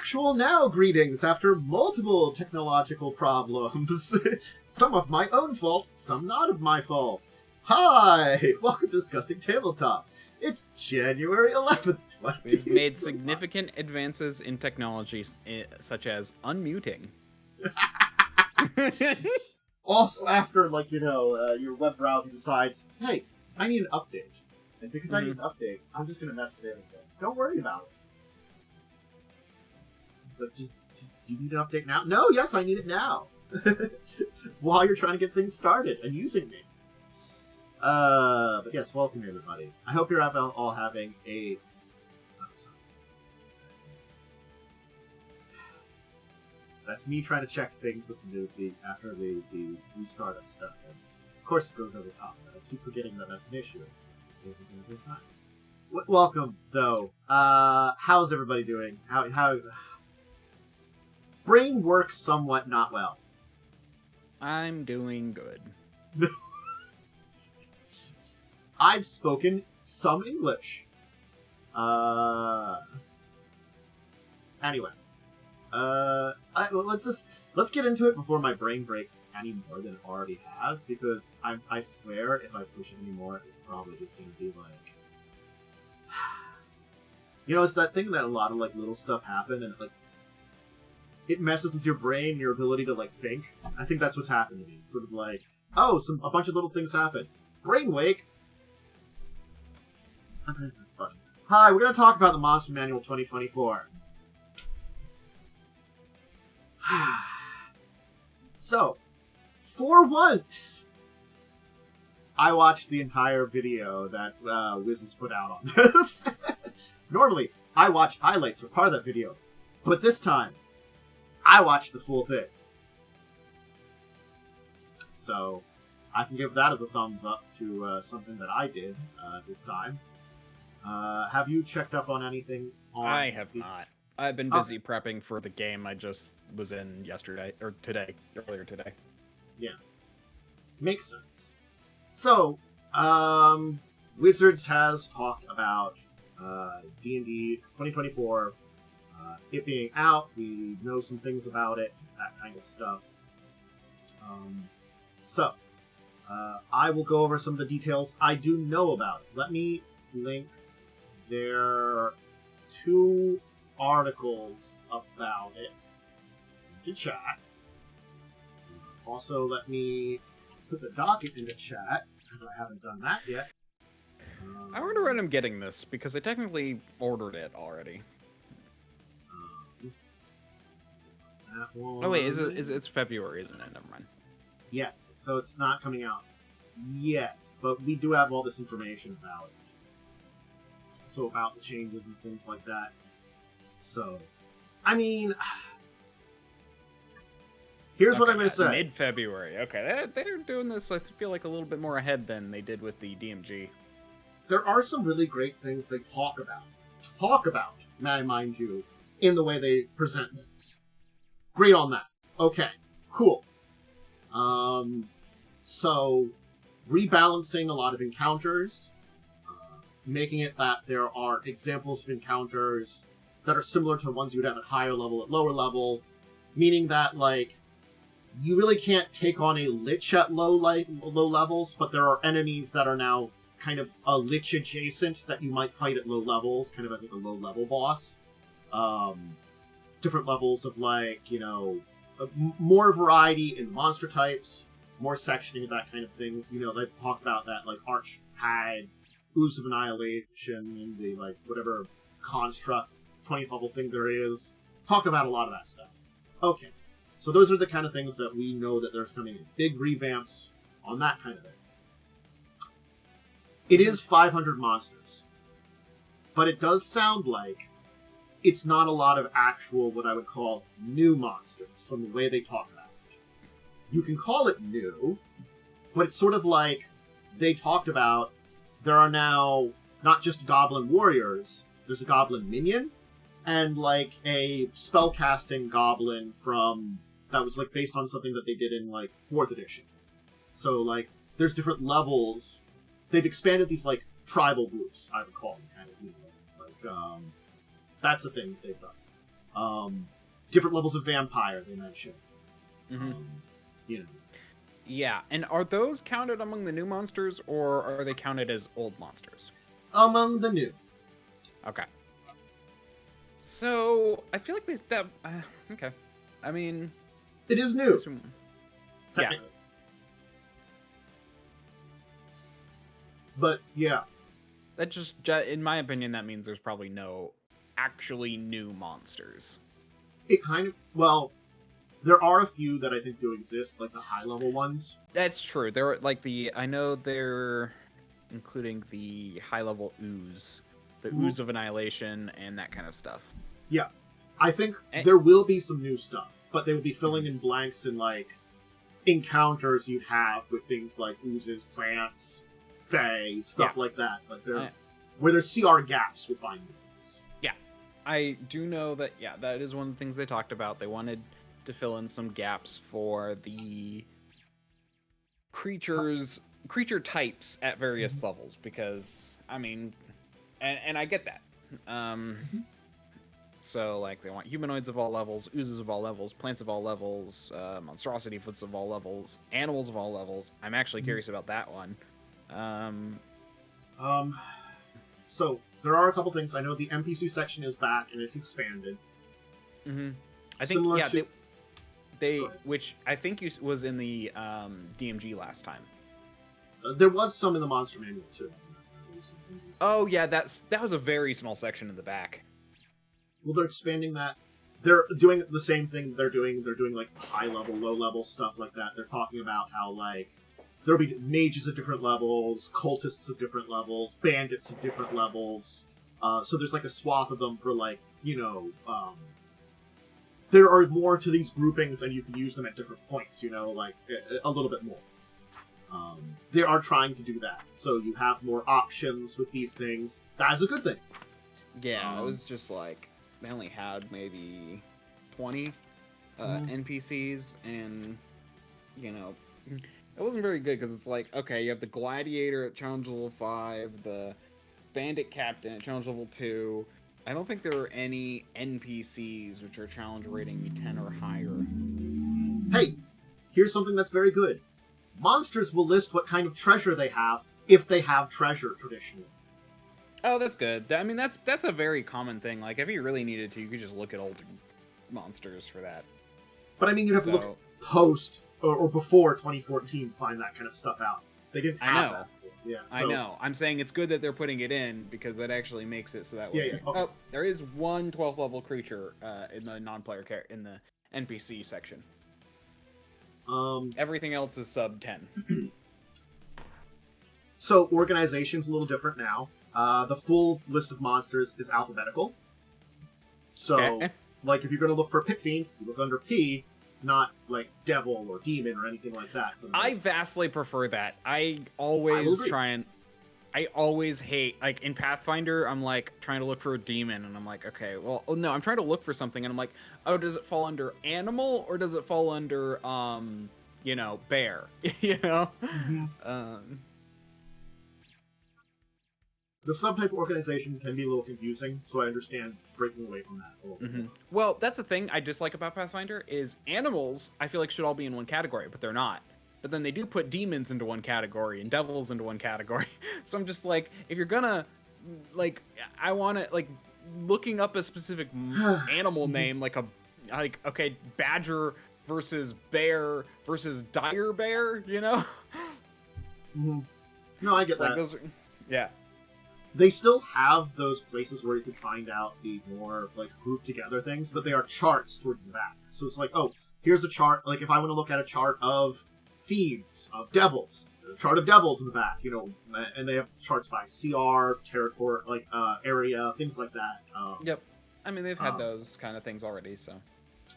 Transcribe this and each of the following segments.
actual now greetings after multiple technological problems. Some of my own fault, some not of my fault. Hi! Welcome to Discussing Tabletop. It's January 11th, 20. We've made significant advances in technology, such as unmuting. Also, after, your web browser decides, hey, I need an update. And because I need an update, I'm just going to mess with everything. Don't worry about it. So just, do you need an update now? No, yes, I need it now. While you're trying to get things started and using me. But yes, welcome everybody. I hope you're all having a... That's me trying to check things with after the restart of stuff. And of course it goes over the top. I keep forgetting that that's an issue. Welcome, though. How's everybody doing? How... Brain works somewhat not well. I'm doing good. I've spoken some English. Anyway. Let's get into it before my brain breaks any more than it already has, because I swear if I push it anymore, it's probably just going to be like... it's that thing that a lot of, little stuff happen, and, it messes with your brain, your ability to, think. I think that's what's happened to me. It's sort of like, a bunch of little things happen. Brain wake! Hi, we're going to talk about the Monster Manual 2024. So, for once, I watched the entire video that Wizards put out on this. Normally, I watch highlights for part of that video, but this time, I watched the full thing. So, I can give that as a thumbs up to something that I did this time. Have you checked up on anything? I have not. I've been busy prepping for the game I just was in earlier today. Yeah. Makes sense. So, Wizards has talked about D&D 2024, it being out. We know some things about it, that kind of stuff. So, I will go over some of the details I do know about it. Let me link their 2 articles about it to chat. Also, let me put the docket into chat, because I haven't done that yet. I wonder when I'm getting this, because I technically ordered it already. That one... Oh wait, it's February, isn't it? Never mind. Yes, so it's not coming out yet, but we do have all this information about it. So about the changes and things like that. So, I mean, here's what I'm going to say. Mid-February. Okay, they're doing this, I feel like, a little bit more ahead than they did with the DMG. There are some really great things they talk about, mind you, in the way they present this. Great on that. Okay, cool. So, rebalancing a lot of encounters, making it that there are examples of encounters that are similar to ones you would have at higher level, at lower level, meaning that, you really can't take on a Lich at low levels, but there are enemies that are now kind of a Lich adjacent that you might fight at low levels, kind of as a low-level boss. Different levels of, more variety in monster types, more sectioning of that kind of things. They've talked about that, Arch Hag, Ooze of Annihilation, and the, whatever construct 20th level thing there is. Talked about a lot of that stuff. Okay, so those are the kind of things that we know that there's coming in. Big revamps on that kind of thing. It is 500 monsters, but it does sound like it's not a lot of actual, what I would call, new monsters, from the way they talk about it. You can call it new, but it's sort of like they talked about there are now not just goblin warriors, there's a goblin minion, and a spellcasting goblin that was based on something that they did in 4th edition. So there's different levels. They've expanded these tribal groups, I would call them, kind of. That's a thing that they've done. Different levels of vampire they mention. Mm-hmm. You know. Yeah, and are those counted among the new monsters, or are they counted as old monsters? Among the new. Okay. So I feel like okay. I mean, it is new. Yeah. But yeah, That just, in my opinion, that means there's probably no actually new monsters. It kind of, well, there are a few that I think do exist, like the high level ones. That's true. There are like I know they're including the high level ooze, the ooze of annihilation, and that kind of stuff. Yeah, I think there will be some new stuff, but they will be filling in blanks in like encounters you'd have with things like oozes, plants, fae, stuff like that. Like where there's CR gaps with finding things. Yeah, I do know that. Yeah, that is one of the things they talked about. They wanted to fill in some gaps for the creature types at various levels, because I mean, and I get that. So like they want humanoids of all levels, oozes of all levels, plants of all levels, monstrosity foots of all levels, animals of all levels. I'm actually curious about that one. So there are a couple things. I know the NPC section is back and it's expanded. Mm-hmm. I think Similar to... they which I think was in the DMG last time. There was some in the monster manual too. Oh yeah, that was a very small section in the back. Well, they're expanding that. They're doing the same thing they're doing. They're doing like high level, low level stuff like that. They're talking about how like there'll be mages of different levels, cultists of different levels, bandits of different levels. So there's like a swath of them for like, there are more to these groupings and you can use them at different points, like a little bit more. They are trying to do that. So you have more options with these things. That is a good thing. Yeah, it was just like, they only had maybe 20 NPCs, and, it wasn't very good, because it's like, okay, you have the Gladiator at challenge level 5, the Bandit Captain at challenge level 2. I don't think there are any NPCs which are challenge rating 10 or higher. Hey, here's something that's very good. Monsters will list what kind of treasure they have, if they have treasure, traditionally. Oh, that's good. I mean, that's a very common thing. Like, if you really needed to, you could just look at old monsters for that. But I mean, you'd have to look post or before 2014 to find that kind of stuff out. They didn't have that before. Yeah, so... I know. I'm saying it's good that they're putting it in, because that actually makes it so that way. Yeah, okay. Oh, there is one 12th level creature in the non-player in the NPC section. Everything else is sub 10. So organization's a little different now. The full list of monsters is alphabetical. So, like, if you're going to look for Pit Fiend, you look under P, not, like, Devil or Demon or anything like that. I vastly prefer that. I always hate, like, in Pathfinder, I'm, like, trying to look for a demon, and I'm like, okay, well, no, I'm trying to look for something, and I'm like, oh, does it fall under animal, or does it fall under, bear? The subtype organization can be a little confusing, so I understand breaking away from that a little bit. Well, that's the thing I dislike about Pathfinder, is animals, I feel like, should all be in one category, but they're not. But then they do put demons into one category and devils into one category. So I'm just like, if you're gonna, like, I want to, like, looking up a specific animal name, okay, badger versus bear versus dire bear, No, I get that. Like those yeah. They still have those places where you can find out the more, like, grouped together things, but they are charts towards the back. So it's like, oh, here's a chart. Like, if I want to look at a chart of fiends, of devils, a chart of devils in the back, and they have charts by CR, territory, like, area, things like that. Yep. I mean, they've had those kind of things already, so.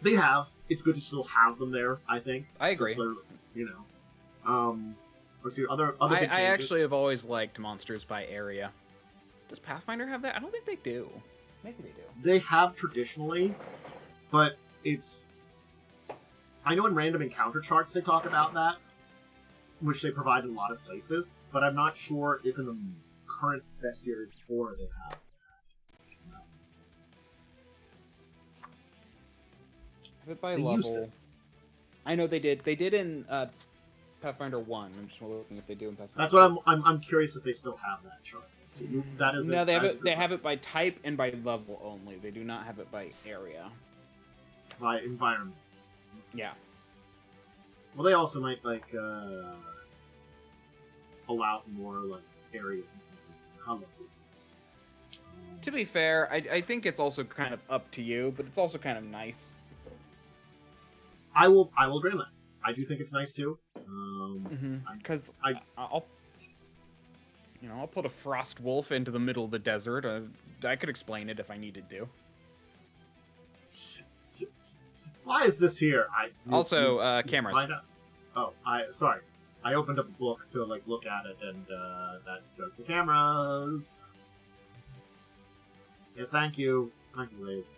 They have. It's good to still have them there, I think. I agree. So, let's see, other big I changes. actually have always liked monsters by area. Does Pathfinder have that? I don't think they do. Maybe they do. They have traditionally, but it's... I know in random encounter charts they talk about that, which they provide in a lot of places, but I'm not sure if in the current Bestiary 4 they have that. it by They used level. it. I know they did. They did in Pathfinder 1. I'm just looking if they do in Pathfinder. That's what I'm curious if they still have that chart. That is no, they have it by type and by level only. They do not have it by area. By environment. Yeah. Well, they also might like allow for more like areas and things. How lovely it is. To be fair, I think it's also kind of up to you, but it's also kind of nice. I will grant that. I do think it's nice too. Because I'll put a frost wolf into the middle of the desert. I could explain it if I needed to. Why is this here? Cameras. Sorry. I opened up a book to like look at it, and that goes the cameras. Yeah, thank you, Lays.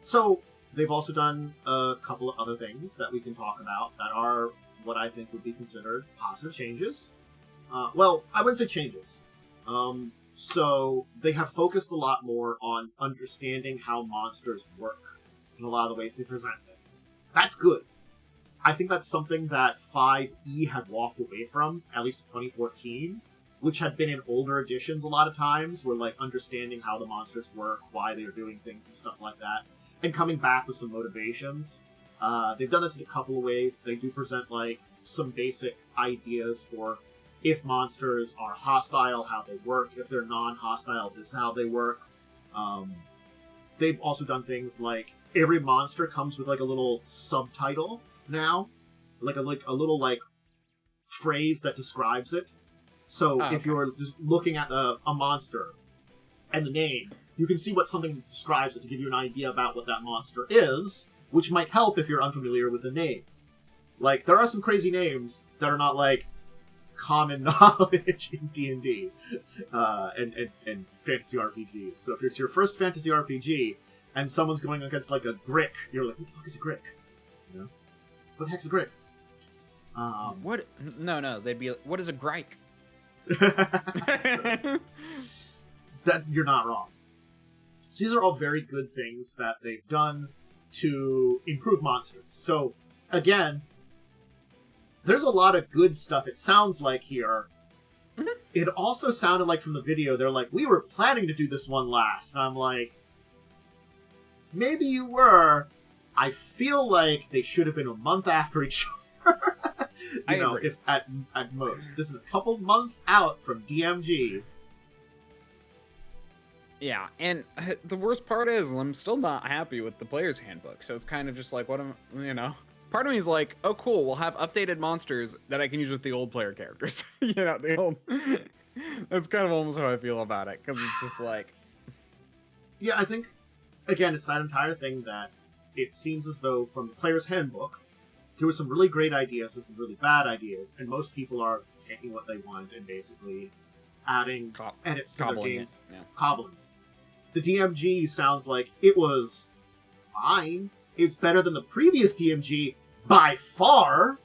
So they've also done a couple of other things that we can talk about that are what I think would be considered positive changes. Well, I wouldn't say changes. So they have focused a lot more on understanding how monsters work in a lot of the ways they present things. That's good. I think that's something that 5e had walked away from, at least in 2014, which had been in older editions a lot of times, where like understanding how the monsters work, why they're doing things and stuff like that, and coming back with some motivations. They've done this in a couple of ways. They do present like some basic ideas for if monsters are hostile, how they work. If they're non-hostile, this is how they work. They've also done things like every monster comes with like a little subtitle now, like a little like phrase that describes it. So if you're just looking at a monster and the name, you can see what something describes it to give you an idea about what that monster is, which might help if you're unfamiliar with the name. Like, there are some crazy names that are not, like, common knowledge in D&D and fantasy RPGs. So if it's your first fantasy RPG and someone's going against, like, a Grick, you're like, what the fuck is a Grick? You know? What the heck's a Grick? What? No, they'd be like, what is a Grike? That you're not wrong. So these are all very good things that they've done to improve monsters. So, again, there's a lot of good stuff, it sounds like, here. Mm-hmm. It also sounded like from the video, they're like, we were planning to do this one last. And I'm like, maybe you were. I feel like they should have been a month after each other. I agree. If at most. This is a couple months out from DMG. Yeah, and the worst part is I'm still not happy with the player's handbook. So it's kind of just like, part of me is like, oh cool, we'll have updated monsters that I can use with the old player characters. The old. That's kind of almost how I feel about it, because it's just like. Yeah, I think, again, it's that entire thing that it seems as though from the player's handbook, there were some really great ideas and some really bad ideas, and most people are taking what they want and basically adding edits to their games, cobbling. The DMG sounds like it was fine. It's better than the previous DMG by far,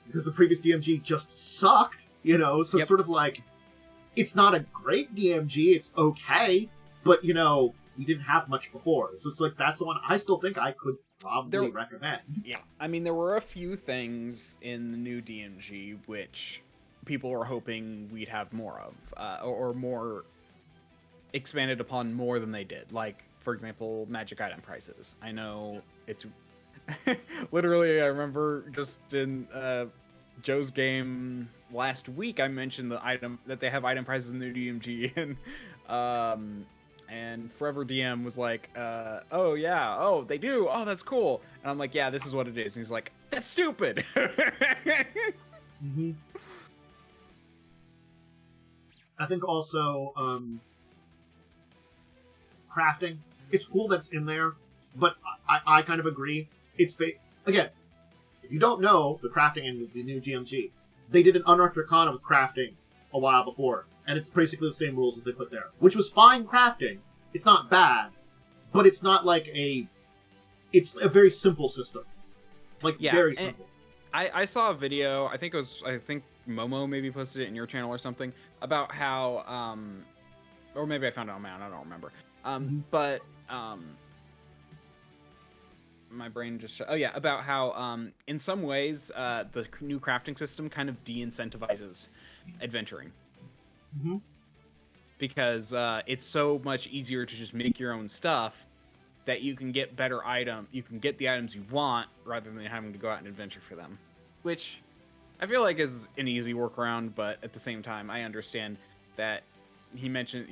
because the previous DMG just sucked, so it's sort of like, it's not a great DMG, it's okay, but, we didn't have much before. So it's like, that's the one I still think I could probably recommend. Yeah, I mean, there were a few things in the new DMG which people were hoping we'd have more of, or more expanded upon more than they did. Like, for example, magic item prices. I know it's literally, I remember just in Joe's game last week, I mentioned that they have item prices in the DMG, and Forever DM was like, oh yeah, oh they do, oh that's cool, and I'm like, yeah, this is what it is, and he's like, that's stupid. Mm-hmm. I think also crafting, it's cool that's in there, but I kind of agree. It's again, if you don't know the crafting in the new DMG, they did an Unearthed Arcana with crafting a while before, and it's basically the same rules as they put there, which was fine crafting. It's not bad, but it's not like it's a very simple system. Very simple. I saw a video, I think Momo maybe posted it in your channel or something, about how, or maybe I found it on my own, I don't remember. But my brain just oh yeah, about how in some ways the new crafting system kind of de-incentivizes adventuring. Mm-hmm. Because it's so much easier to just make your own stuff that you can get you can get the items you want rather than having to go out and adventure for them, which I feel like is an easy workaround. But at the same time, I understand that he mentioned,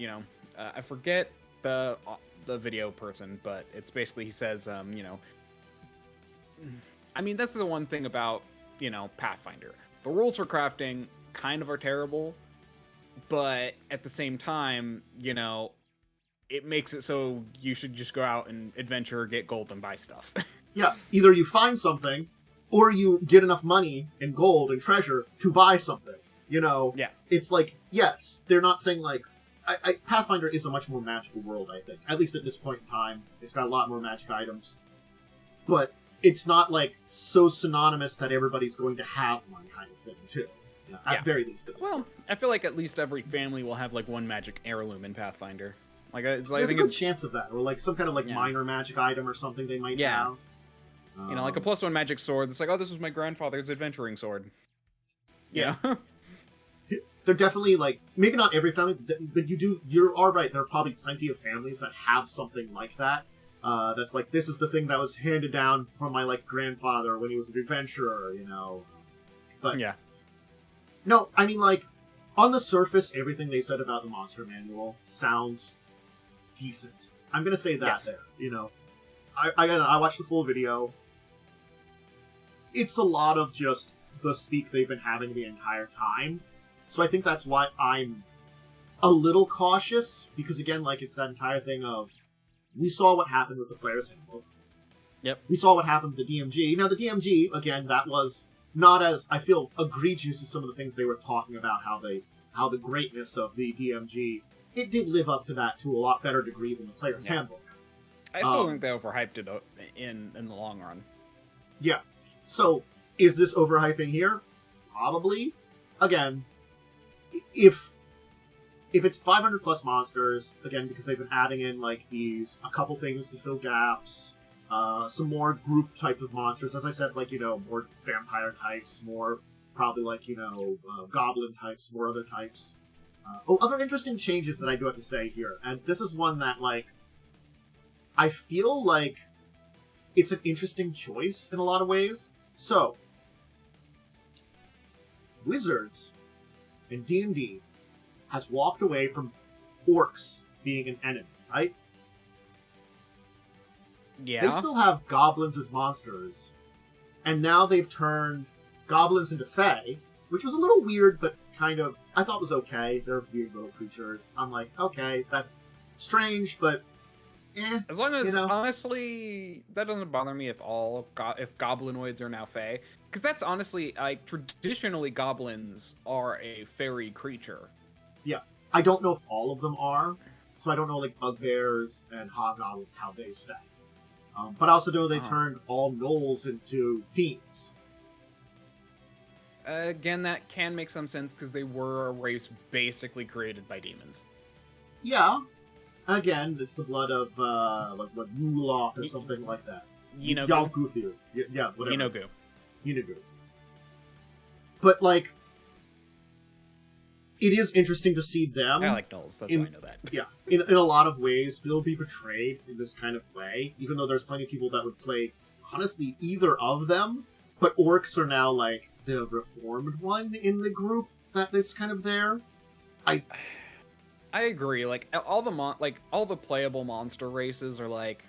I forget the video person, but it's basically he says, I mean, that's the one thing about Pathfinder. The rules for crafting kind of are terrible, but at the same time, it makes it so you should just go out and adventure, get gold, and buy stuff. Yeah, either you find something, or you get enough money and gold and treasure to buy something. Yeah. It's like, yes, they're not saying like, Pathfinder is a much more magical world, I think. At least at this point in time. It's got a lot more magic items. But it's not like so synonymous that everybody's going to have one kind of thing, too. At very least. Well, I feel like at least every family will have like one magic heirloom in Pathfinder. Like it's There's a good chance of that, or like some kind of like minor magic item or something they might have. Like a +1 magic sword that's like, oh, this was my grandfather's adventuring sword. Yeah. They're definitely like, maybe not every family, but you're all right. There are probably plenty of families that have something like that. That's like, this is the thing that was handed down from my like grandfather when he was an adventurer, But yeah. No, I mean like, on the surface, everything they said about the monster manual sounds decent. I'm gonna say that there. I watched the full video. It's a lot of just the speak they've been having the entire time. So I think that's why I'm a little cautious, because again, like, it's that entire thing of, we saw what happened with the player's handbook. Yep. We saw what happened with the DMG. Now, the DMG, again, that was not as, I feel, egregious as some of the things they were talking about, how the greatness of the DMG, it did live up to that to a lot better degree than the player's handbook. I still think they overhyped it in the long run. Yeah. So, is this overhyping here? Probably. Again, if it's 500 plus monsters, again, because they've been adding in like a couple things to fill gaps, some more group type of monsters, as I said, like, more vampire types, more probably like, goblin types, more other types. Other interesting changes that I do have to say here, and this is one that, like, I feel like it's an interesting choice in a lot of ways. So, Wizards in D&D has walked away from orcs being an enemy, right? Yeah. They still have goblins as monsters, and now they've turned goblins into fae, which was a little weird, but kind of, I thought was okay. They're weird little creatures. I'm like, okay, that's strange, but as long as, honestly, that doesn't bother me if if goblinoids are now fae. Because that's honestly, like, traditionally goblins are a fairy creature. Yeah. I don't know if all of them are, so I don't know, like, bugbears and hobgoblins, how they stack. But I also know they turned all gnolls into fiends. Again, that can make some sense, because they were a race basically created by demons. Yeah. Again, it's the blood of, like, what, Muloth or something like that. Yalguthu. Yeah, whatever. Yeenoghu. But, like, it is interesting to see them. I like gnolls, that's why I know that. Yeah, in a lot of ways, they'll be portrayed in this kind of way, even though there's plenty of people that would play, honestly, either of them, but orcs are now, like, the reformed one in the group that is kind of there. I agree. Like, all the playable monster races are like,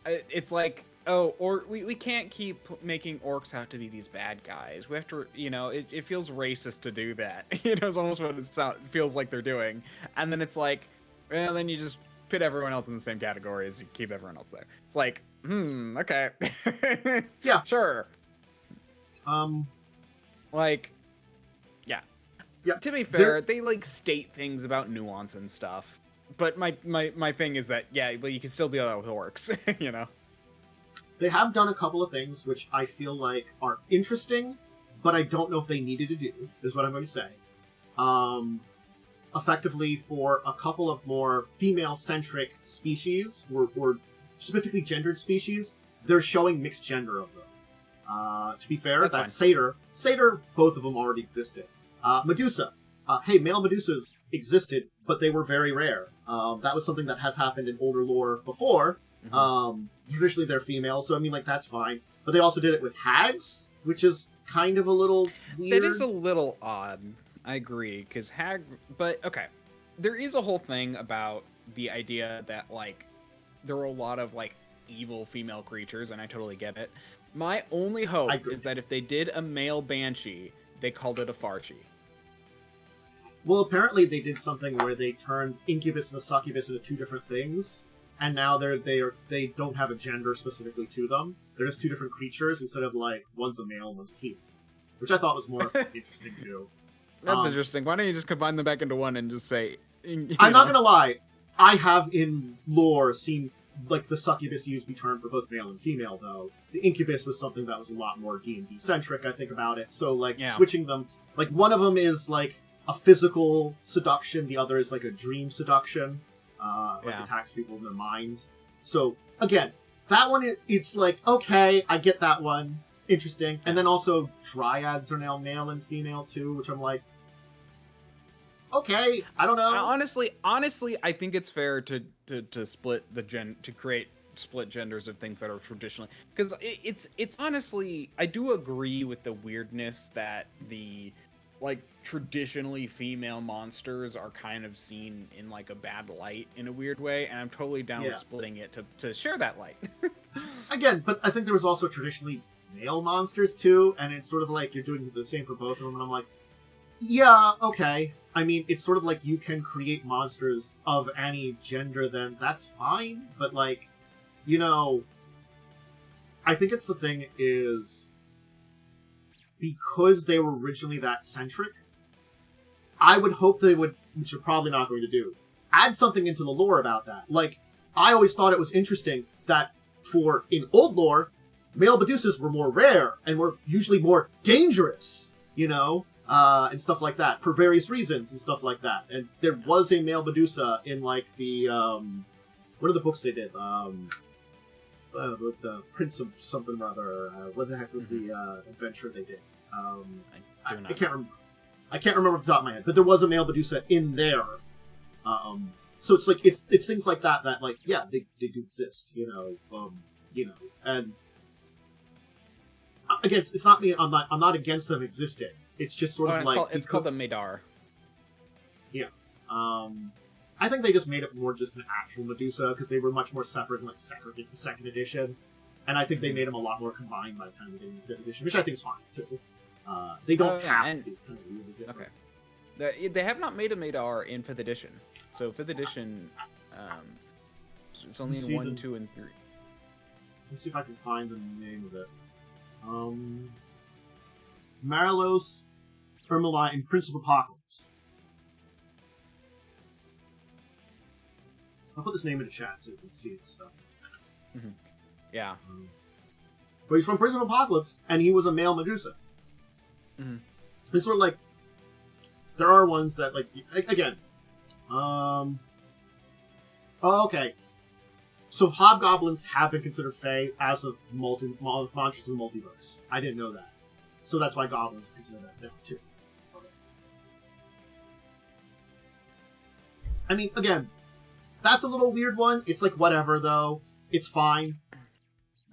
it's like, oh, or we can't keep making orcs have to be these bad guys. We have to, it feels racist to do that. It's almost what it feels like they're doing. And then it's like, well, then you just put everyone else in the same category as you keep everyone else there. It's like, okay. Yeah. Sure. Like, yeah. To be fair, they like state things about nuance and stuff. But my thing is that, well, you can still do that with orcs, They have done a couple of things which I feel like are interesting, but I don't know if they needed to do, is what I'm going to say. Effectively, for a couple of more female-centric species, or specifically gendered species, they're showing mixed gender of them. To be fair, that's Satyr. Satyr, both of them already existed. Medusa. Hey, male Medusas existed, but they were very rare. That was something that has happened in older lore before. Traditionally, they're female, so I mean, like, that's fine. But they also did it with hags, which is kind of a little weird. That is a little odd. I agree, because but, okay. There is a whole thing about the idea that, like, there are a lot of, like, evil female creatures, and I totally get it. My only hope is that if they did a male Banshee, they called it a Farshee. Well, apparently they did something where they turned Incubus and a Succubus into two different things, and now they don't have a gender specifically to them. They're just two different creatures instead of, like, one's a male and one's a female, which I thought was more interesting too. That's interesting. Why don't you just combine them back into one and just say... I'm not gonna lie. I have in lore seen, like, the Succubus used to be termed for both male and female, though. The Incubus was something that was a lot more D&D centric, I think, about it. So, like, switching them, like, one of them is, like, a physical seduction, the other is, like, a dream seduction, like, attacks people in their minds. So, again, that one, it's like, okay, I get that one, interesting. And then also, Dryads are now male and female, too, which I'm like, okay, I don't know. Honestly, I think it's fair to split to create split genders of things that are traditionally, because it's honestly, I do agree with the weirdness that the, like, traditionally female monsters are kind of seen in, like, a bad light in a weird way, and I'm totally down with splitting it to share that light. Again, but I think there was also traditionally male monsters too, and it's sort of like you're doing the same for both of them, and I'm like, yeah, okay. I mean, it's sort of like you can create monsters of any gender, then that's fine. But, like, you know, I think it's the thing is, because they were originally that centric, I would hope they would, which they're probably not going to do, add something into the lore about that. Like, I always thought it was interesting that in old lore, male Medusas were more rare and were usually more dangerous, you know? And stuff like that, for various reasons and stuff like that. And there was a male Medusa in, like, the, what are the books they did? The Prince of something or other. What the heck was the adventure they did? I can't remember. I can't remember off the top of my head, but there was a male Medusa in there. So it's like, it's things like that, like, yeah, they do exist, you know, and again, it's not me, I'm not against them existing. It's just sort of like... It's called the Madar. Yeah. I think they just made it more just an actual Medusa, because they were much more separate in, like, second edition. And I think they made them a lot more combined by the time they did the 5th edition, which I think is fine, too. They don't have to be kind of really different. Okay. They have not made a Madar in 5th edition. So 5th edition, it's only in 1, 2, and 3. Let's see if I can find the name of it. Marilos Ermeli in Prince of Apocalypse. I'll put this name in the chat so you can see it stuff. Yeah. But he's from Prince of Apocalypse, and he was a male Medusa. It's sort of like, there are ones that, like, again, oh, okay. So hobgoblins have been considered fae as of monsters in the multiverse. I didn't know that. So that's why goblins are considered that now, too. Okay. I mean, again, that's a little weird one. It's like, whatever, though. It's fine.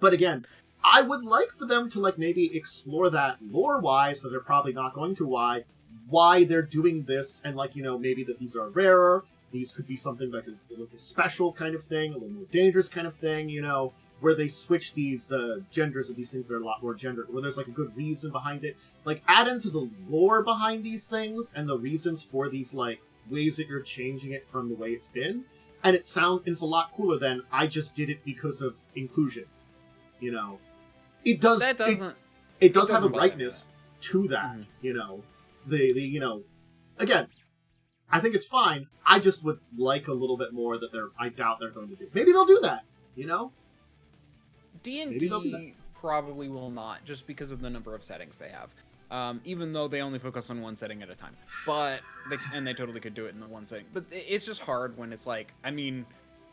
But again, I would like for them to, like, maybe explore that lore-wise, that they're probably not going to, why they're doing this, and, like, you know, maybe that these are rarer, these could be something like a special kind of thing, a little more dangerous kind of thing, you know, where they switch these genders of these things that are a lot more gendered, where there's, like, a good reason behind it. Like, add into the lore behind these things, and the reasons for these, like, ways that you're changing it from the way it's been, and it's a lot cooler than, I just did it because of inclusion, you know. It does have a rightness to that, you know. You know, again, I think it's fine. I just would like a little bit more that I doubt they're going to do. Maybe they'll do that, you know? D&D probably will not, just because of the number of settings they have. Even though they only focus on one setting at a time. But, they totally could do it in the one setting. But it's just hard when it's like, I mean,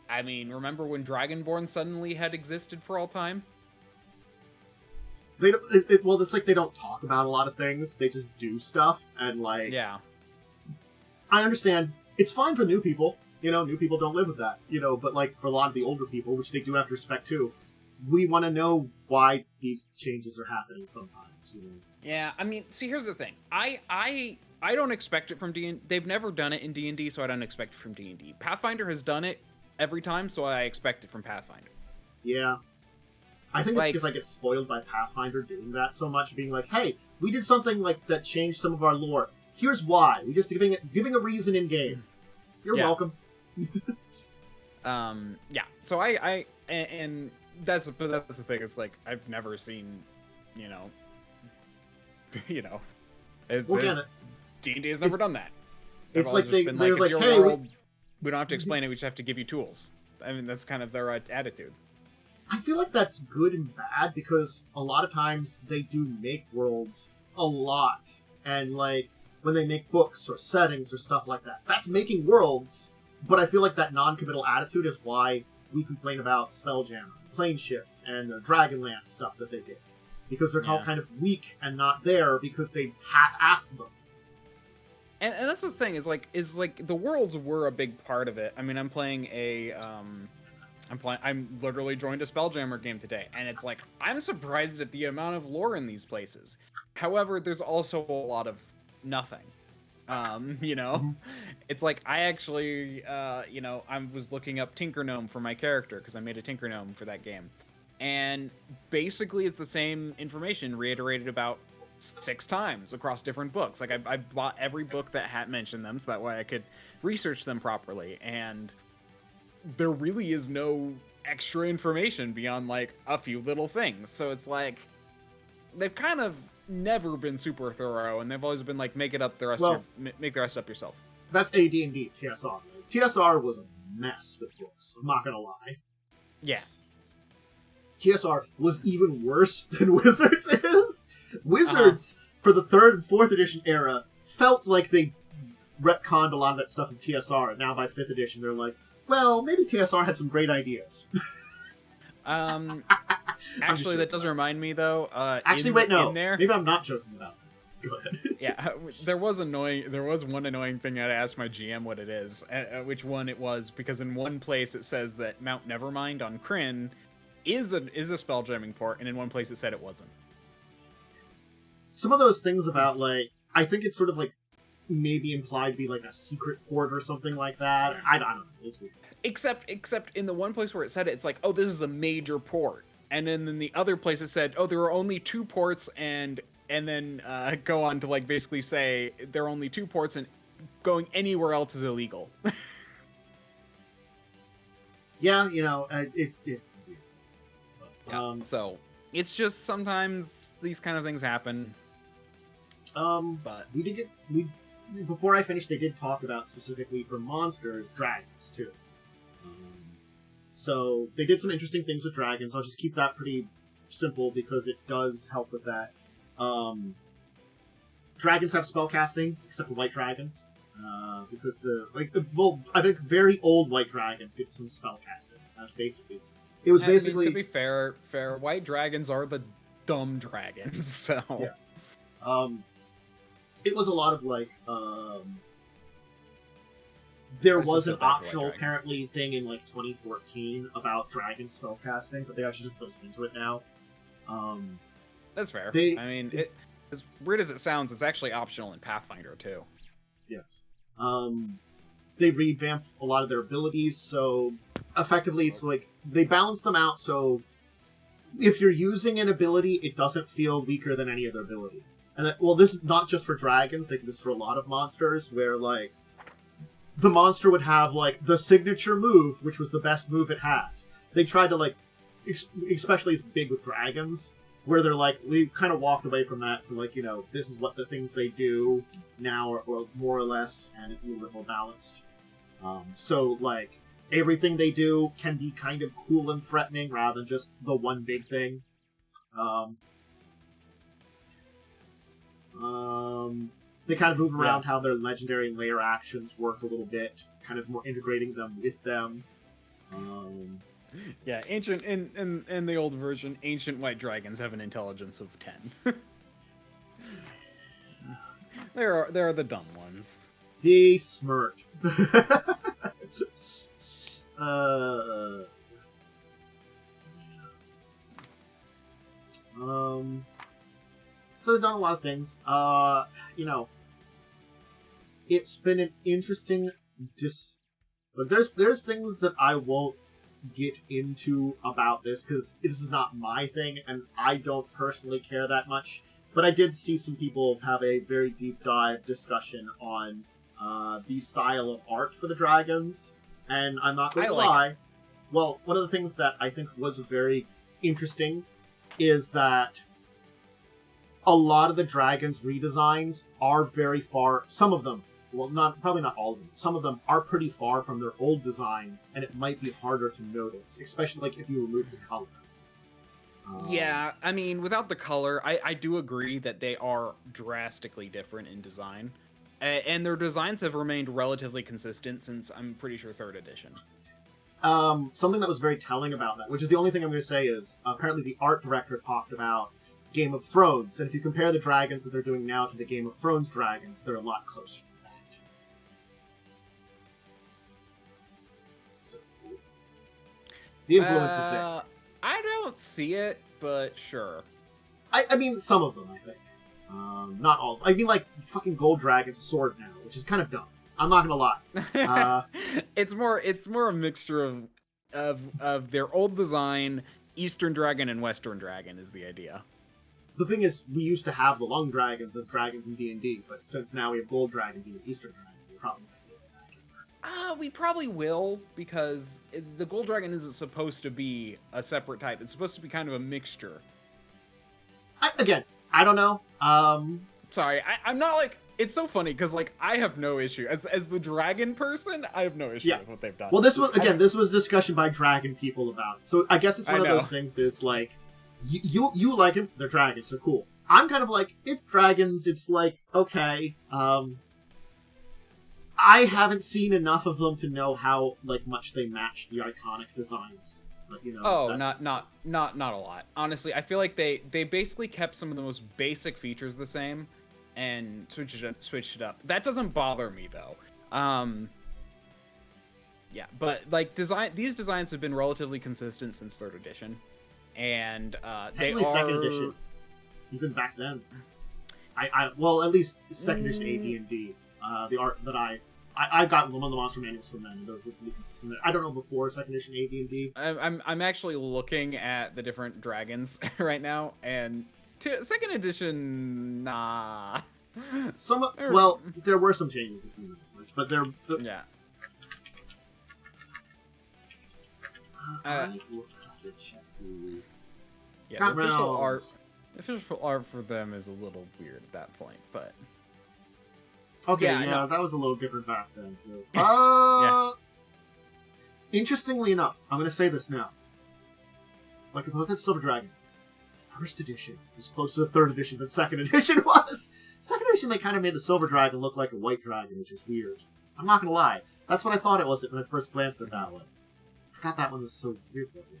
I mean, remember when Dragonborn suddenly had existed for all time? They don't, well, it's like they don't talk about a lot of things. They just do stuff, and like, Yeah. I understand. It's fine for new people. New people don't live with that. But like for a lot of the older people, which they do have to respect too, we want to know why these changes are happening sometimes. Yeah, I mean, see, here's the thing. I don't expect it from D&D. They've never done it in D&D, so I don't expect it from D&D. Pathfinder has done it every time, so I expect it from Pathfinder. Yeah. I think it's because I get spoiled by Pathfinder doing that so much, being like, hey, we did something like that changed some of our lore. Here's why. We're just giving a reason in game. You're welcome. Yeah. So and that's the thing. It's like I've never seen, D&D has never done that. It's like they're like, hey, we don't have to explain it. We just have to give you tools. I mean, that's kind of their attitude. I feel like that's good and bad because a lot of times they do make worlds a lot, and like when they make books or settings or stuff like that, that's making worlds. But I feel like that non-committal attitude is why we complain about Spelljammer, Plane Shift, and the Dragonlance stuff that they did, because they're all kind of weak and not there because they half-assed them. And that's the thing is like the worlds were a big part of it. I mean, I'm playing I'm literally joined a Spelljammer game today, and it's like I'm surprised at the amount of lore in these places. However, there's also a lot of nothing. It's like I actually, I was looking up Tinker Gnome for my character because I made a Tinker Gnome for that game, and basically it's the same information reiterated about 6 times across different books. Like I bought every book that had mentioned them so that way I could research them properly, and there really is no extra information beyond like a few little things. So it's like they've kind of never been super thorough, and they've always been like make the rest up yourself. That's AD&D TSR. TSR was a mess with books. I'm not gonna lie. Yeah. TSR was even worse than Wizards is. Wizards for the 3rd and 4th edition era felt like they retconned a lot of that stuff in TSR, and now by 5th edition they're like, well, maybe TSR had some great ideas. Actually, that does remind me, though. Wait, no. Maybe I'm not joking about it. Go ahead. Yeah, there was one annoying thing I'd ask my GM what it is, which one it was, because in one place it says that Mount Nevermind on Krynn is a spelljamming port, and in one place it said it wasn't. Some of those things about, like, I think it's sort of like maybe implied to be like a secret port or something like that. I don't know. It's weird. Except in the one place where it said it, it's like, oh, this is a major port. And then in the other place it said, oh, there are only 2 ports, and then go on to like basically say there are only 2 ports and going anywhere else is illegal. Yeah, so it's just sometimes these kind of things happen. But before I finished, they did talk about specifically for monsters, dragons too. So they did some interesting things with dragons. I'll just keep that pretty simple because it does help with that. Dragons have spellcasting, except for white dragons, because I think very old white dragons get some spellcasting. That's basically it. Was basically, to be fair, white dragons are the dumb dragons. So yeah. It was a lot of like there was an optional apparently thing in like 2014 about dragon spellcasting, but they actually just built into it now. That's fair. I mean, as weird as it sounds, it's actually optional in Pathfinder too. Yeah. They revamped a lot of their abilities, so effectively it's like they balance them out so if you're using an ability, it doesn't feel weaker than any other ability. And this is not just for dragons, they do this for a lot of monsters, where, like, the monster would have, like, the signature move, which was the best move it had. They tried to, like, especially as big with dragons, where they're like, we kind of walked away from that to, like, this is what the things they do now, or more or less, and it's a little bit more balanced. So, like, everything they do can be kind of cool and threatening, rather than just the one big thing. They kind of move around how their legendary and layer actions work a little bit, kind of more integrating them with them. Yeah, ancient in the old version, ancient white dragons have an intelligence of 10. There are the dumb ones. The smirk. uh, so they've done a lot of things. You know, it's been an interesting but there's things that I won't get into about this because this is not my thing and I don't personally care that much. But I did see some people have a very deep dive discussion on the style of art for the dragons, and I'm not going to lie. Well, one of the things that I think was very interesting is that a lot of the dragons' redesigns are very far. Some of them, well, probably not all of them. Some of them are pretty far from their old designs, and it might be harder to notice, especially like if you remove the color. Yeah, I mean, without the color, I do agree that they are drastically different in design. And their designs have remained relatively consistent since, I'm pretty sure, 3rd edition. Something that was very telling about that, which is the only thing I'm going to say, is apparently the art director talked about Game of Thrones, and if you compare the dragons that they're doing now to the Game of Thrones dragons, they're a lot closer to that. So, the influence is there. I don't see it, but sure. I mean, some of them, I think. Not all. I mean, like, fucking Gold Dragon's a sword now, which is kind of dumb. I'm not gonna lie. It's more a mixture of their old design, Eastern Dragon and Western Dragon is the idea. The thing is, we used to have the Long Dragons as dragons in D&D, but since now we have Gold Dragon being Eastern Dragon, we probably might be able to back it. We probably will, because the Gold Dragon isn't supposed to be a separate type. It's supposed to be kind of a mixture. I don't know. Sorry, I'm not like... It's so funny, because, like, I have no issue. As the dragon person, I have no issue with what they've done. Well, this was discussion by dragon people about it. So I guess it's one of those things is, like, you like them, they're dragons, they're cool. I'm kind of like, it's dragons, it's like, okay. I haven't seen enough of them to know how, like, much they match the iconic designs. But, you know, not a lot. Honestly, I feel like they basically kept some of the most basic features the same and switched it up. That doesn't bother me though. Yeah, but like these designs have been relatively consistent since 3rd edition, and they are 2nd edition. Even back then, well, at least 2nd edition AD&D. The art that I got one of the monster manuals from them. They're pretty consistent. I don't know before 2nd edition AD&D. I'm actually looking at the different dragons right now, and 2nd edition, nah. Well, there were some changes between those, but they're yeah. I will have to check the... Yeah, the official art for them is a little weird at that point, but... Okay, yeah, that was a little different back then, too. Yeah. Interestingly enough, I'm going to say this now. Like, if you look at Silver Dragon, 1st edition is closer to 3rd edition than 2nd edition was. 2nd edition, they kind of made the Silver Dragon look like a white dragon, which is weird. I'm not going to lie. That's what I thought it was when I first glanced at that one. I forgot that one was so weird looking.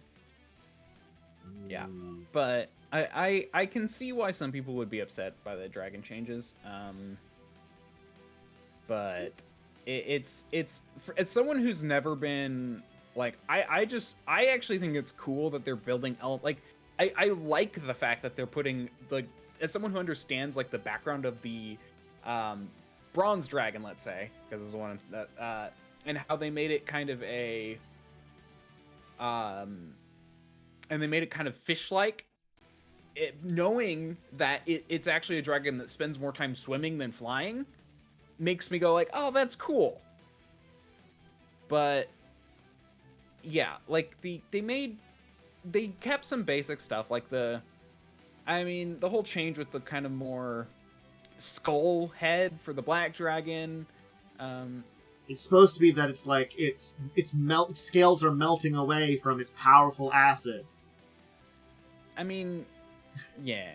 Yeah, but I can see why some people would be upset by the dragon changes. But it's as someone who's never been like I actually think it's cool that they're building I like the fact that they're putting as someone who understands like the background of the bronze dragon, let's say, because it's one that and how they made it kind of a and they made it kind of fish-like, knowing that it's actually a dragon that spends more time swimming than flying makes me go like, oh, that's cool. But yeah, like they kept some basic stuff, like the whole change with the kind of more skull head for the black dragon. It's supposed to be that it's like scales are melting away from its powerful acid. I mean, yeah.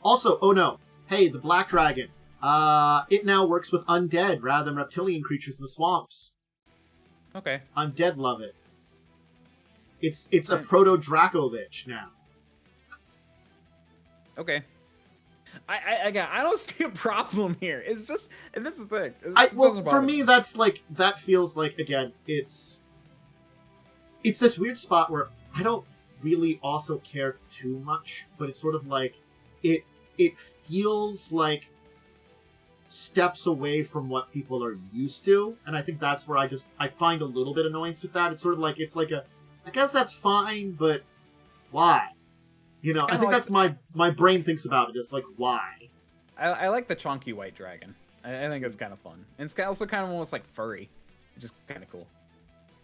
Also, oh no, hey, the black dragon. It now works with undead rather than reptilian creatures in the swamps. Okay. Undead love it. It's a proto Dracovich now. Okay. Again, I don't see a problem here. It's just, and this is the thing. Well, for me, that's like, that feels like, again, it's this weird spot where I don't really also care too much, but it's sort of like, it feels like steps away from what people are used to, and I think that's where I find a little bit annoyance with that. It's sort of like, it's like I guess that's fine, but why? You know, I think that's my brain thinks about it. It's like, why? I like the chunky white dragon. I think it's kind of fun. And it's also kind of almost like furry, which is kind of cool.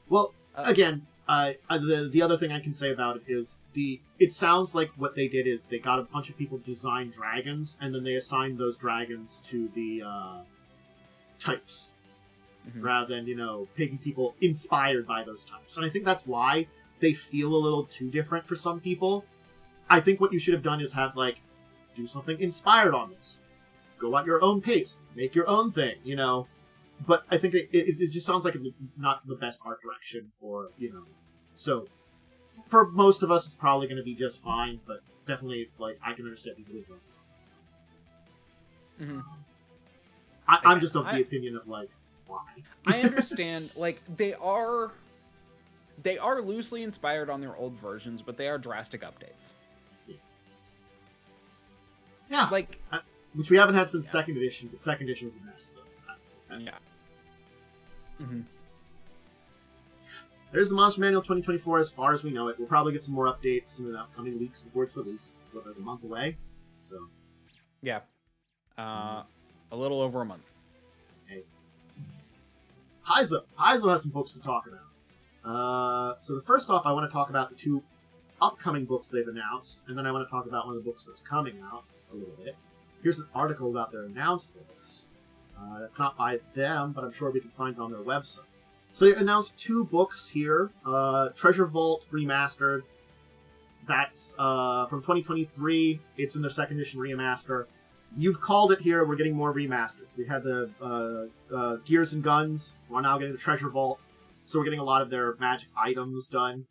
Well, again, the other thing I can say about it is it sounds like what they did is they got a bunch of people to design dragons, and then they assigned those dragons to the types, rather than, you know, picking people inspired by those types. And I think that's why they feel a little too different for some people. I think what you should have done is have, like, do something inspired on this. Go at your own pace. Make your own thing, you know. But I think it just sounds like not the best art direction for, you know. So, for most of us, it's probably going to be just fine, but definitely it's like, I can understand people who don't. I'm just of the opinion of, like, why? I understand, like, they are loosely inspired on their old versions, but they are drastic updates. Yeah, like, which we haven't had since second edition, but second edition was a mess. So yeah. There's the Monster Manual 2024 as far as we know it. We'll probably get some more updates in the upcoming weeks before it's released. It's about a month away, so yeah, a little over a month. Hey, Paizos has some books to talk about. So the first off, I want to talk about the two upcoming books they've announced, and then I want to talk about one of the books that's coming out a little bit. Here's an article about their announced books. That's not by them, but I'm sure we can find it on their website. So they announced two books here. Treasure Vault Remastered. That's from 2023. It's in their second edition remaster. You've called it here. We're getting more remasters. We had the Gears and Guns. We're now getting the Treasure Vault. So we're getting a lot of their magic items done.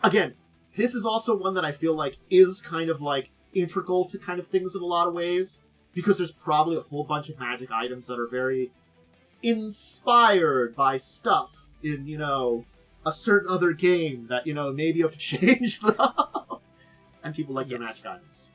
Again, this is also one that I feel like is kind of like integral to kind of things in a lot of ways, because there's probably a whole bunch of magic items that are very inspired by stuff in, you know, a certain other game that, you know, maybe you have to change them. And people like their magic items.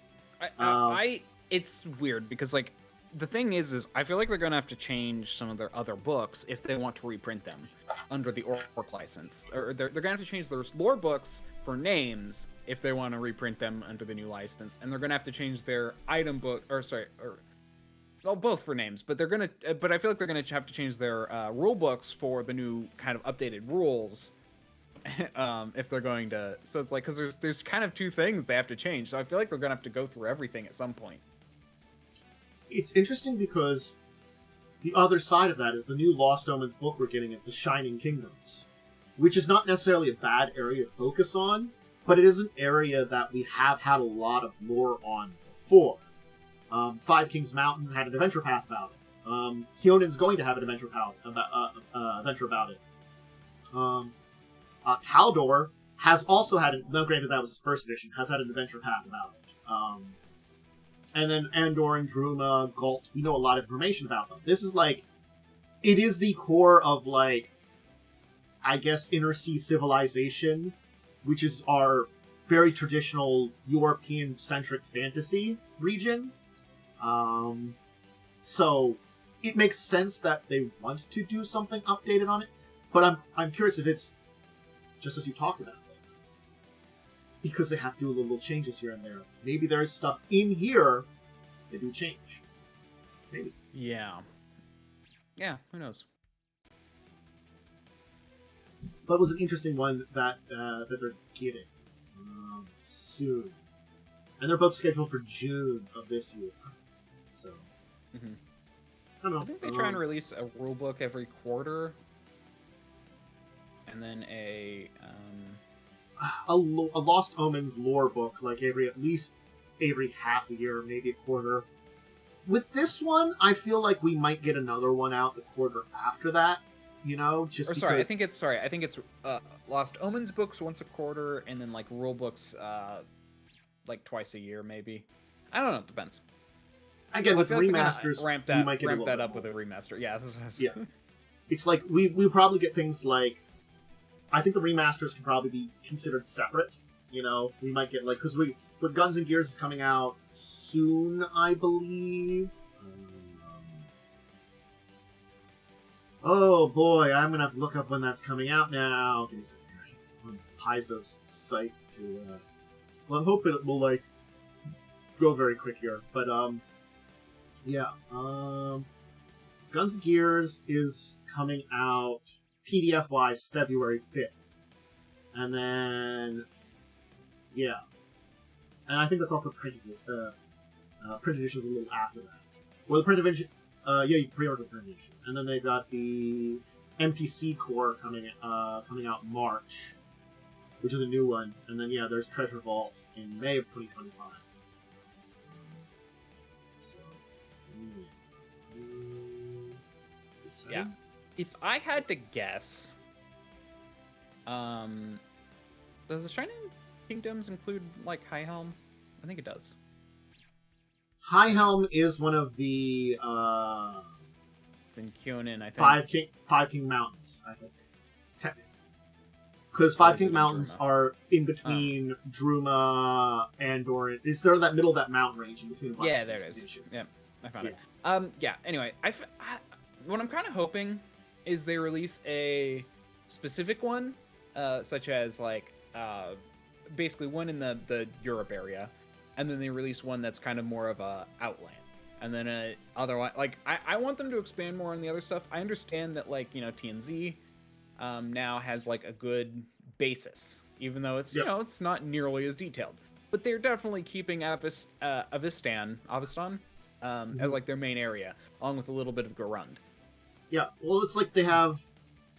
It's weird because, like, the thing is I feel like they're gonna have to change some of their other books if they want to reprint them under the Orc license, or they're gonna have to change their lore books for names if they want to reprint them under the new license, and they're gonna have to change their item book, both for names, but I feel like they're gonna have to change their rule books for the new kind of updated rules. If they're going to, so it's like, because there's kind of two things they have to change, so I feel like they're gonna have to go through everything at some point. It's interesting because the other side of that is the new Lost Omens book we're getting at the Shining Kingdoms, which is not necessarily a bad area to focus on, but it is an area that we have had a lot of lore on before. Five Kings Mountain had an adventure path about it. Kionen's going to have an adventure about it. Taldor has also had, no, granted that was first edition, has had an adventure path about it. And then Andor and Druma, Galt, we know a lot of information about them. This is like, it is the core of, like, I guess, Inner Sea civilization, which is our very traditional European-centric fantasy region. So it makes sense that they want to do something updated on it, but I'm curious if it's just as you talked about, because they have to do little changes here and there. Maybe there is stuff in here they do change. Maybe. Yeah, who knows? But it was an interesting one that they're getting soon. And they're both scheduled for June of this year. So, I don't know. I think they try and release a rulebook every quarter. And then a Lost Omens lore book, like at least every half a year, maybe a quarter. With this one, I feel like we might get another one out the quarter after that, you know, just or because... sorry, I think it's Lost Omens books once a quarter, and then like rule books like twice a year, maybe. I don't know. It depends. Again, with I feel like remasters, ramp we might get ramp a that little up bit with more. a remaster. Yeah, this is... Yeah. It's like, we probably get things like... I think the remasters can probably be considered separate, you know? We might get, like... Because with Guns and Gears is coming out soon, I believe. Oh boy, I'm gonna have to look up when that's coming out now. Give me a second here. On Paizos' site to... Well, I hope it will, like, go very quick here. But, yeah. Guns and Gears is coming out PDF-wise February 5th. And then... Yeah. And I think that's also printed. Print edition is a little after that. Well, the print edition... yeah, you can pre-order the print edition. And then they got the NPC Core coming out in March, which is a new one. And then, yeah, there's Treasure Vault in May of 2025. So, yeah. If I had to guess, does the Shining Kingdoms include like High Helm? I think it does. High Helm is one of the It's in Kyonin, I think. Five King Mountains, I think. Technically. Because Five King Mountains are in between Druma and Doran. They're in that middle of that mountain range in between. Yeah, there it is. Yeah, I found it. Yeah. Anyway, what I'm kind of hoping is they release a specific one, such as like basically one in the Europe area, and then they release one that's kind of more of a Outland. And then other one, like I want them to expand more on the other stuff. I understand that, like, you know, TNZ now has like a good basis, even though it's you know, it's not nearly as detailed. But they're definitely keeping Avestan as like their main area, along with a little bit of Garund. Yeah, well, it's like they have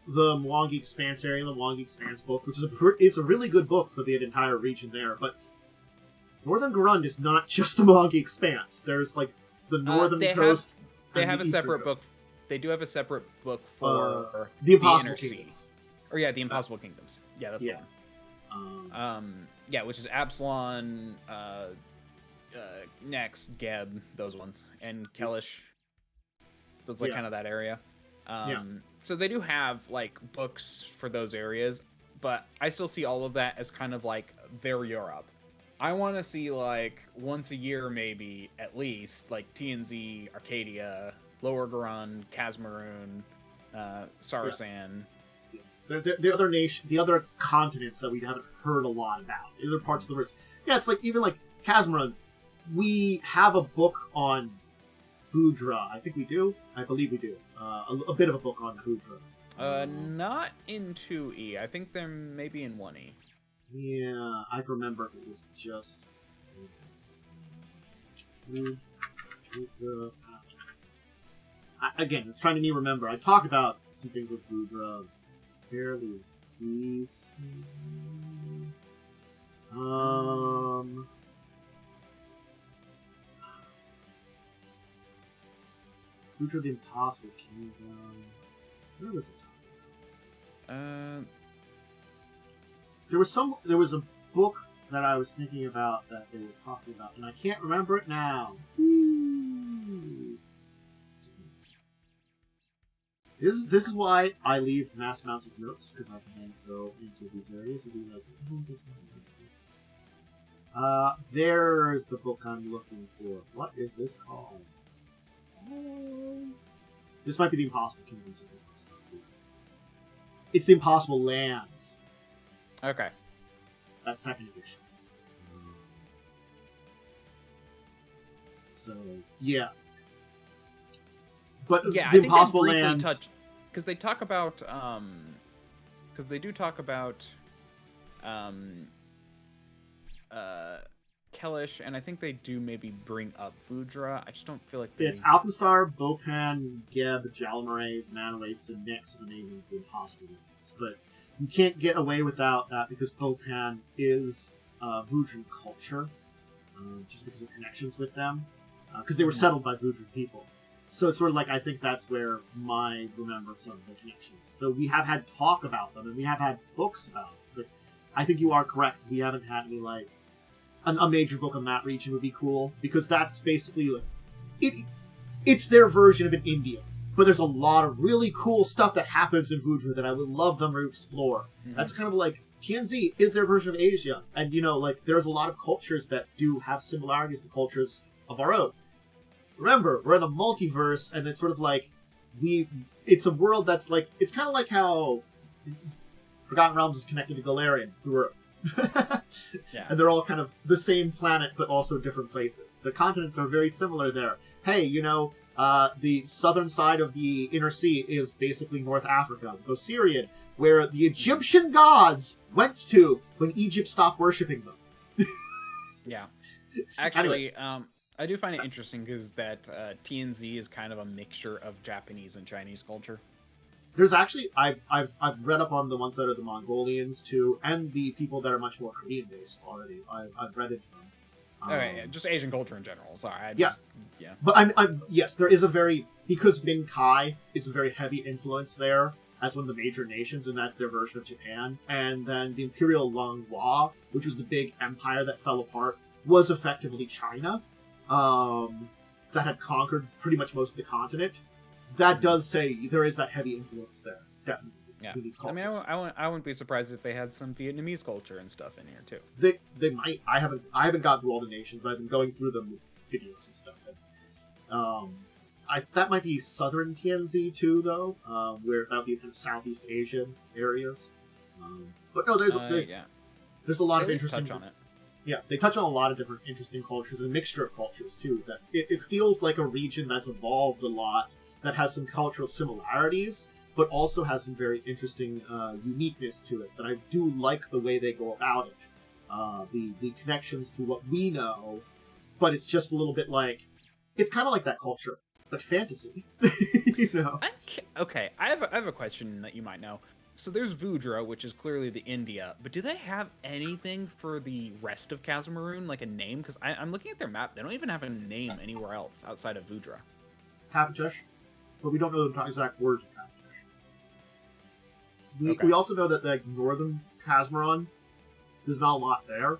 the Mwangi Expanse area, and the Mwangi Expanse book, which is it's a really good book for the entire region there. But Northern Garund is not just the Mwangi Expanse. There's like the northern coast. They have a separate book. They do have a separate book for the Impossible Inner Kingdoms. Sea. Or yeah, the Impossible Kingdoms. Yeah, that's the one. Yeah, which is Absalon, next Geb, those ones, and Kelish. So it's like kind of that area. So they do have like books for those areas, but I still see all of that as kind of like their Europe. I want to see like once a year, maybe at least, like TNZ, Arcadia, Lower Garund, Kazmaroon, Sarasan. The other continents that we haven't heard a lot about, the other parts of the roots. Yeah, it's like even like Kazmaroon. We have a book on Foudra. I think we do. I believe we do. A bit of a book on Foudra. Not in 2E. I think they're maybe in 1E. Yeah, I can remember if it was just... Again, it's trying to me remember. I talked about some things with Foudra fairly recently. Foudra the Impossible Kingdom... Where was it? There was a book that I was thinking about that they were talking about, and I can't remember it now. This is why I leave mass amounts of notes, because I can then go into these areas and be like, there's the book I'm looking for. What is this called? This might be the Impossible Kingdoms. It's the Impossible Lands. Okay. That's second edition. So, yeah. But yeah, the Impossible Lands... Because they talk about... Because they do talk about... Kelish, and I think they do maybe bring up Foudra. I just don't feel like they... Yeah, it's Alkenstar, Bopan, Geb, Jalamaray, Manarace, and Nyx are the names of the Impossible Lands. But you can't get away without that because Bopan is Voudran culture, just because of connections with them, because they were settled by Voudran people. So it's sort of like, I think that's where my remembrance of the connections. So we have had talk about them, and we have had books about them. But I think you are correct. We haven't had any, like, a major book on that region would be cool, because that's basically, like, it's their version of an India. But there's a lot of really cool stuff that happens in Vudra that I would love them to explore. Mm-hmm. That's kind of like, TNZ is their version of Asia. And, you know, like, there's a lot of cultures that do have similarities to cultures of our own. Remember, we're in a multiverse, and it's sort of like, it's a world that's like, it's kind of like how Forgotten Realms is connected to Galarian through Earth. Yeah. And they're all kind of the same planet, but also different places. The continents are very similar there. Hey, you know, the southern side of the Inner Sea is basically North Africa, the Syrian, where the Egyptian gods went to when Egypt stopped worshipping them. Yeah. Actually, I do find it interesting because that TNZ is kind of a mixture of Japanese and Chinese culture. There's actually, I've read up on the ones that are the Mongolians too, and the people that are much more Korean based already. I've read into them. Okay, yeah, just Asian culture in general. Sorry. Yeah. But yes, there is a very, because Minkai is a very heavy influence there as one of the major nations, and that's their version of Japan. And then the Imperial Longhua, which was the big empire that fell apart, was effectively China. That had conquered pretty much most of the continent. That does say there is that heavy influence there, definitely. Yeah, these cultures. I mean, I wouldn't be surprised if they had some Vietnamese culture and stuff in here too. They might. I haven't gone through all the nations. I've been going through them with videos and stuff. And, that might be southern TNZ too, though, where that would be kind of Southeast Asian areas. But no, there's a lot of interesting. Touch on it. Yeah, they touch on a lot of different interesting cultures, and a mixture of cultures, too. That it feels like a region that's evolved a lot, that has some cultural similarities, but also has some very interesting uniqueness to it. That I do like the way they go about it. The connections to what we know, but it's just a little bit like... It's kind of like that culture, but fantasy. You know? Okay, I have a question that you might know. So there's Vudra, which is clearly the India, but do they have anything for the rest of Kazamaroon, like a name? Because I'm looking at their map, they don't even have a name anywhere else outside of Vudra. Habitus, but we don't know the exact words of Habitus. We also know that like northern Kazamaron, there's not a lot there.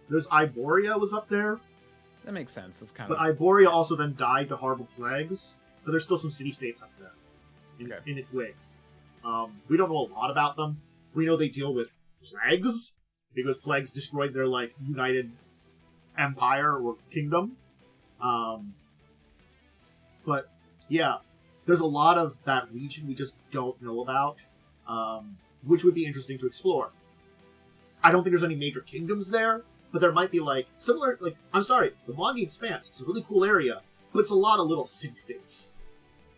There's Iboria was up there. That makes sense. That's kind of. But Iboria also then died to horrible plagues, but there's still some city-states up there in its wake. We don't know a lot about them. We know they deal with plagues, because plagues destroyed their, like, united empire or kingdom. But, yeah, there's a lot of that region we just don't know about, which would be interesting to explore. I don't think there's any major kingdoms there, but there might be, like, similar, like, I'm sorry, the Mwangi Expanse, it's a really cool area, but it's a lot of little city-states.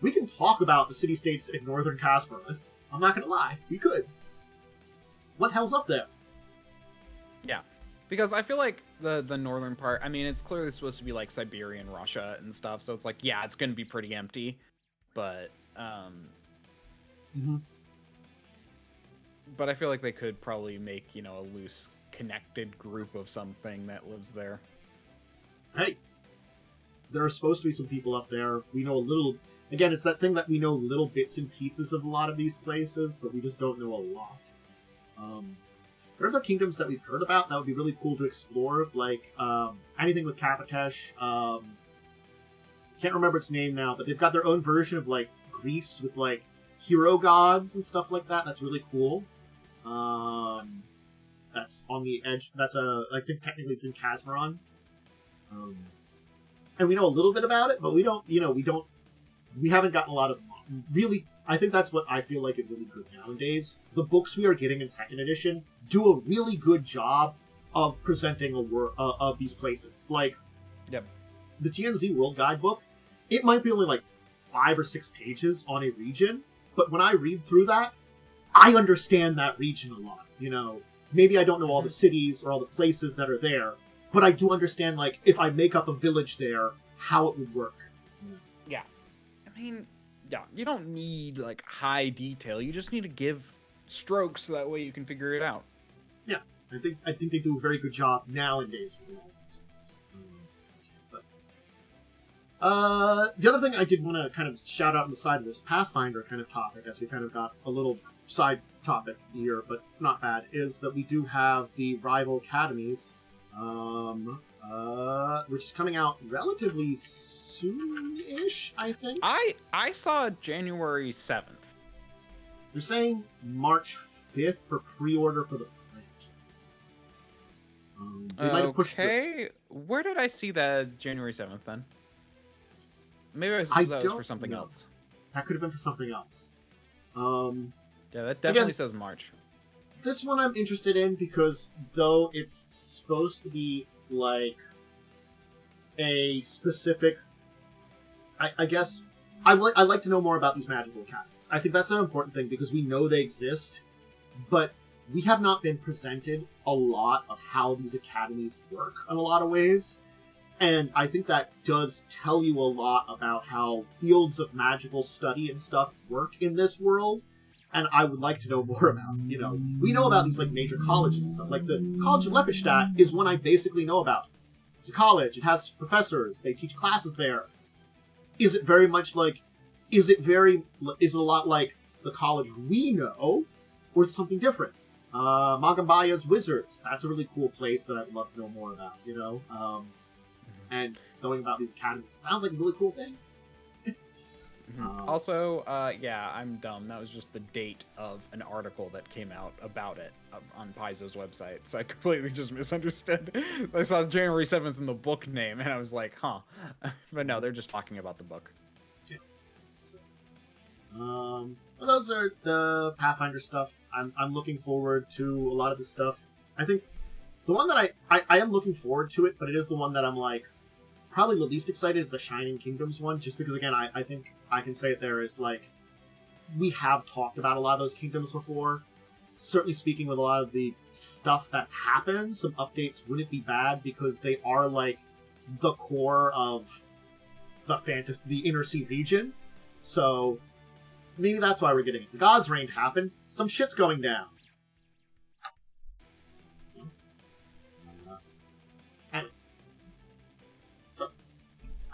We can talk about the city-states in northern Kazamaroon. I'm not gonna lie, we could. What the hell's up there? Yeah, because I feel like the northern part, I mean, it's clearly supposed to be like Siberian Russia and stuff, so it's like, yeah, it's gonna be pretty empty, but but I feel like they could probably make, you know, a loose connected group of something that lives there. Hey, there are supposed to be some people up there. We know a little. Again, it's that thing that we know little bits and pieces of a lot of these places, but we just don't know a lot. There are other kingdoms that we've heard about that would be really cool to explore, like anything with Capatesh. Can't remember its name now, but they've got their own version of like Greece with like hero gods and stuff like that. That's really cool. That's on the edge. I think technically it's in Kazamaron. And we know a little bit about it, but we haven't gotten a lot of really. I think that's what I feel like is really good nowadays. The books we are getting in second edition do a really good job of presenting of these places. Like, the TNZ World Guide book, it might be only like 5 or 6 pages on a region, but when I read through that, I understand that region a lot. You know, maybe I don't know all the cities or all the places that are there, but I do understand, like, if I make up a village there, how it would work. Yeah. I mean, yeah, you don't need, like, high detail. You just need to give strokes so that way you can figure it out. Yeah. I think they do a very good job nowadays with all these things. The other thing I did want to kind of shout out on the side of this Pathfinder kind of topic, as we kind of got a little side topic here, but not bad, is that we do have the Rival Academies, which is coming out relatively soon-ish, I think. I saw January 7th. They're saying March 5th for pre-order for the print. They might have pushed Where did I see that January 7th then? Maybe that was for something else. That could have been for something else. Yeah, that definitely says March. This one I'm interested in because though it's supposed to be like a specific, I guess I like to know more about these magical academies. I think that's an important thing because we know they exist, but we have not been presented a lot of how these academies work in a lot of ways. And I think that does tell you a lot about how fields of magical study and stuff work in this world. And I would like to know more about, we know about these, like, major colleges and stuff. Like, the College of Lepidstadt is one I basically know about. It's a college. It has professors. They teach classes there. Is it very much like... Is it a lot like the college we know? Or is it something different? Magambaya's Wizards. That's a really cool place that I'd love to know more about, And knowing about these academies sounds like a really cool thing. Also, I'm dumb. That was just the date of an article that came out about it on Paizos' website. So I completely just misunderstood. I saw January 7th in the book name, and I was like, huh. But no, they're just talking about the book. Yeah. So, well, those are the Pathfinder stuff. I'm looking forward to a lot of this stuff. I think the one that I am looking forward to it, but it is the one that I'm like, probably the least excited is the Shining Kingdoms one, just because, again, I think I can say it there is, like, we have talked about a lot of those kingdoms before. Certainly speaking with a lot of the stuff that's happened, some updates wouldn't be bad, because they are, like, the core of the Inner Sea region. So, maybe that's why we're getting it. The God's Reign happened. Some shit's going down.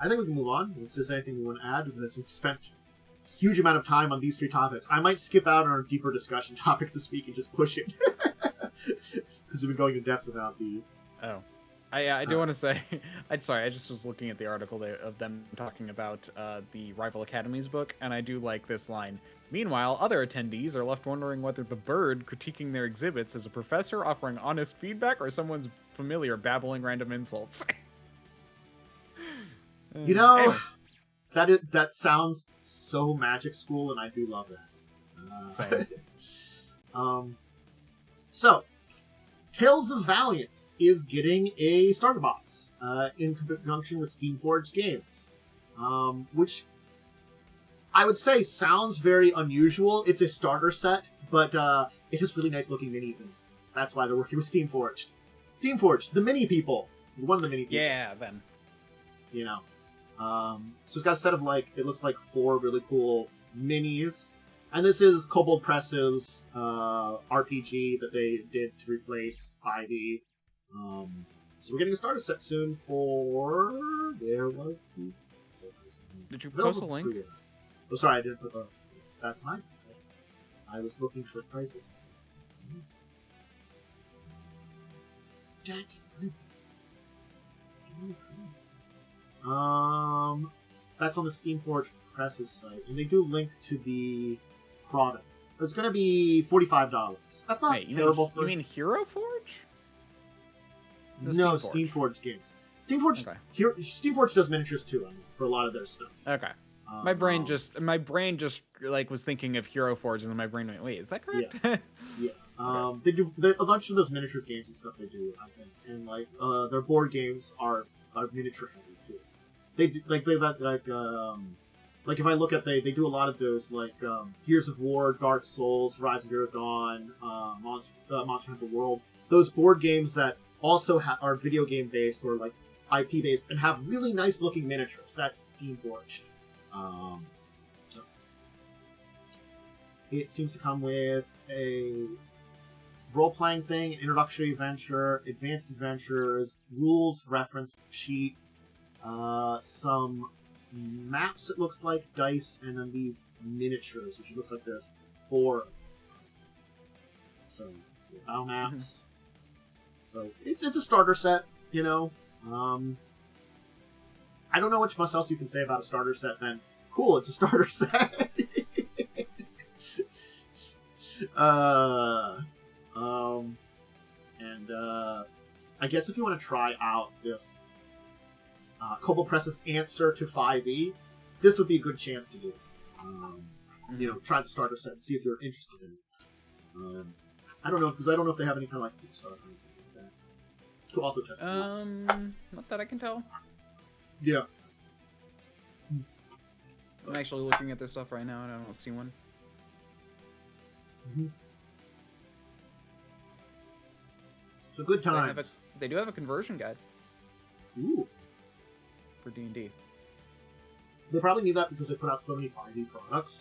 I think we can move on. Unless there's anything we want to add, because we've spent a huge amount of time on these three topics. I might skip out on our deeper discussion topic this week and just push it. Because we've been going in depth about these. Oh. I do want to say, I just was looking at the article of them talking about the Rival Academies book, and I do like this line. Meanwhile, other attendees are left wondering whether the bird critiquing their exhibits is a professor offering honest feedback or someone's familiar babbling random insults. Anyway. That sounds so Magic School, and I do love that. Same. So, Tales of Valliant is getting a starter box in conjunction with Steamforged Games, which I would say sounds very unusual. It's a starter set, but it has really nice looking minis, and that's why they're working with Steamforged. Steamforged, the mini people. One of the mini people. Yeah, them. So it's got a set of, like, it looks like 4 really cool minis. And this is Kobold Press's RPG that they did to replace 5e. So we're getting a starter set soon for... Where was the... Did you post a link? Oh, sorry, I didn't put the... That's mine. I was looking for prices. That's... That's on the Steamforged Press's site, and they do link to the product. It's going to be $45. That's not terrible. You mean Hero Forge? No, Steamforged Games. Steamforged does miniatures too, for a lot of their stuff. Okay. My brain just like was thinking of Hero Forge, and then my brain went, "Wait, is that correct?" Yeah. They do a bunch of those miniatures games and stuff. They do, I think, and like their board games are miniature heavy too. They do, like if I look at they do a lot of those, like Gears of War, Dark Souls, Rise of Zero Dawn, Monster Hunter World. Those board games that also are video game based or like IP based and have really nice looking miniatures. That's Steamforged. So it seems to come with a role-playing thing, introductory adventure, advanced adventures, rules reference sheet, some maps, it looks like, dice, and then the miniatures, which looks like there's 4. So, battle maps. So, it's a starter set, you know. I don't know much else you can say about a starter set then. Cool, it's a starter set. I guess if you want to try out this Cobalt Press's answer to 5e, this would be a good chance to do it. You know, try the starter set and see if you're interested in it. I don't know, because I don't know if they have any kind of like Kickstarter or anything like that. To also test not that I can tell. Yeah. I'm actually looking at their stuff right now and I don't see one. So good times. They do have a conversion guide. Ooh. For D&D. They probably need that because they put out so many 5e products.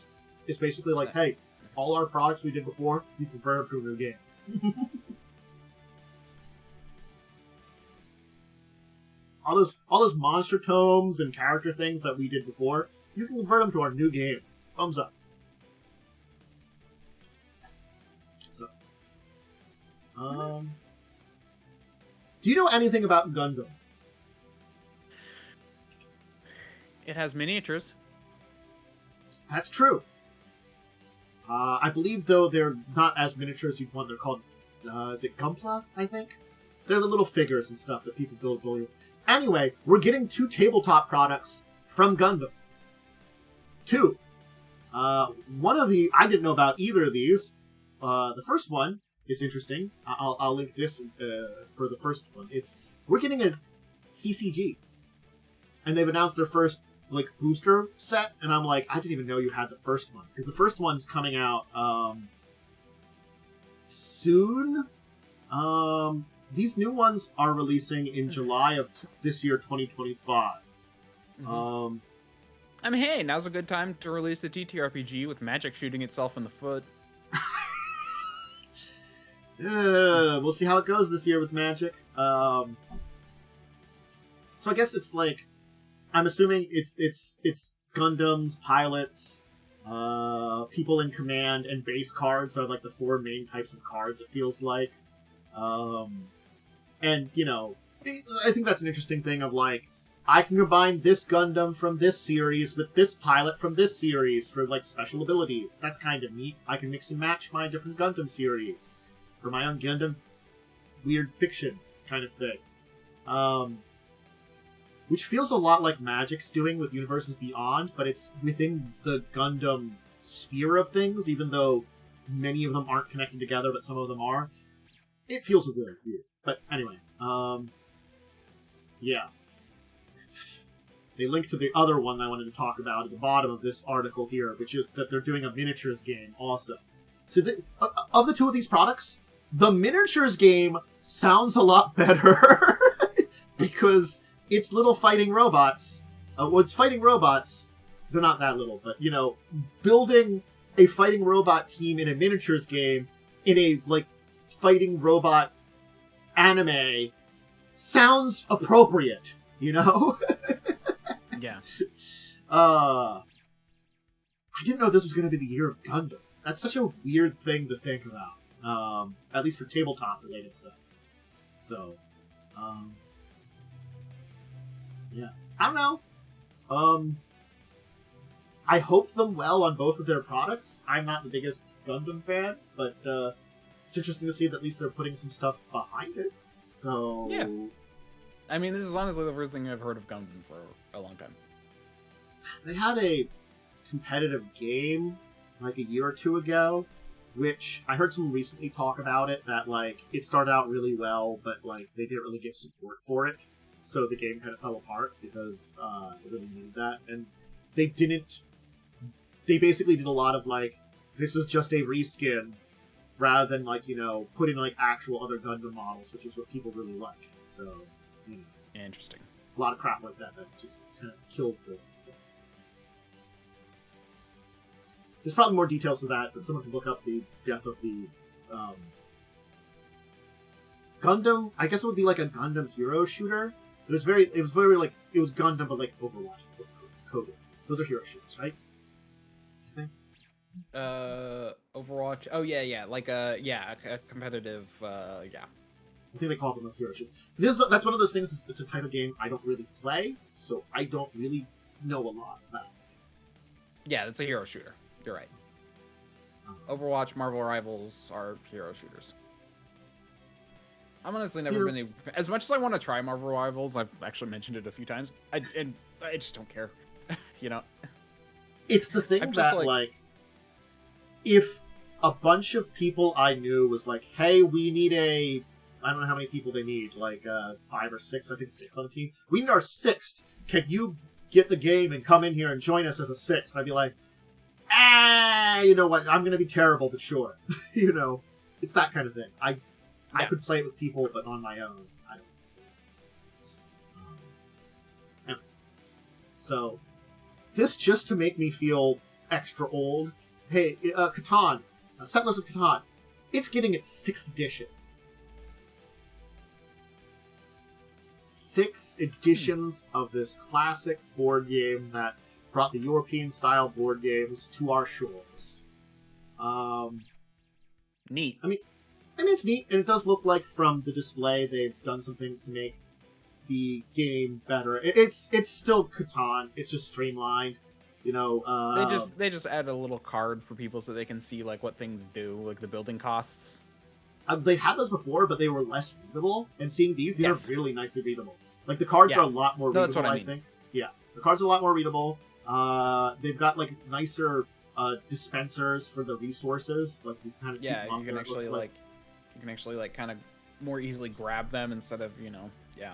It's basically like, hey, all our products we did before, you convert them to a new game. all those monster tomes and character things that we did before, you can convert them to our new game. Thumbs up. So, do you know anything about Gundam? It has miniatures. That's true. I believe, though, they're not as miniature as you'd want. They're called, is it Gunpla, I think? They're the little figures and stuff that people build. Anyway, we're getting 2 tabletop products from Gundam. 2. One of the... I didn't know about either of these. The first one is interesting. I'll link this for the first one. We're getting a CCG. And they've announced their first like booster set, and I'm like, I didn't even know you had the first one, because the first one's coming out soon. These new ones are releasing in July of this year, 2025. I mean, hey, now's a good time to release a TTRPG with magic shooting itself in the foot. We'll see how it goes this year with magic. So I guess it's like, I'm assuming it's Gundams, pilots, people in command, and base cards are like the 4 main types of cards, it feels like. And, you know, I think that's an interesting thing of like, I can combine this Gundam from this series with this pilot from this series for like special abilities. That's kind of neat. I can mix and match my different Gundam series for my own Gundam weird fiction kind of thing. Which feels a lot like Magic's doing with Universes Beyond, but it's within the Gundam sphere of things, even though many of them aren't connected together, but some of them are. It feels a little weird. But anyway, yeah. They link to the other one I wanted to talk about at the bottom of this article here, which is that they're doing a miniatures game also. So of the 2 of these products, the miniatures game sounds a lot better because it's little fighting robots. It's fighting robots. They're not that little, but, you know, building a fighting robot team in a miniatures game in a, like, fighting robot anime sounds appropriate, you know? Yeah. I didn't know this was going to be the year of Gundam. That's such a weird thing to think about. At least for tabletop-related stuff. So, yeah. I don't know. I hope them well on both of their products. I'm not the biggest Gundam fan, but it's interesting to see that at least they're putting some stuff behind it. So yeah. I mean, this is honestly the first thing I've heard of Gundam for a long time. They had a competitive game like a year or 2 ago, which I heard someone recently talk about it, that like it started out really well, but like they didn't really get support for it. So the game kind of fell apart because it really needed that. And they basically did a lot of like, this is just a reskin, rather than like, you know, put in like actual other Gundam models, which is what people really like. So, you know. Interesting. A lot of crap like that just kind of killed the... There's probably more details to that, but someone can look up the death of the Gundam. I guess it would be like a Gundam hero shooter. It was very like, it was Gundam, but like Overwatch. coded. Those are hero shooters, right? I think. Overwatch. Oh yeah, like a competitive. Yeah. I think they call them a hero shooter. That's one of those things. It's a type of game I don't really play, so I don't really know a lot about it. Yeah, it's a hero shooter. You're right. Overwatch, Marvel Rivals are hero shooters. I've honestly never been as much as I want to try Marvel Rivals. I've actually mentioned it a few times, and I just don't care. You know, it's the thing that like, if a bunch of people I knew was like, "Hey, we need I don't know how many people they need, like 5 or 6, I think 6 on the team. We need our 6th. Can you get the game and come in here and join us as a 6th?" I'd be like, you know what? I'm going to be terrible, but sure. You know, it's that kind of thing. I could play it with people, but on my own, I don't. So, this just to make me feel extra old. Hey, Catan, Settlers of Catan, it's getting its 6th edition. 6 editions of this classic board game that brought the European-style board games to our shores. Neat. I mean, it's neat, and it does look like from the display they've done some things to make the game better. It's still Catan. It's just streamlined. You know, they just add a little card for people so they can see like what things do, like the building costs. They had those before, but they were less readable. And seeing these are really nicely readable. Like the cards are a lot more readable. That's what I mean. think. Yeah, the cards are a lot more readable. They've got like nicer dispensers for the resources. Like you kind of you can actually you can actually kind of more easily grab them instead of yeah.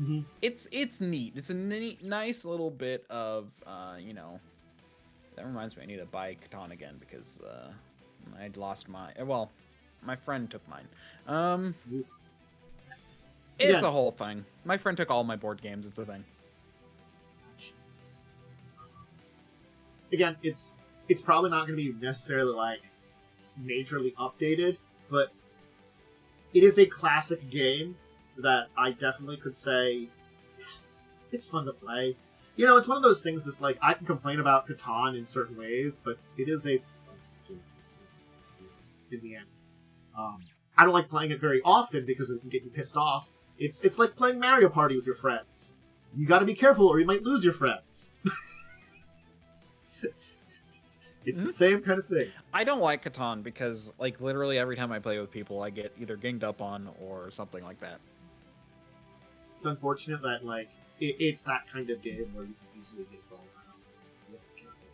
Mm-hmm. It's neat. It's a nice little bit of that reminds me, I need to buy Catan again because I'd lost my my friend took mine. It's a whole thing. My friend took all my board games. It's a thing. Again, it's probably not going to be necessarily like majorly updated, but it is a classic game that I definitely could say it's fun to play. You know, it's one of those things that's like I can complain about Catan in certain ways, but it is in the end. I don't like playing it very often because it can get you pissed off. It's like playing Mario Party with your friends. You got to be careful or you might lose your friends. It's the same kind of thing. I don't like Catan because, like, literally every time I play with people, I get either ganged up on or something like that. It's unfortunate that, like, it's that kind of game where you can easily get blown around. You have to be careful.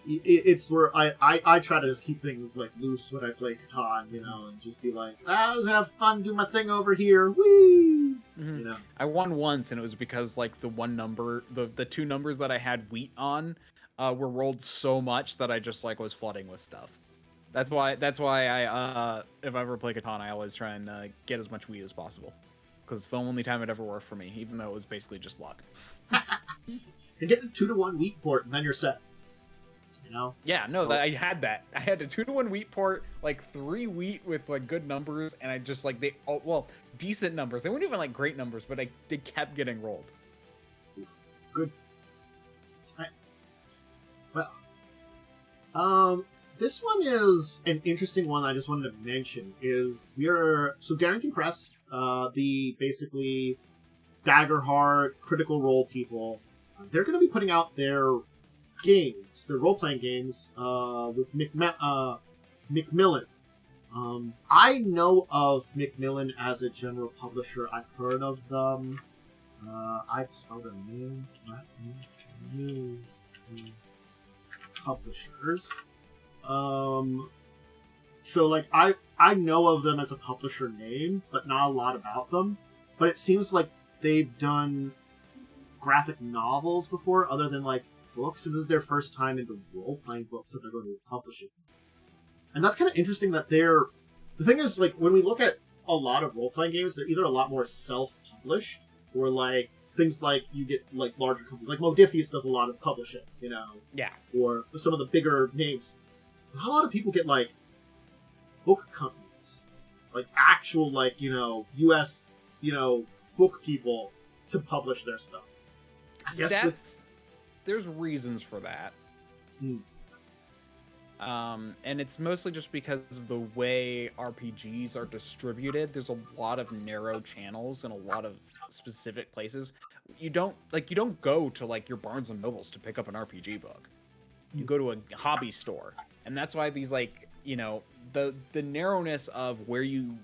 It's where I try to just keep things, like, loose when I play Catan, you know, and just be like, I'll have fun, do my thing over here, whee! Mm-hmm. You know? I won once, and it was because, like, the one number, the 2 numbers that I had wheat on, were rolled so much that I just like was flooding with stuff. That's why I if I ever play Catan, I always try and get as much wheat as possible, because it's the only time it ever worked for me, even though it was basically just luck. You get a 2-to-1 wheat port, and then you're set. You know? Yeah, no, I had that. I had a 2-to-1 wheat port, like 3 wheat with like good numbers, and I just like decent numbers. They weren't even like great numbers, but they kept getting rolled. Good. Well, this one is an interesting one I just wanted to mention. So Darrington Press, the basically Daggerheart Critical Role people, they're going to be putting out their games, their role-playing games, with Macmillan. I know of Macmillan as a general publisher. I've heard of them. I've spelled their name. Publishers. So like I know of them as a publisher name, but not a lot about them. But it seems like they've done graphic novels before, other than like books, and this is their first time into role-playing books that they're going to be publishing. And that's kind of interesting that the thing is, like, when we look at a lot of role-playing games, they're either a lot more self-published, or like things like you get like larger companies, like Modiphius does a lot of publishing, you know. Yeah. Or some of the bigger names. Not a lot of people get like book companies, like actual like U.S. book people to publish their stuff. I guess there's reasons for that. And it's mostly just because of the way RPGs are distributed. There's a lot of narrow channels and a lot of specific places. You don't go to like your Barnes and Nobles to pick up an RPG book. You go to a hobby store, and that's why these like, you know, the narrowness of where you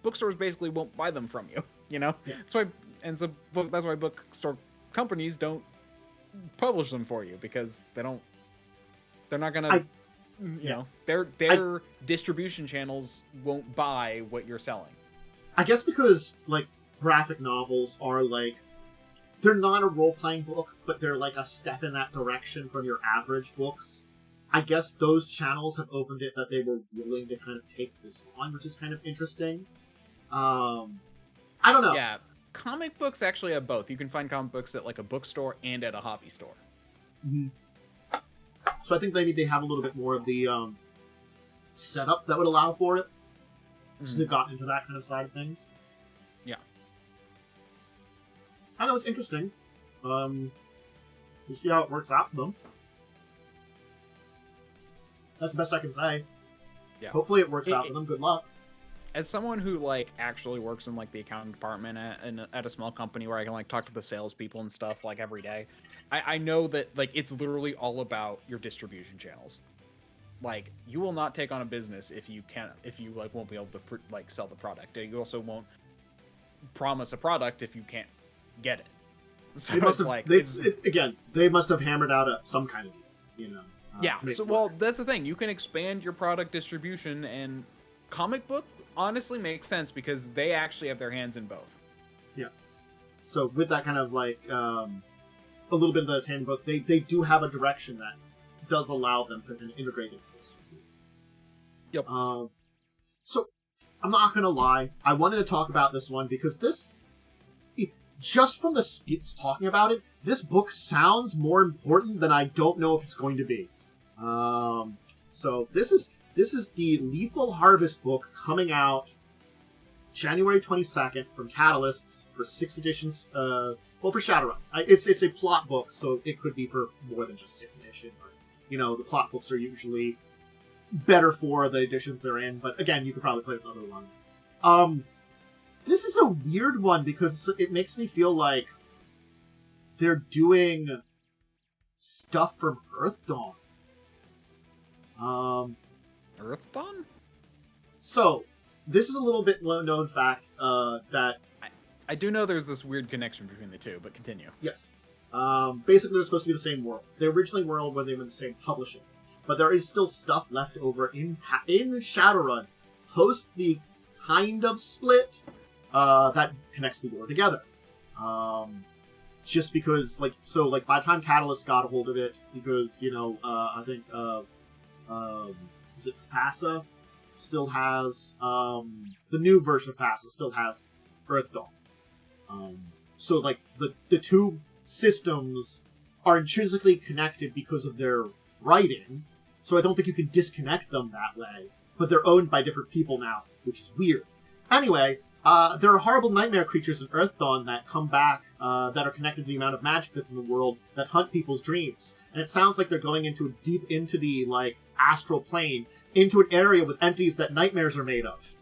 bookstores basically won't buy them from you. You know, that's why bookstore companies don't publish them for you, because they're not gonna, you know, their distribution channels won't buy what you're selling. I guess because like graphic novels are like, they're not a role-playing book, but they're like a step in that direction from your average books. I guess those channels have opened it that they were willing to kind of take this on, which is kind of interesting. I don't know. Yeah, comic books actually have both. You can find comic books at like a bookstore and at a hobby store. Mm-hmm. So I think maybe they have a little bit more of the setup that would allow for it. So they've gotten into that kind of side of things. Yeah. I know, it's interesting. We'll see how it works out for them. That's the best I can say. Yeah. Hopefully it works out for them. Good luck. As someone who like actually works in like the accounting department at a small company where I can like talk to the salespeople and stuff like every day, I know that like it's literally all about your distribution channels. Like, you will not take on a business if you like won't be able to like sell the product. You also won't promise a product if you can't get it. So they must have, they must have hammered out some kind of deal, you know. Yeah. So well, that's the thing. You can expand your product distribution, and comic book honestly makes sense because they actually have their hands in both. Yeah. So with that kind of like a little bit of the hand book, they do have a direction that does allow them to integrate into this. Yep. So I'm not gonna lie, I wanted to talk about this one because just from the talking about it, this book sounds more important than I don't know if it's going to be. So this is the Lethal Harvest book coming out January 22nd from Catalysts for 6 editions. For Shadowrun. It's a plot book, so it could be for more than just 6th edition. Or, you know, the plot books are usually better for the editions they're in, but again, you could probably play with other ones. This is a weird one because it makes me feel like they're doing stuff from Earth Dawn. Earth Dawn? So, this is a little bit known fact that... I do know there's this weird connection between the two, but continue. Yes. Basically, they're supposed to be the same world. They originally were when they were in the same publishing. But there is still stuff left over in Shadowrun, post the kind of split that connects the lore together. Just because, by the time Catalyst got a hold of it, because, you know, I think, is it FASA? Still has, the new version of FASA still has Earth Dawn. So, like, the two systems are intrinsically connected because of their writing, so I don't think you can disconnect them that way. But they're owned by different people now, which is weird. Anyway, there are horrible nightmare creatures in Earth Dawn that come back, that are connected to the amount of magic that's in the world, that hunt people's dreams. And it sounds like they're going deep into the, like, astral plane, into an area with entities that nightmares are made of.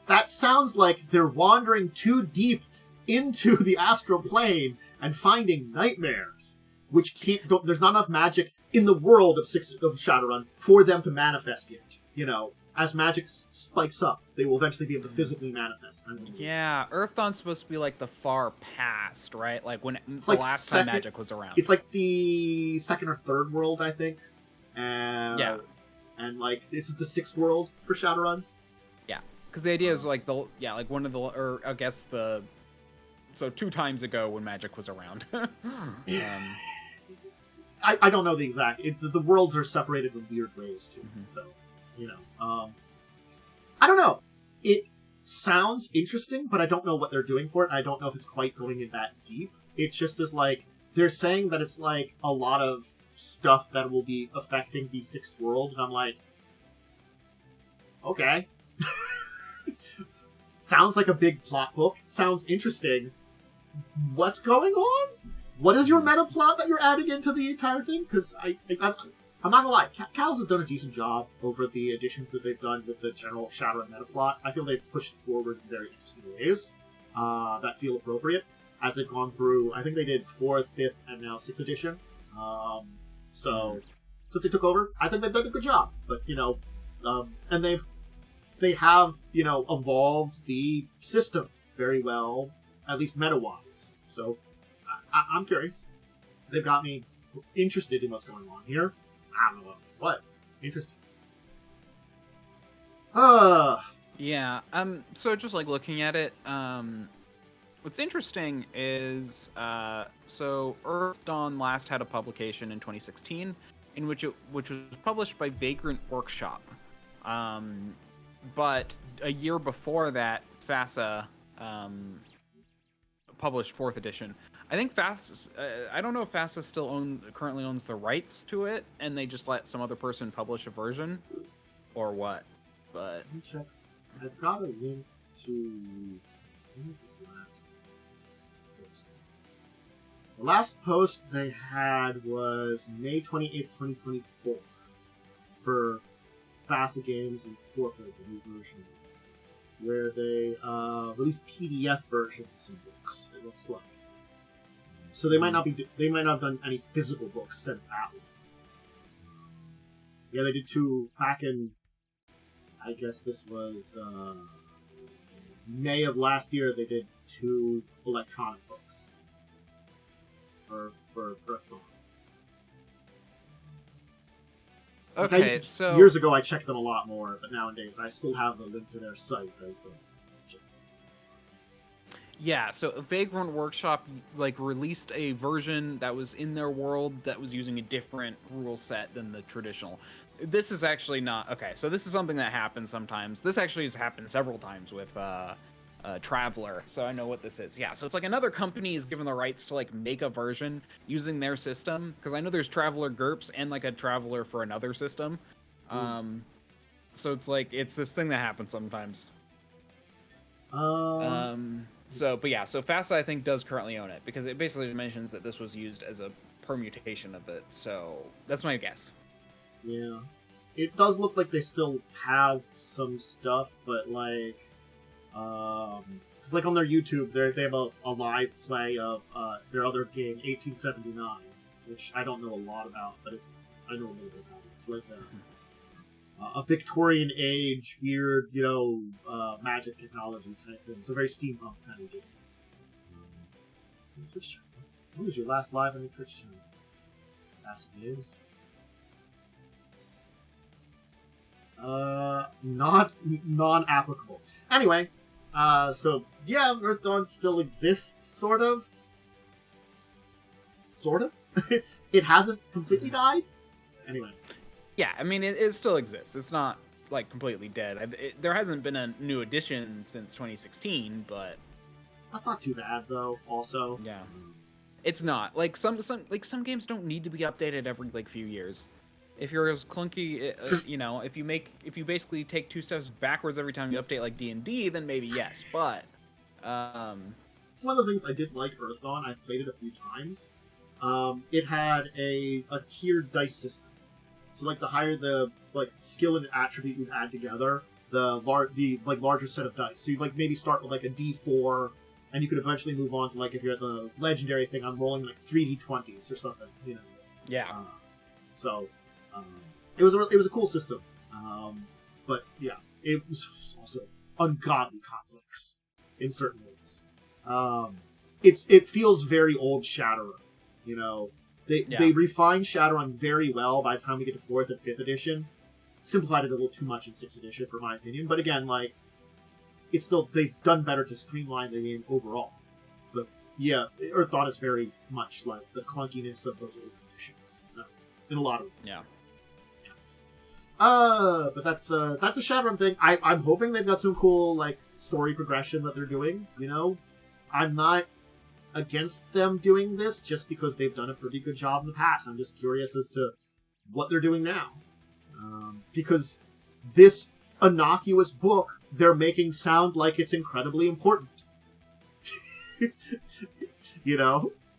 That sounds like they're wandering too deep into the astral plane and finding nightmares, which there's not enough magic in the world of Shadowrun for them to manifest yet. You know, as magic spikes up, they will eventually be able to physically manifest. Yeah, Earth Dawn's supposed to be like the far past, right? Like when the last time magic was around. It's like the second or third world, I think. Yeah. And like it's the 6th world for Shadowrun. Yeah, because the idea is like so 2 times ago when magic was around. I don't know the exact. The worlds are separated in weird ways too. Mm-hmm. So, you know, I don't know. It sounds interesting, but I don't know what they're doing for it. I don't know if it's quite going in that deep. It just is like they're saying that it's like a lot of stuff that will be affecting the 6th world, and I'm like, okay. Sounds like a big plot book. Sounds interesting. What's going on? what is your meta plot that you're adding into the entire thing? Because I'm not gonna lie, Cals has done a decent job over the additions that they've done with the general Shadowrun meta plot. I feel they've pushed it forward in very interesting ways that feel appropriate as they've gone through. I think they did 4th, 5th, and now 6th edition. So since they took over, I think they've done a good job. But and they have evolved the system very well, at least meta-wise. So I'm curious. They've got me interested in what's going on here. I don't know what. Interesting. Yeah. So just like looking at it, what's interesting is so Earth Dawn last had a publication in 2016, in which was published by Vagrant Workshop. But a year before that, FASA published 4th edition. I think FASA, I don't know if FASA still currently owns the rights to it, and they just let some other person publish a version, or what. But let me check. I've got a link to. When was this last post? The last post they had was May 28th, 2024, for FASA Games Incorporated, the new version, where they released PDF versions of some books. It looks like. So they might not have done any physical books since that one. Yeah, they did 2 back in. I guess this was May of last year. They did 2 electronic books for Earthdawn. Okay, so years ago I checked them a lot more, but nowadays I still have the link to their site. I still check. Yeah, so Vagrant Workshop released a version that was in their world that was using a different rule set than the traditional. This is actually not okay. So this is something that happens sometimes. This actually has happened several times with Traveler, so I know what this is. Yeah, so it's like another company is given the rights to make a version using their system, because I know there's Traveler GURPS and a Traveler for another system. So it's this thing that happens sometimes. So FASA I think does currently own it, because it basically mentions that this was used as a permutation of it. So that's my guess. Yeah, it does look like they still have some stuff, but because on their YouTube, they have a live play of their other game, 1879, which I don't know a lot about, but I know a little bit about it. It's like a Victorian age weird, magic technology kind of thing. It's a very steampunk kind of game. When was your last live on your Twitch channel? Last games. Not non-applicable. Anyway, so yeah, Earthdawn still exists, sort of. It hasn't completely died. Anyway. Yeah, I mean, it still exists. It's not completely dead. There hasn't been a new edition since 2016, but that's not too bad though. Also, yeah, it's not some games don't need to be updated every few years. If you're as clunky, if you basically take 2 steps backwards every time you update D&D, then maybe yes. But it's one of the things I did like Earthdawn. I've played it a few times. It had a tiered dice system. So the higher the skill and attribute you add together, the larger set of dice. So you maybe start with a D4, and you could eventually move on to if you're at the legendary thing, I'm rolling 3D20s or something. Yeah. So. It was a cool system, but yeah, it was also ungodly complex in certain ways. It feels very old Shadowrun. They refined Shadowrun very well by the time we get to 4th and 5th edition. Simplified it a little too much in 6th edition, for my opinion. But again, it's still they've done better to streamline the game overall. But yeah, Earthdawn is very much the clunkiness of those old editions. So, in a lot of ways. Yeah. But that's a Shadowrun thing. I'm hoping they've got some cool story progression that they're doing. I'm not against them doing this just because they've done a pretty good job in the past. I'm just curious as to what they're doing now, because this innocuous book they're making sound like it's incredibly important.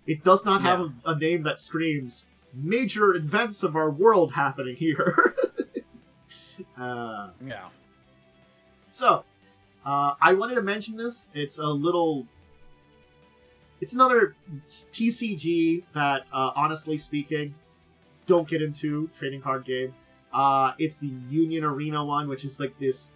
It does not have a name that screams, major events of our world happening here. Yeah. So, I wanted to mention this. It's another TCG that, honestly speaking, don't get into trading card game. It's the Union Arena one, which is like this.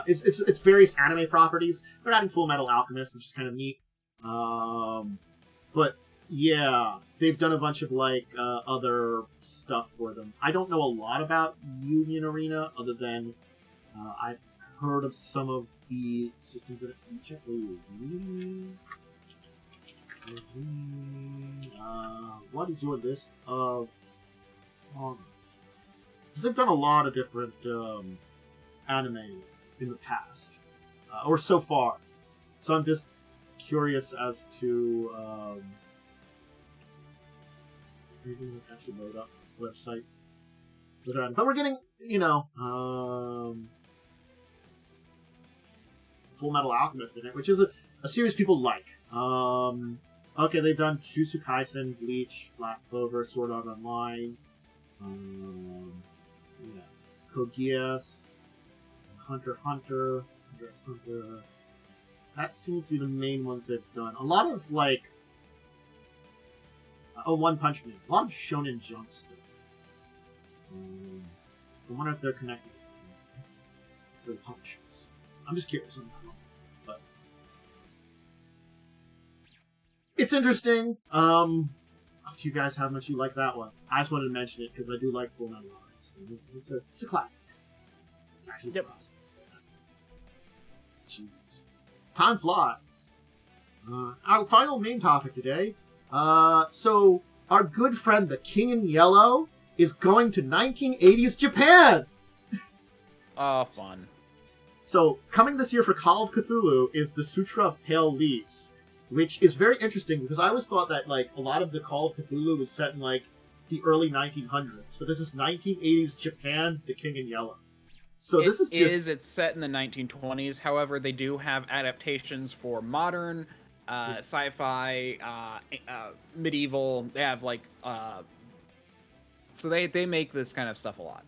It's various anime properties. They're adding Full Metal Alchemist, which is kind of neat. But yeah, they've done a bunch of like other stuff for them. I don't know a lot about Union Arena other than I've heard of some of the systems that it. What is your list of honors? Because they've done a lot of different anime in the past, or so far. So I'm just curious as to maybe we can actually load up the website. But we're getting, Full Metal Alchemist in it, which is a series people like. Okay, they've done Jujutsu Kaisen, Bleach, Black Clover, Sword Art Online, Code Geass, Hunter x Hunter, Hunter x Hunter. That seems to be the main ones they've done. A lot of, like... One Punch Man. A lot of Shonen Jump stuff. I wonder if they're connected with the publishers. I'm just curious on that one. But... it's interesting. If you guys how much you like that one. I just wanted to mention it because I do like Full Metal Alchemist. It's a classic. It's actually a classic. Jeez. Time flies. Our final main topic today. So our good friend, the King in Yellow, is going to 1980s Japan. Oh, fun. So coming this year for Call of Cthulhu is the Sutra of Pale Leaves, which is very interesting because I always thought that like a lot of the Call of Cthulhu was set in like the early 1900s, but this is 1980s Japan, the King in Yellow. So this is just... it's set in the 1920s. However, they do have adaptations for modern, sci-fi, medieval. They have like, so they make this kind of stuff a lot.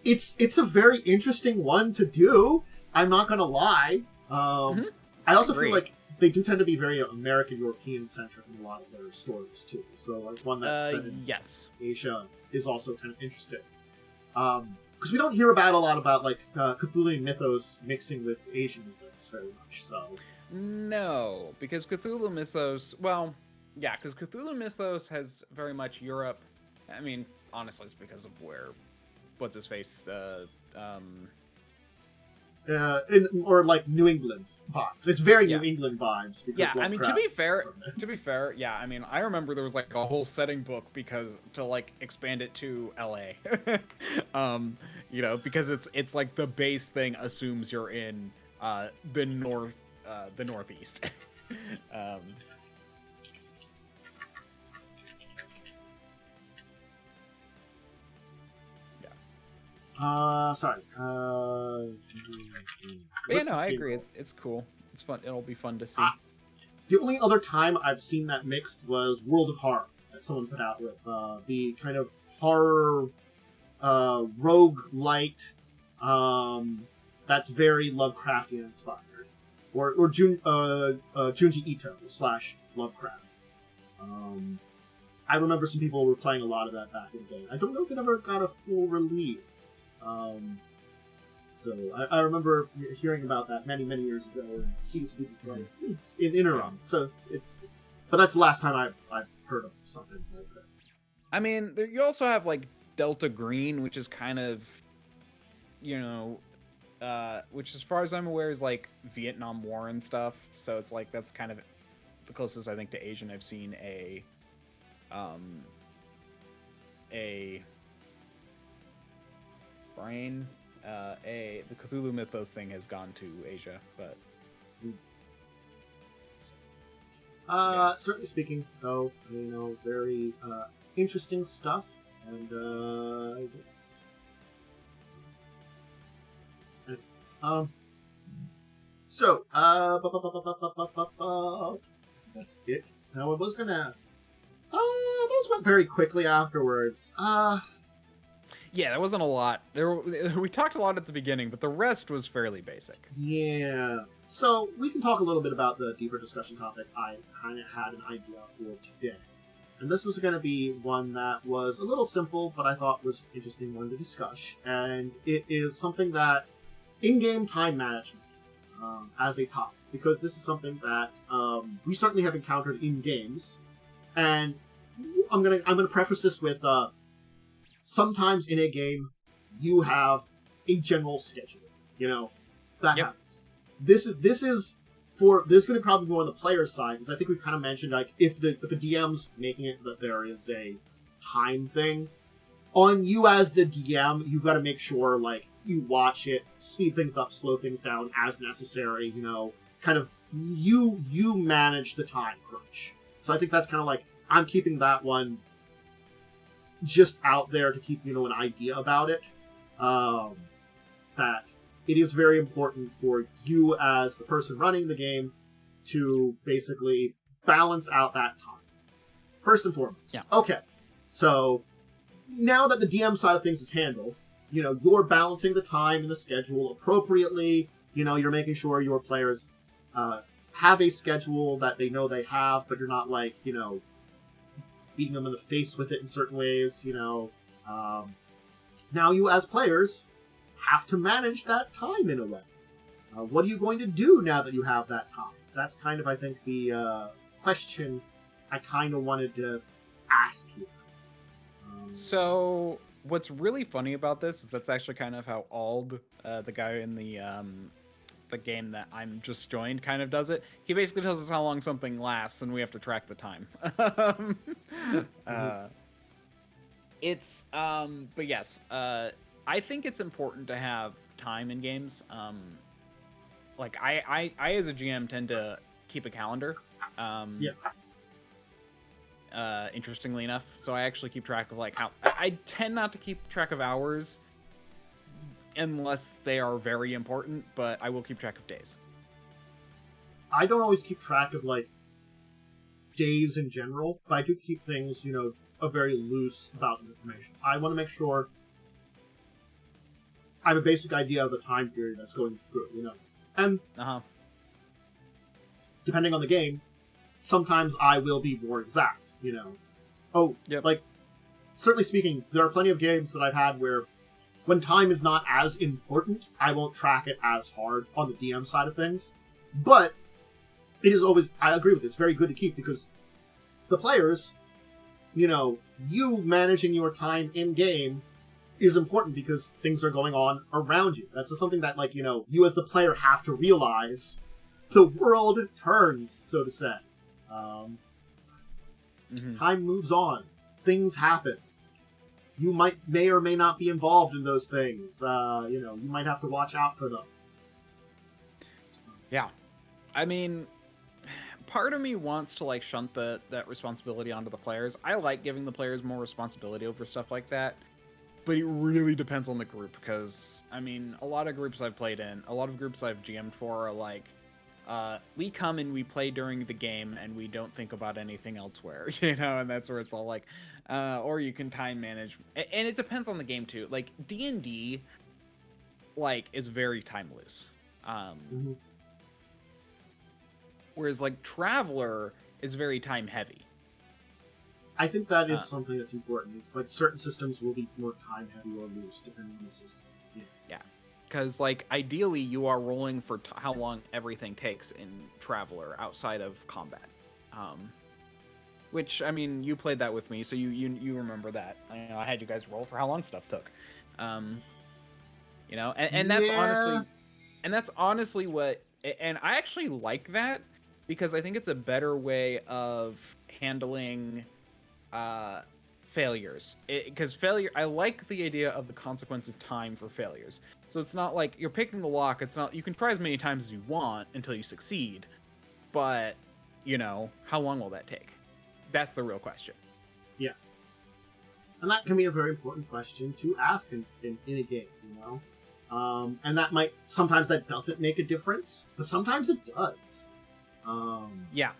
It's a very interesting one to do. I'm not gonna lie. I also feel like they do tend to be very American European centric in a lot of their stories too. So like one that's set in Asia is also kind of interesting. Because we don't hear about a lot about like Cthulhu mythos mixing with Asian mythos very much. So no, because Cthulhu mythos, well, yeah, because Cthulhu mythos has very much Europe. I mean, honestly, it's because of where what's his face, or like New England vibes. It's very New England vibes. Yeah, I mean, to be fair, yeah, I mean, I remember there was like a whole setting book because to like expand it to LA, because it's like the base thing assumes you're in the Northeast. Sorry. Yeah, no, I agree. It's cool. It's fun. It'll be fun to see. The only other time I've seen that mixed was World of Horror that someone put out with the kind of horror rogue-lite that's very Lovecraftian inspired, or Junji Ito / Lovecraft. I remember some people were playing a lot of that back in the day. I don't know if it ever got a full release. So I remember hearing about that many years ago and seeing some people play it in interim. So but that's the last time I've heard of something like that. I mean, you also have like Delta Green, which is kind of, which as far as I'm aware is like Vietnam War and stuff. So it's like that's kind of the closest I think to Asian I've seen a brain. The Cthulhu mythos thing has gone to Asia, but certainly speaking, though, very interesting stuff, and so that's it. Now, I was gonna... those went very quickly afterwards. Yeah, there wasn't a lot. We talked a lot at the beginning, but the rest was fairly basic. Yeah. So, we can talk a little bit about the deeper discussion topic I kind of had an idea for today. And this was going to be one that was a little simple, but I thought was an interesting one to discuss. And it is something that in-game time management as a topic, because this is something that we certainly have encountered in games. And I'm gonna preface this with sometimes in a game you have a general schedule. You know, that happens. This is going to probably be more on the player's side, because I think we've kind of mentioned, like, if the DM's making it that there is a time thing, on you as the DM, you've got to make sure, like, you watch it, speed things up, slow things down as necessary, you know, kind of, you manage the time crunch. So I think that's kind of like, I'm keeping that one just out there to keep, you know, an idea about it. That it is very important for you as the person running the game to basically balance out that time. First and foremost. Yeah. Okay. So now that the DM side of things is handled, you know, you're balancing the time and the schedule appropriately. You know, you're making sure your players have a schedule that they know they have, but you're not, like, you know, beating them in the face with it in certain ways, you know. Now you as players have to manage that time in a way. What are you going to do now that you have that time? That's kind of, I think, the question I kind of wanted to ask you. So, what's really funny about this is that's actually kind of how Ald, the guy in the game that I'm just joined, kind of does it. He basically tells us how long something lasts, and we have to track the time. But yes, I think it's important to have time in games. Like, I as a GM tend to keep a calendar. Interestingly enough, so I actually keep track of, like, how I tend not to keep track of hours unless they are very important, but I will keep track of days. I don't always keep track of, like, days in general, but I do keep things, you know, a very loose about information. I want to make sure I have a basic idea of the time period that's going through, you know. And depending on the game, sometimes I will be more exact, you know. Like, certainly speaking, there are plenty of games that I've had where when time is not as important, I won't track it as hard on the DM side of things. But it is always, I agree with it, it's very good to keep, because the players, you know, you managing your time in-game is important because things are going on around you. That's something that, like, you know, you as the player have to realize the world turns, so to say. Time moves on. Things happen. You may or may not be involved in those things. You know, you might have to watch out for them. Yeah. I mean, part of me wants to, like, shunt that responsibility onto the players. I like giving the players more responsibility over stuff like that. But it really depends on the group, because, I mean, a lot of groups I've played in, a lot of groups I've GM'd for are like, we come and we play during the game and we don't think about anything elsewhere, you know, and that's where it's all like, or you can time manage. And it depends on the game too. Like, D&D, like, is very time loose. Whereas, like, Traveler is very time heavy. I think that is something that's important. It's like certain systems will be more time heavy or loose depending on the system. Yeah. Because, like, ideally you are rolling for how long everything takes in Traveler outside of combat. Which, I mean, you played that with me, so you remember that. I had you guys roll for how long stuff took. You know, and that's honestly what, and I actually like that, because I think it's a better way of handling failures. Because failure, I like the idea of the consequence of time for failures. So it's not like you're picking the lock. It's not, you can try as many times as you want until you succeed, but, you know, how long will that take? That's the real question. Yeah. And that can be a very important question to ask in a game, you know? And that might, sometimes that doesn't make a difference, but sometimes it does. Yeah.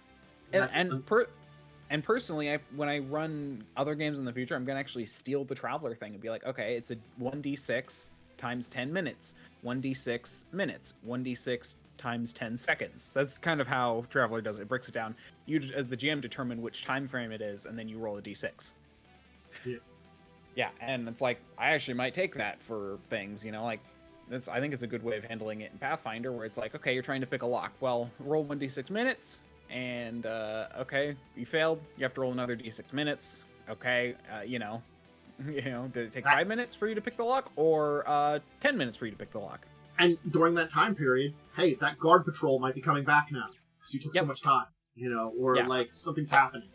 And personally, when I run other games in the future, I'm gonna actually steal the Traveler thing and be like, okay, it's a 1d6 times 10 minutes, 1d6 minutes, 1d6 times 10 seconds. That's kind of how Traveler does it. It breaks it down. You, as the GM, determine which time frame it is, and then you roll a d6. Yeah. Yeah, and it's like, I actually might take that for things, like, I think it's a good way of handling it in Pathfinder, where it's like, okay, you're trying to pick a lock. Well, roll 1d6 minutes, and, okay, you failed, you have to roll another d6 minutes. Okay, did it take 5 minutes for you to pick the lock, or 10 minutes for you to pick the lock? And during that time period, hey, that guard patrol might be coming back now, because you took so much time, or, like, something's happening.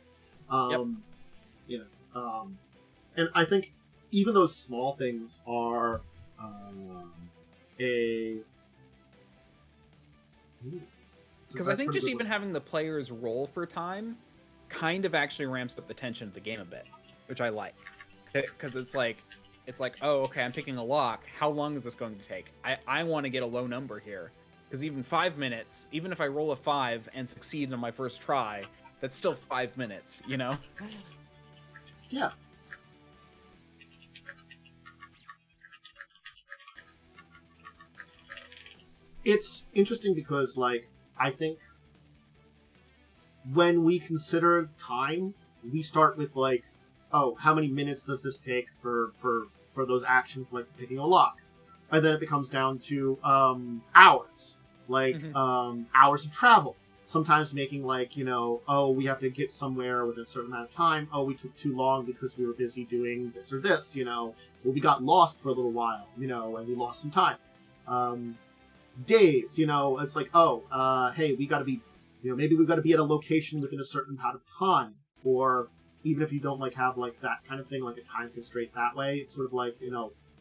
And I think even those small things are because I think just even having the players roll for time kind of actually ramps up the tension of the game a bit, which I like. Because it's like, oh, okay, I'm picking a lock. How long is this going to take? I want to get a low number here. Because even 5 minutes, even if I roll a 5 and succeed on my first try, that's still 5 minutes, Yeah. It's interesting because, like, I think when we consider time, we start with, like, oh, how many minutes does this take for those actions, like picking a lock? And then it becomes down to hours, like hours of travel. Sometimes making, like, oh, we have to get somewhere within a certain amount of time. Oh, we took too long because we were busy doing this or this, well, we got lost for a little while, and we lost some time. Days, it's like, oh, hey, we gotta be, maybe we've got to be at a location within a certain amount of time, or even if you don't, like, have, like, that kind of thing, like a time constraint that way, it's sort of like,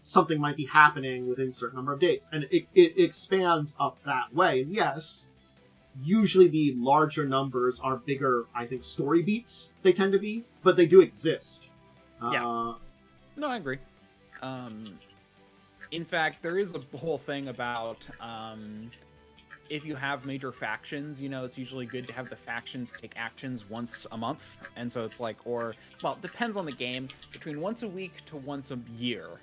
something might be happening within a certain number of days, and it expands up that way. And yes, usually the larger numbers are bigger, I think, story beats, they tend to be, but they do exist. No, I agree. In fact, there is a whole thing about if you have major factions, it's usually good to have the factions take actions once a month. And so it's like, it depends on the game, between once a week to once a year.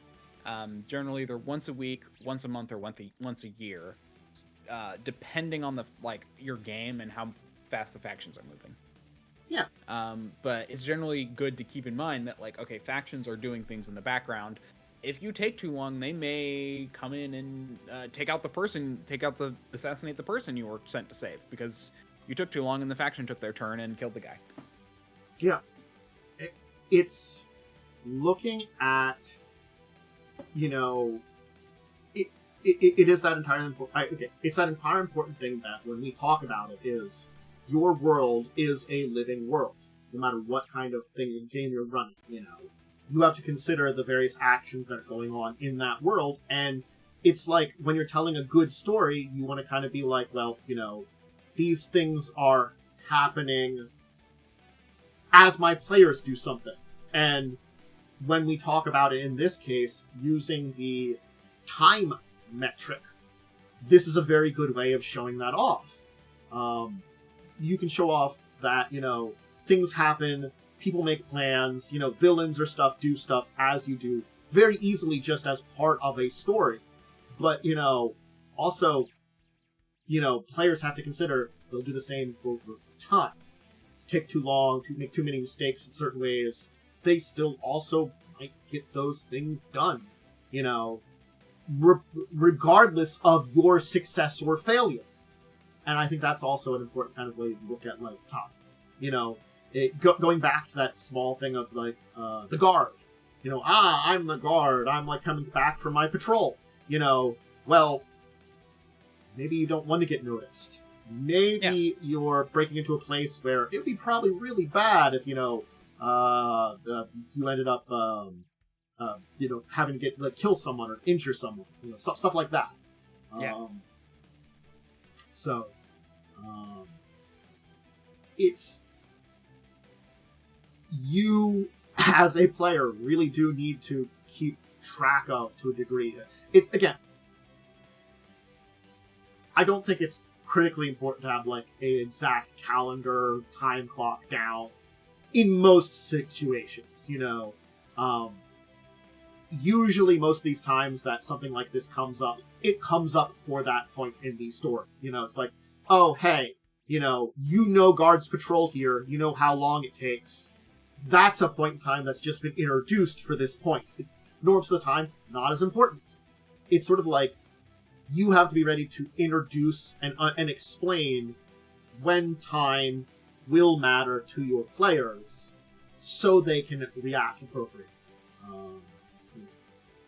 Generally, they're once a week, once a month, or once a year, depending on your game and how fast the factions are moving. Yeah. But it's generally good to keep in mind that, like, okay, factions are doing things in the background. If you take too long, they may come in and assassinate the person you were sent to save, because you took too long and the faction took their turn and killed the guy. Yeah. It's looking at, it is that entirely important. It's that entire important thing that when we talk about it is your world is a living world, no matter what kind of game you're running, You have to consider the various actions that are going on in that world, and it's like when you're telling a good story, you want to kind of be like, well, these things are happening as my players do something. And when we talk about it in this case, using the time metric, this is a very good way of showing that off. You can show off that, things happen, people make plans, villains or stuff do stuff as you do very easily just as part of a story. But, also, players have to consider they'll do the same over time. Take too long, make too many mistakes in certain ways, they still also might get those things done, regardless of your success or failure. And I think that's also an important kind of way to look at, like, time. Going back to that small thing of, like, the guard. I'm the guard. I'm, like, coming back from my patrol. Well, maybe you don't want to get noticed. Maybe you're breaking into a place where it would be probably really bad if, you ended up, having to kill someone or injure someone. Stuff like that. It's... You, as a player, really do need to keep track of to a degree. It's, again, I don't think it's critically important to have, like, an exact calendar time clock down. in most situations, usually most of these times that something like this comes up, it comes up for that point in the story. It's like, oh, hey, guards patrol here, you know how long it takes. That's a point in time that's just been introduced for this point. It's most of the time not as important. It's sort of like you have to be ready to introduce and explain when time will matter to your players so they can react appropriately.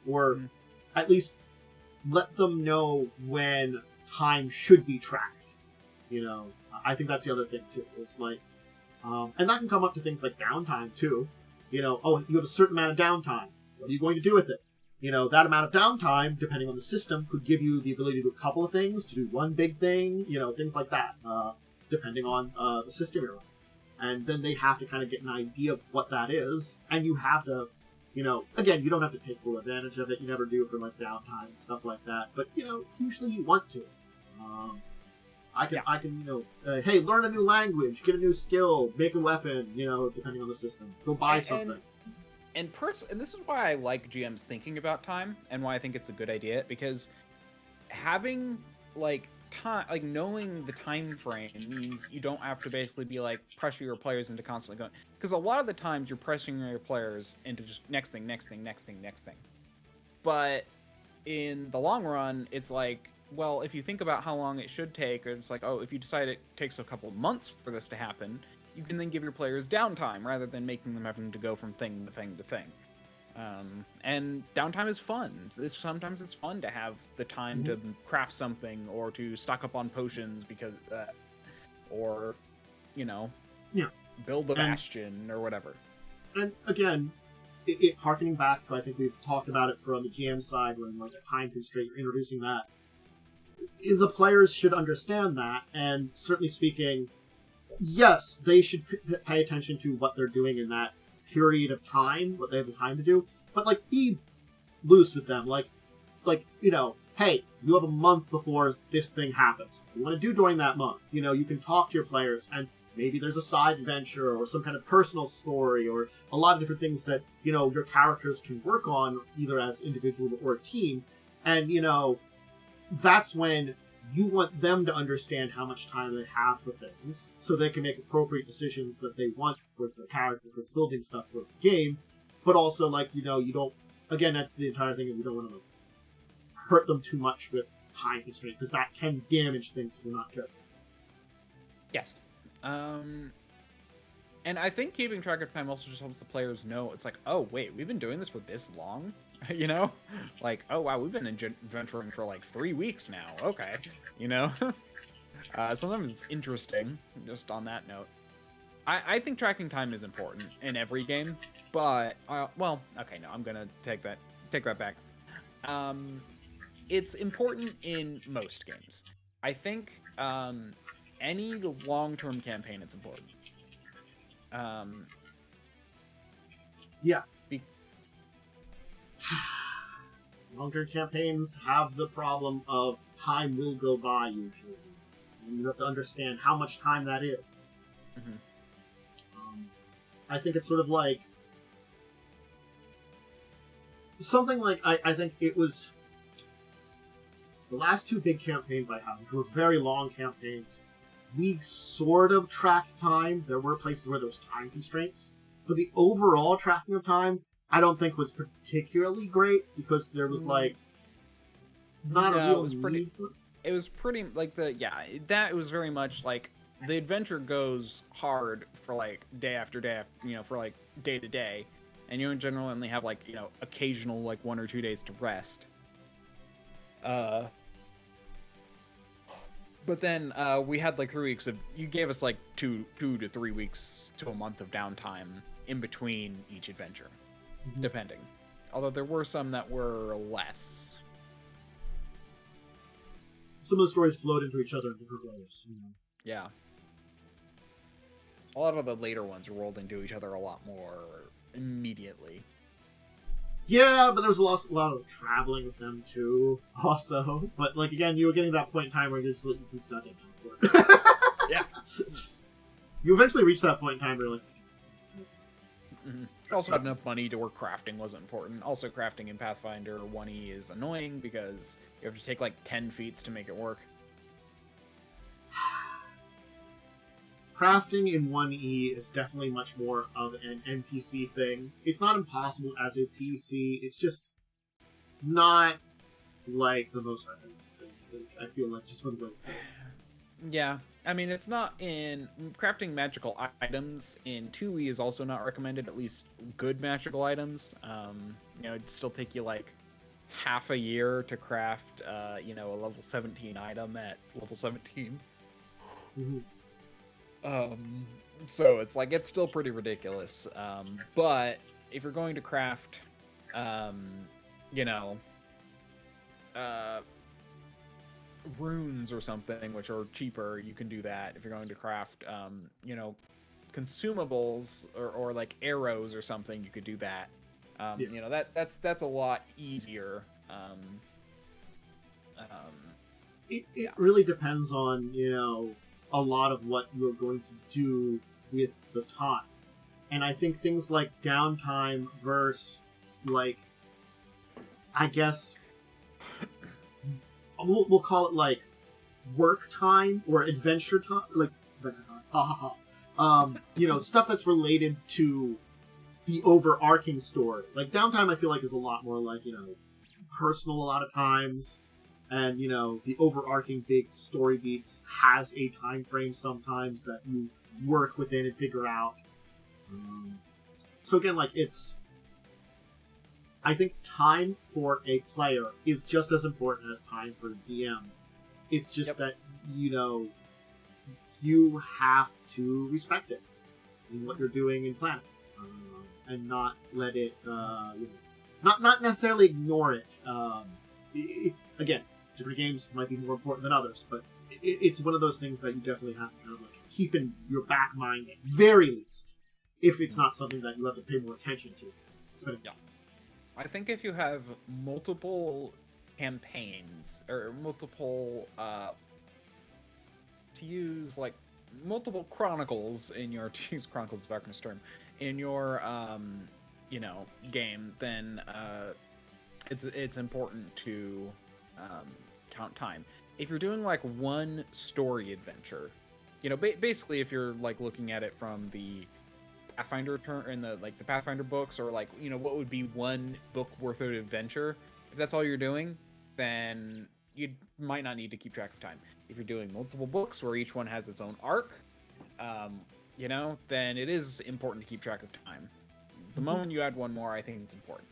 Or at least let them know when time should be tracked. I think that's the other thing too. It's like, and that can come up to things like downtime too. Oh, you have a certain amount of downtime. What are you going to do with it? That amount of downtime, depending on the system, could give you the ability to do a couple of things, to do one big thing, things like that, depending on the system you're on. And then they have to kind of get an idea of what that is, and you have to, again, you don't have to take full advantage of it. You never do for like downtime and stuff like that. But usually you want to. I can, hey, learn a new language, get a new skill, make a weapon, depending on the system. Go buy something. And this is why I like GMs thinking about time, and why I think it's a good idea, because having time, knowing the time frame means you don't have to basically be pressure your players into constantly going, because a lot of the times you're pressuring your players into just next thing. But in the long run, it's like, well, if you think about how long it should take, or it's like, oh, if you decide it takes a couple of months for this to happen, you can then give your players downtime rather than making them having to go from thing to thing to thing. And downtime is fun. Sometimes it's fun to have the time to craft something, or to stock up on potions because, or, build a bastion or whatever. And again, it harkening back to, I think we've talked about it from the GM side, when like a time constraint, you're introducing that. The players should understand that, and certainly speaking, yes, they should pay attention to what they're doing in that period of time, what they have the time to do, but be loose with them. Hey, you have a month before this thing happens. What do you want to do during that month? You can talk to your players, and maybe there's a side adventure or some kind of personal story, or a lot of different things that, your characters can work on, either as individual or a team, and, that's when you want them to understand how much time they have for things, so they can make appropriate decisions that they want towards their character, towards building stuff for the game, but also, you don't, again, that's the entire thing, you don't want to hurt them too much with time constraint, because that can damage things if you're not careful. Yes. And I think keeping track of time also just helps the players know, it's like, oh, wait, we've been doing this for this long? Oh, wow, we've been adventuring for 3 weeks now. Okay. Sometimes it's interesting, just on that note. I think tracking time is important in every game, but, well, okay, no, I'm gonna take that back. It's important in most games. I think, any long-term campaign, it's important. Yeah. Longer campaigns have the problem of time will go by, usually. And you have to understand how much time that is. Mm-hmm. I think it's sort of something I think it was the last two big campaigns I had, which were very long campaigns. We sort of tracked time. There were places where there was time constraints, but the overall tracking of time, I don't think was particularly great, because there was not a real need for it. It was pretty it was very much the adventure goes hard for day after day, for day to day, and you in general only have occasional 1 or 2 days to rest. But then we had 3 weeks of, you gave us 2 to 3 weeks to a month of downtime in between each adventure. Mm-hmm. Depending. Although there were some that were less. Some of the stories flowed into each other in different ways. Yeah. A lot of the later ones rolled into each other a lot more immediately. Yeah, but there was a lot of traveling with them too, also. But again, you were getting that point in time where you're just not getting time for it. Yeah. You eventually reach that point in time where you're Mm-hmm. Also had enough money to where crafting wasn't important. Also, crafting in Pathfinder 1E is annoying because you have to take like 10 feats to make it work. Crafting in 1E is definitely much more of an NPC thing. It's not impossible as a PC, it's just not like the most thing, I feel like, just from the way it's built. Yeah, I mean, it's not in... Crafting magical items in 2E is also not recommended, at least good magical items. It'd still take you like half a year to craft, a level 17 item at level 17. Mm-hmm. So it's like, it's still pretty ridiculous. But if you're going to craft, runes or something, which are cheaper, you can do that. If you're going to craft, consumables or like arrows or something, you could do that. That's a lot easier. It really depends on, a lot of what you're going to do with the time. And I think things like downtime versus, like, I guess, we'll call it, like, work time or adventure time, like, stuff that's related to the overarching story. Like, downtime, I feel like, is a lot more, like, personal a lot of times. And, the overarching big story beats has a time frame sometimes that you work within and figure out. So again, like, I think time for a player is just as important as time for a DM. It's just that, you have to respect it in what you're doing and plan it. And not let it, not necessarily ignore it. Again, different games might be more important than others, but it's one of those things that you definitely have to kind of like keep in your back mind at very least, if it's not something that you have to pay more attention to. But yeah, I think if you have multiple campaigns or multiple to use like multiple chronicles in your to use Chronicles of Darkness term in your game, then it's important to count time. If you're doing like one story adventure, basically if you're like looking at it from the Pathfinder turn in the Pathfinder books, or like what would be one book worth of adventure, if that's all you're doing, then you might not need to keep track of time. If you're doing multiple books where each one has its own arc, then it is important to keep track of time. The moment you add one more, I think it's important.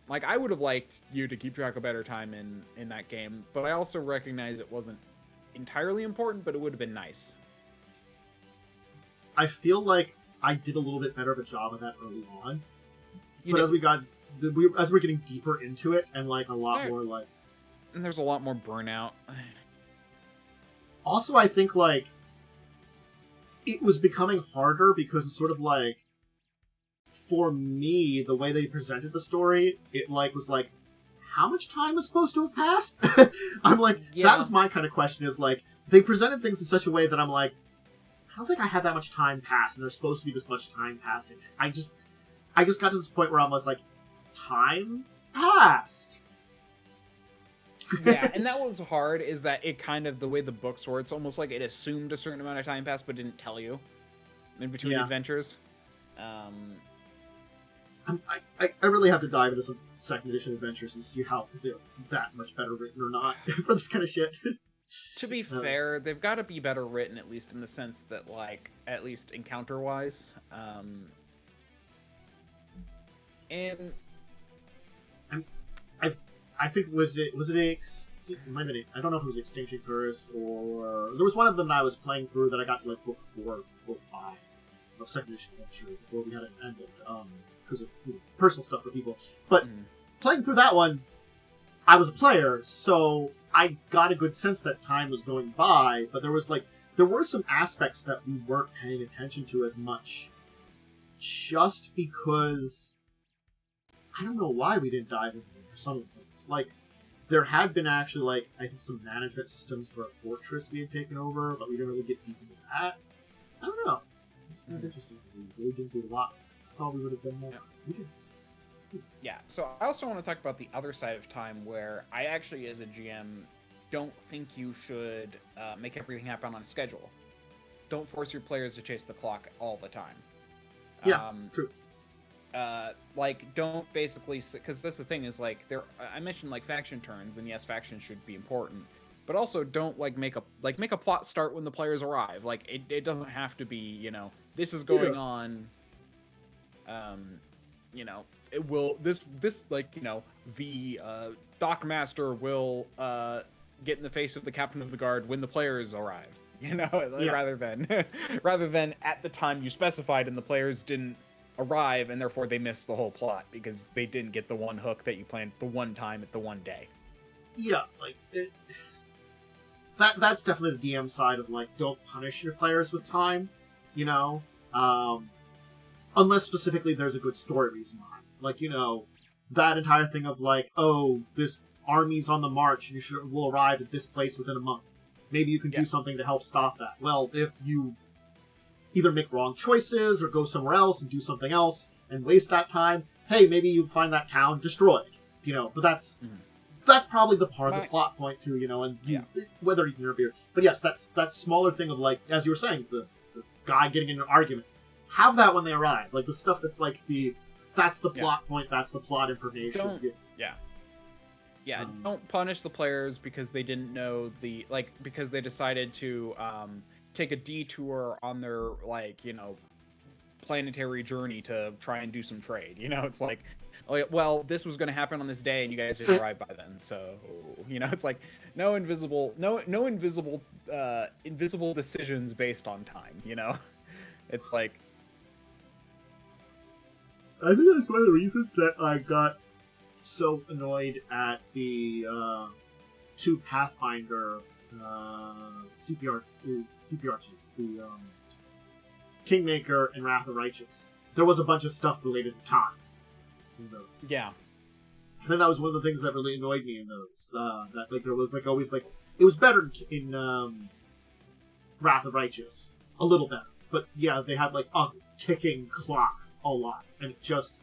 Like, I would have liked you to keep track of better time in that game, but I also recognize it wasn't entirely important, but it would have been nice. I feel like I did a little bit better of a job of that early on. As we're getting deeper into it, and like a lot more like... And there's a lot more burnout. Also, I think like it was becoming harder because it's sort of like, for me, the way they presented the story, it like was like, how much time was supposed to have passed? I'm like, that was my kind of question, is like, they presented things in such a way that I'm like, I don't think I had that much time pass, and there's supposed to be this much time passing. I just got to this point where I was like, time passed. Yeah, and that was hard, is that it kind of, the way the books were, it's almost like it assumed a certain amount of time passed, but didn't tell you in between adventures. I really have to dive into some second edition adventures and see how they're that much better written or not for this kind of shit. To be fair, they've got to be better written, at least in the sense that, like, at least encounter-wise. And I think it might have been I don't know if it was Extinction Curse, or there was one of them that I was playing through that I got to like book 4 or book 5 of second edition adventure before we had it ended, because of personal stuff for people. But playing through that one, I was a player, so I got a good sense that time was going by, but there were some aspects that we weren't paying attention to as much, just because I don't know why we didn't dive into them for some of the things. Like, there had been actually, like, I think some management systems for a fortress we had taken over, but we didn't really get deep into that. I don't know. It's kind of interesting. We didn't do a lot. I thought we would have done more. Yeah. We did. Yeah, so I also want to talk about the other side of time where I actually, as a GM, don't think you should make everything happen on a schedule. Don't force your players to chase the clock all the time. Yeah, true. Like, don't basically, because that's the thing is, like, I mentioned, like, faction turns, and yes, factions should be important, but also don't, like, make a plot start when the players arrive. Like, it doesn't have to be, you know, this is going on, you know, it will, this, like, you know, the, dockmaster will, get in the face of the captain of the guard when the players arrive, you know, rather than at the time you specified and the players didn't arrive and therefore they missed the whole plot because they didn't get the one hook that you planned the one time at the one day. Yeah, like, that's definitely the DM side of, like, don't punish your players with time, you know, unless specifically there's a good story reason behind it. Like, you know, that entire thing of, like, oh, this army's on the march and will arrive at this place within a month. Maybe you can do something to help stop that. Well, if you either make wrong choices or go somewhere else and do something else and waste that time, hey, maybe you find that town destroyed, you know, but that's probably the part of the plot point too, you know, and whether you can interfere. But yes, that smaller thing of, like, as you were saying, the guy getting in an argument, have that when they arrive. Like, the stuff that's like that's the plot point, that's the plot information. Don't punish the players because they didn't know because they decided to take a detour on their, like, you know, planetary journey to try and do some trade. You know, it's like, oh, well, this was going to happen on this day and you guys just arrived by then. So, you know, it's like no invisible decisions based on time, you know? It's like, I think that's one of the reasons that I got so annoyed at the two Pathfinder CPR chief, the Kingmaker and Wrath of Righteous. There was a bunch of stuff related to time in those. Yeah. I think that was one of the things that really annoyed me in those. That, like, there was, like, always, like, it was better in Wrath of Righteous, a little better, but yeah, they had, like, a ticking clock a lot, and it just,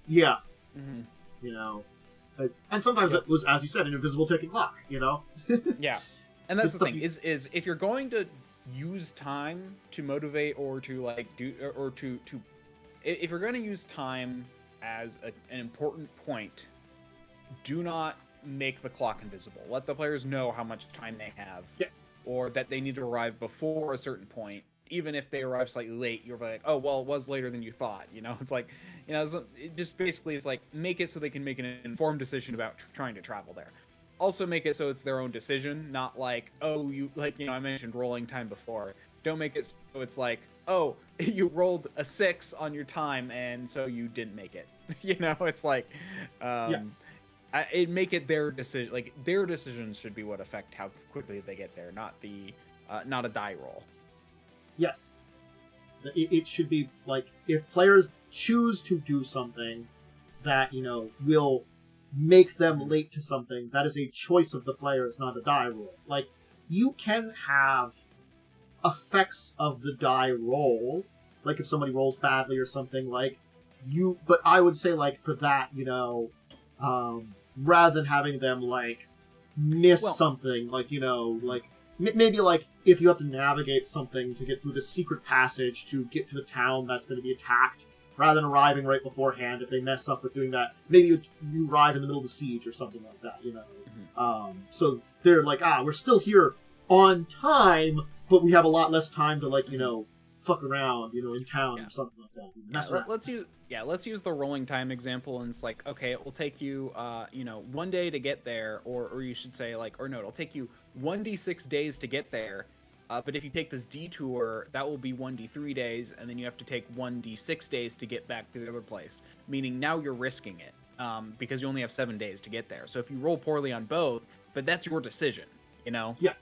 you know, and sometimes it was, as you said, an invisible ticking clock, you know. Yeah, and that's the thing is if you're going to use time to motivate or to, like, do or to if you're going to use time as an important point, do not make the clock invisible. Let the players know how much time they have, or that they need to arrive before a certain point. Even if they arrive slightly late, you're like, oh, well, it was later than you thought, you know? It's like, you know, it just basically, it's like, make it so they can make an informed decision about trying to travel there. Also make it so it's their own decision, not like, oh, you, like, you know, I mentioned rolling time before. Don't make it so it's like, oh, you rolled a 6 on your time, and so you didn't make it. You know, it's like, make it their decision. Like, their decisions should be what affect how quickly they get there, not a die roll. Yes. It should be, like, if players choose to do something that, you know, will make them late to something, that is a choice of the players, not a die roll. Like, you can have effects of the die roll, like if somebody rolls badly or something, like, but I would say, like, for that, you know, rather than having them, like, miss something, like, you know, like, maybe, like, if you have to navigate something to get through the secret passage to get to the town that's going to be attacked, rather than arriving right beforehand, if they mess up with doing that, maybe you arrive in the middle of the siege or something like that, you know. So they're like, we're still here on time, but we have a lot less time to, like, you know, fuck around, you know, in town or something like that. Let's use the rolling time example, and it's like, okay, it will take you, you know, 1 day to get there, or you should say, like, or no, it'll take you 1d6 days to get there, but if you take this detour, that will be 1d3 days, and then you have to take 1d6 days to get back to the other place, meaning now you're risking it, because you only have 7 days to get there. So if you roll poorly on both, but that's your decision, you know? Yeah.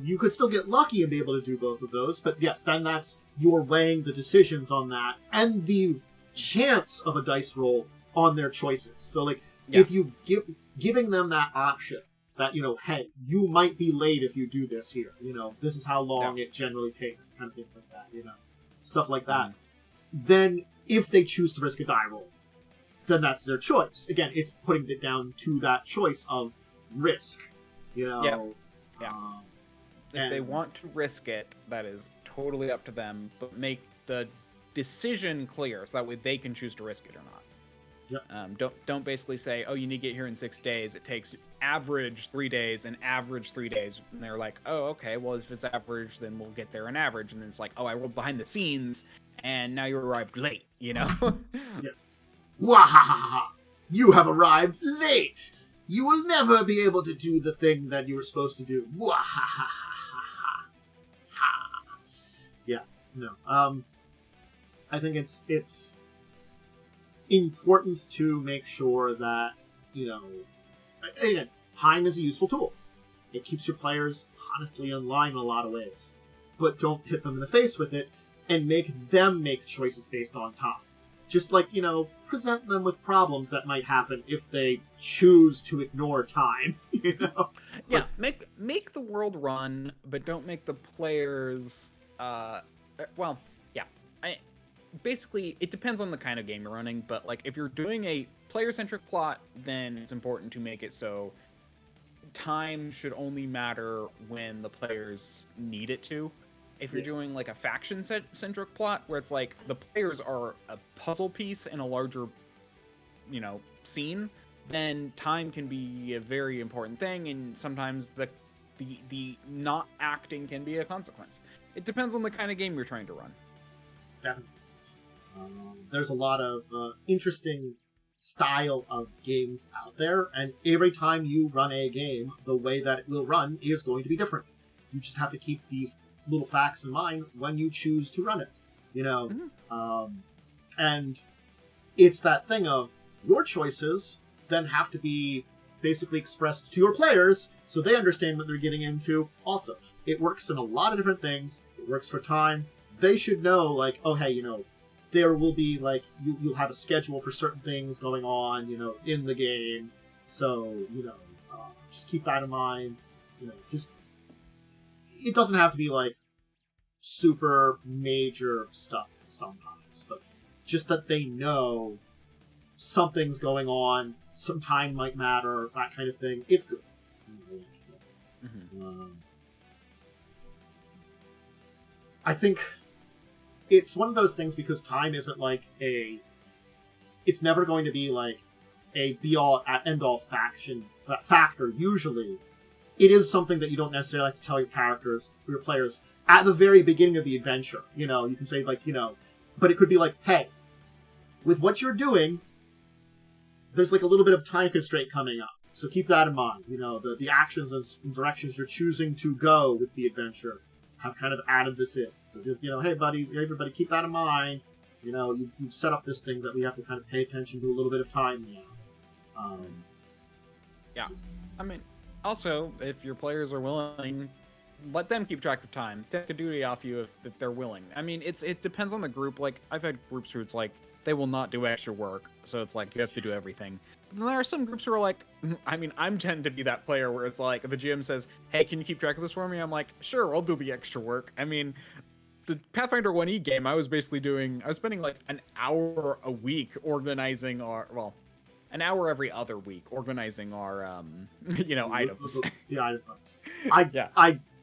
You could still get lucky and be able to do both of those, but yes, then that's you're weighing the decisions on that and the chance of a dice roll on their choices. So, like, if you giving them that option, that, hey, you might be late if you do this here. This is how long it generally takes, kind of things like that, stuff like that. Then, if they choose to risk a die roll, then that's their choice. Again, it's putting it down to that choice of risk, Yeah. If they want to risk it, that is totally up to them, but make the decision clear so that way they can choose to risk it or not. Yep. Don't basically say, oh, you need to get here in 6 days. It takes average 3 days and average 3 days. And they're like, oh, okay, well, if it's average, then we'll get there in average. And then it's like, oh, I rolled behind the scenes and now you arrived late, Yes. Wahahaha! You have arrived late! You will never be able to do the thing that you were supposed to do. Wahahaha! Yeah, no. I think it's important to make sure that, again, time is a useful tool. It keeps your players honestly in line in a lot of ways. But don't hit them in the face with it and make them make choices based on time. Just like, present them with problems that might happen if they choose to ignore time, Yeah, make the world run, but don't make the players, basically, it depends on the kind of game you're running, but, like, if you're doing a player-centric plot, then it's important to make it so time should only matter when the players need it to. If you're doing, like, a faction-centric plot, where it's like, the players are a puzzle piece in a larger, scene, then time can be a very important thing, and sometimes the not acting can be a consequence. It depends on the kind of game you're trying to run. Definitely. There's a lot of interesting style of games out there, and every time you run a game, the way that it will run is going to be different. You just have to keep these little facts in mind when you choose to run it, and it's that thing of your choices then have to be basically expressed to your players so they understand what they're getting into. Also, it works in a lot of different things. It works for time. They should know, like, oh, hey, there will be, like, you'll have a schedule for certain things going on, in the game. So, just keep that in mind. It doesn't have to be, like, super major stuff sometimes, but just that they know something's going on, some time might matter, that kind of thing. It's good. I think it's one of those things because time isn't like it's never going to be like a be-all, end-all factor, usually. It is something that you don't necessarily have to tell your characters or your players at the very beginning of the adventure. You can say, like, but it could be like, hey, with what you're doing, there's like a little bit of time constraint coming up. So keep that in mind. The actions and directions you're choosing to go with the adventure have kind of added this in. So just, hey, buddy, everybody, keep that in mind. You've set up this thing that we have to kind of pay attention to a little bit of time now. Yeah. I mean, also, if your players are willing, let them keep track of time. Take a duty off you if they're willing. I mean, it depends on the group. Like, I've had groups where it's like, they will not do extra work, so it's like, you have to do everything. But then there are some groups who are like, I mean, I'm tend to be that player where it's like, the GM says, hey, can you keep track of this for me? I'm like, sure, I'll do the extra work. I mean, the Pathfinder 1E game, I was spending like an hour a week organizing an hour every other week organizing our, items. The items.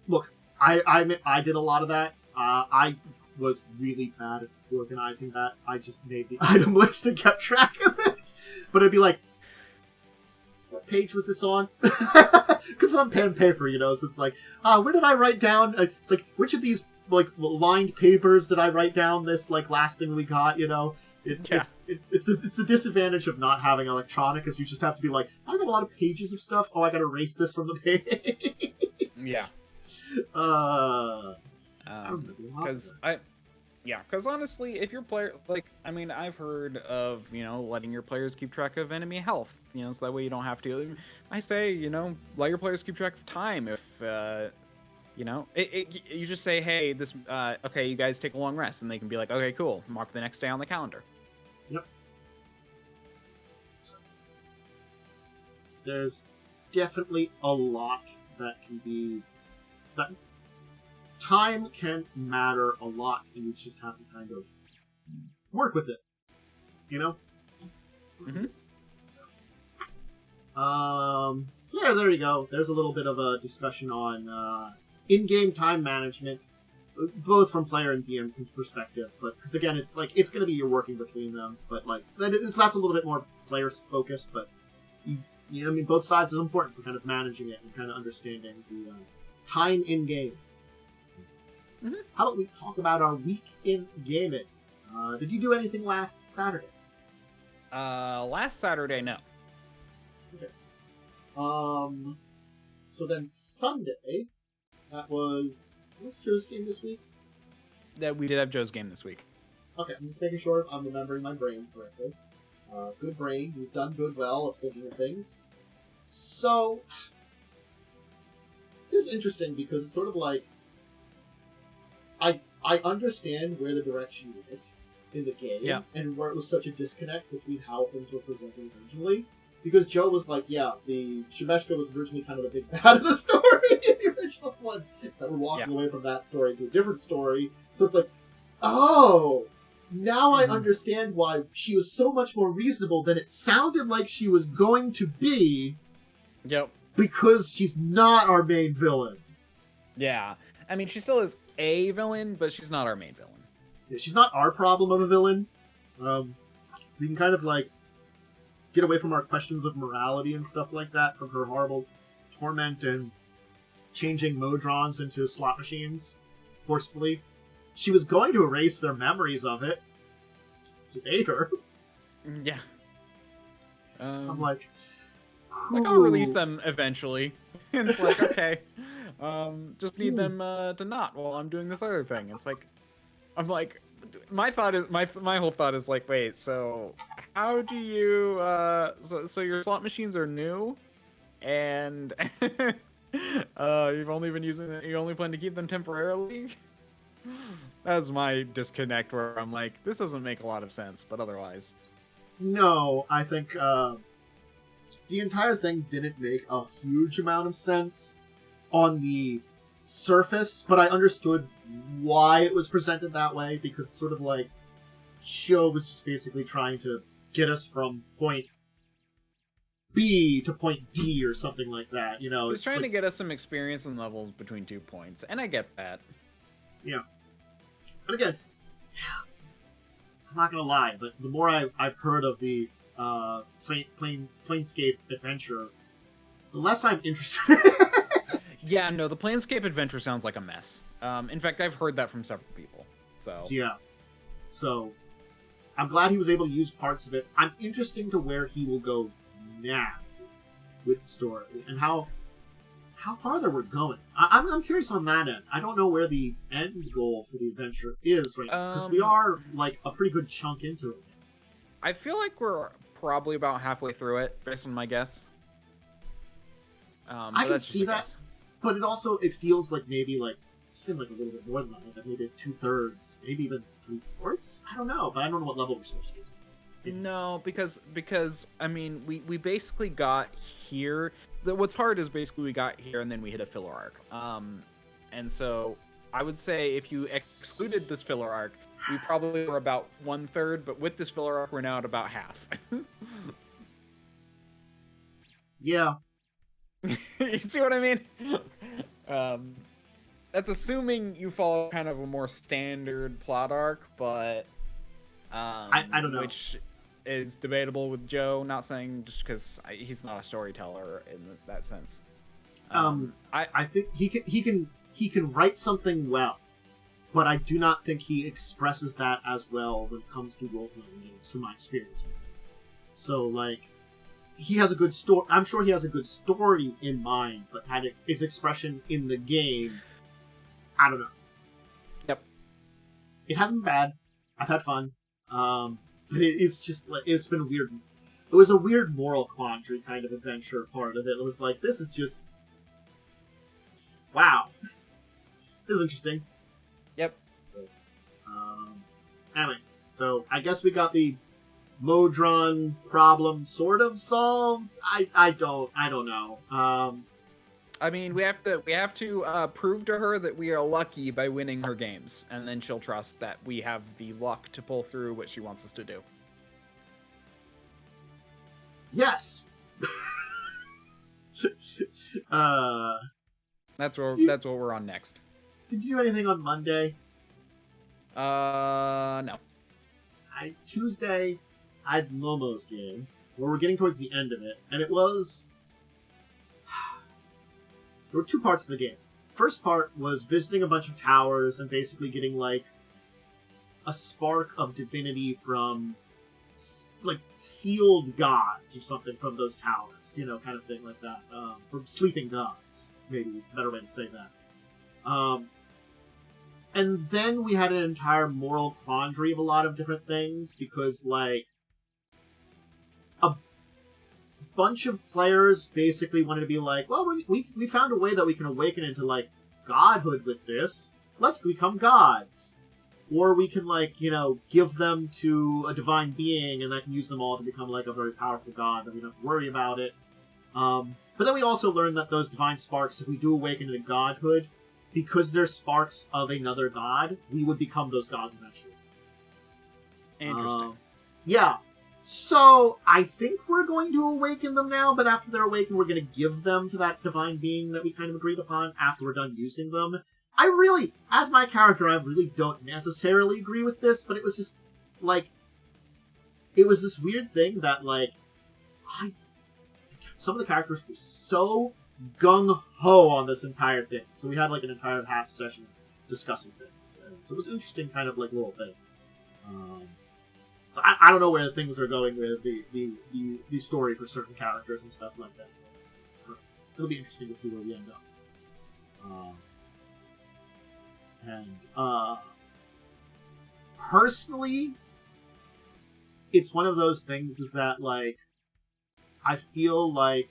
Look, I did a lot of that. I was really bad at organizing that. I just made the item list and kept track of it. But it'd be like, what page was this on? Because it's on pen and paper, so it's like, where did I write down? It's like, which of these, like, lined papers did I write down this, like, last thing we got, It's the disadvantage of not having electronic, is you just have to be like, I got a lot of pages of stuff. Oh, I gotta erase this from the page. Yeah. Because honestly, if your player, like, I mean, I've heard of, letting your players keep track of enemy health, so that way you don't have to. I say, let your players keep track of time. If, you just say, hey, this, okay, you guys take a long rest, and they can be like, okay, cool, mark the next day on the calendar. Yep. There's definitely a lot that can be... that time can matter a lot, and you just have to kind of work with it, you know? Mm-hmm. Yeah, there you go. There's a little bit of a discussion on in-game time management, both from player and DM perspective. But because again, it's like it's going to be you're working between them, but like that's a little bit more player focused. But you know, I mean, both sides is important for kind of managing it and kind of understanding the time in game. Mm-hmm. How about we talk about our week in gaming? Did you do anything last Saturday? Last Saturday, no. Okay. So then Sunday, that was... What's Joe's game this week? That we did have Joe's game this week. Okay, I'm just making sure I'm remembering my brain correctly. Good brain. You've done good well of thinking of things. So, this is interesting because it's sort of like... I understand where the direction went in the game, yeah, and where it was such a disconnect between how things were presented originally. Because Joe was like, yeah, the Shemeshka was originally kind of the big bad of the story in the original one. That we're walking away from that story to a different story. So it's like, oh, now I understand why she was so much more reasonable than it sounded like she was going to be. Yep. Because she's not our main villain. Yeah. I mean, she still is a villain, but she's not our main villain. Yeah, she's not our problem of a villain. We can kind of like get away from our questions of morality and stuff like that from her horrible torment and changing Modrons into slot machines forcefully. She was going to erase their memories of it. She ate her. Yeah. I'm like... Like, I'll release them eventually. And it's like, okay. Just need them to not while I'm doing this other thing. It's like... I'm like... My thought is... My whole thought is like, wait, so... How do you... So your slot machines are new? And... you've only been using... You only plan to keep them temporarily? That's my disconnect where I'm like, this doesn't make a lot of sense, but otherwise. No, I think the entire thing didn't make a huge amount of sense on the surface, but I understood why it was presented that way, because it's sort of like Joe was just basically trying to get us from point B to point D or something like that, you know. He's trying to get us some experience and levels between 2 points, and I get that. Yeah. But again, I'm not gonna lie, but the more I've heard of the Planescape adventure, the less I'm interested. Yeah, no, the Planescape adventure sounds like a mess. In fact, I've heard that from several people. So yeah. So I'm glad he was able to use parts of it. I'm interested to where he will go now with the story and how farther we're going. I'm curious on that end. I don't know where the end goal for the adventure is right now, because we are like a pretty good chunk into it. I feel like we're probably about halfway through it, based on my guess. I can see that, but it feels like maybe like it's been like a little bit more than that, like maybe 2/3, maybe even 3/4. I don't know, but I don't know what level we're supposed to get. No, because I mean we basically got here. What's hard is basically we got here and then we hit a filler arc. And so I would say if you excluded this filler arc, we probably were about 1/3, but with this filler arc, we're now at about half. Yeah. You see what I mean? That's assuming you follow kind of a more standard plot arc, but I don't know. Which is debatable with Joe. Not saying just because he's not a storyteller in that sense. I think he can write something well, but I do not think he expresses that as well when it comes to role-playing games, from my experience with him. So, like, he has a good story. I'm sure he has a good story in mind, but had his expression in the game, I don't know. Yep. It hasn't been bad. I've had fun. But it's just like it's been weird. It was a weird moral quandary kind of adventure part of it. It was like, this is just wow. This is interesting. Yep. So, anyway, so I guess we got the Modron problem sort of solved. I don't know. I mean, we have to prove to her that we are lucky by winning her games, and then she'll trust that we have the luck to pull through what she wants us to do. Yes. That's what we're on next. Did you do anything on Monday? No. Tuesday, I had Momo's game, where we're getting towards the end of it, and it was... There were two parts of the game. First part was visiting a bunch of towers and basically getting, like, a spark of divinity from, like, sealed gods or something from those towers, you know, kind of thing like that. From sleeping gods, maybe is a better way to say that. And then we had an entire moral quandary of a lot of different things, because, like, a bunch of players basically wanted to be like, well, we found a way that we can awaken into, like, godhood with this. Let's become gods. Or we can, like, you know, give them to a divine being, and that can use them all to become, like, a very powerful god, that we don't have to worry about it. But then we also learned that those divine sparks, if we do awaken into godhood, because they're sparks of another god, we would become those gods eventually. Interesting. Yeah. So, I think we're going to awaken them now, but after they're awakened, we're going to give them to that divine being that we kind of agreed upon after we're done using them. I really, as my character, I really don't necessarily agree with this, but it was just, like, it was this weird thing that, like, some of the characters were so gung-ho on this entire thing. So we had, like, an entire half session discussing things. And so it was an interesting kind of, like, little thing. So I don't know where things are going with the story for certain characters and stuff like that. It'll be interesting to see where we end up. Personally, it's one of those things is that, like, I feel like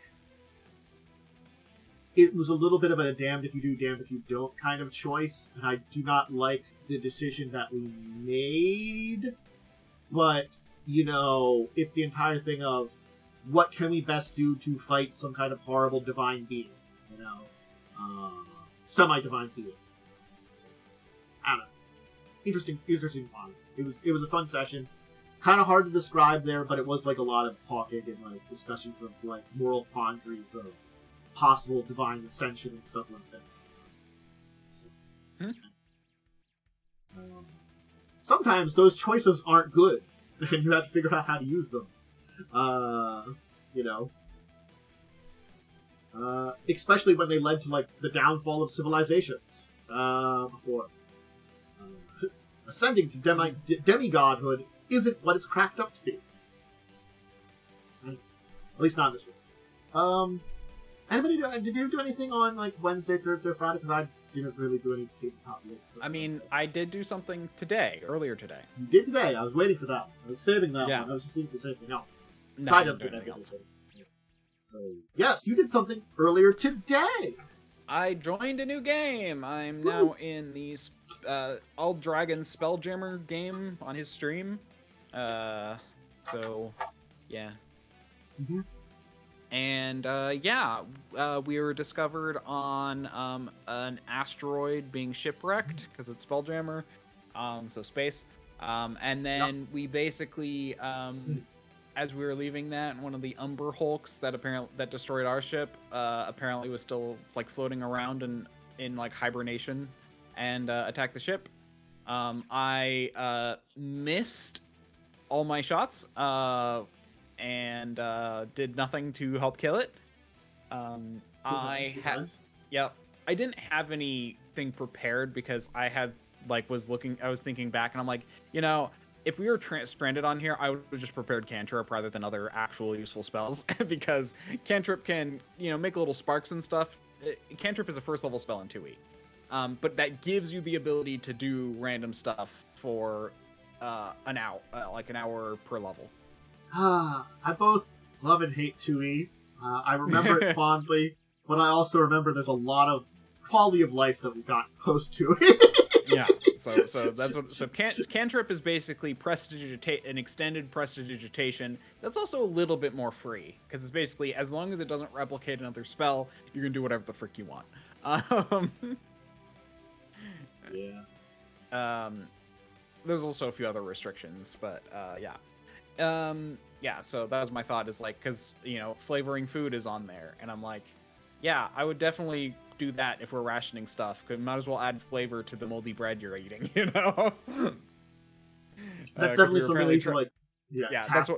it was a little bit of a damned if you do, damned if you don't kind of choice, and I do not like the decision that we made, but, you know, it's the entire thing of what can we best do to fight some kind of horrible divine being, you know, semi-divine being. So, I don't know. Interesting song. It was a fun session. Kind of hard to describe there, but it was like a lot of talking and like discussions of like moral quandaries of possible divine ascension and stuff like that. So, sometimes those choices aren't good, and you have to figure out how to use them. You know, especially when they led to like the downfall of civilizations. Before ascending to demigodhood isn't what it's cracked up to be. At least not in this one. Anybody did you do anything on like Wednesday, Thursday, or Friday? Because I didn't really do any tabletop yet. So. I mean, I did do something earlier today. You did today. I was waiting for that one. I was saving that Yeah. one. I was just thinking for something else. No, I I don't didn't do do anything else. So yes, you did something earlier today. I joined a new game. I'm now in the All Dragon Spelljammer game on his stream. So, yeah. Mm-hmm. And, we were discovered on an asteroid being shipwrecked, because it's Spelljammer, so space. And then we basically, as we were leaving that, one of the Umber Hulks that destroyed our ship, apparently was still, like, floating around in like, hibernation, and attacked the ship. I missed all my shots, and did nothing to help kill it. I didn't have anything prepared because I had I was thinking back, and I'm like, you know, if we were stranded on here, I would have just prepared cantrip rather than other actual useful spells, because cantrip can, you know, make little sparks and stuff. Cantrip is a first level spell in 2e, but that gives you the ability to do random stuff for an hour per level. I both love and hate 2e. I remember it fondly, but I also remember there's a lot of quality of life that we got post to. Yeah. So that's what. So cantrip is basically an extended prestidigitation. That's also a little bit more free because it's basically as long as it doesn't replicate another spell, you can do whatever the frick you want. Yeah. There's also a few other restrictions, but yeah. Yeah, so that was my thought is like, because, flavoring food is on there. And I'm like, yeah, I would definitely do that if we're rationing stuff. Because might as well add flavor to the moldy bread you're eating, That's definitely something that you can, like, that's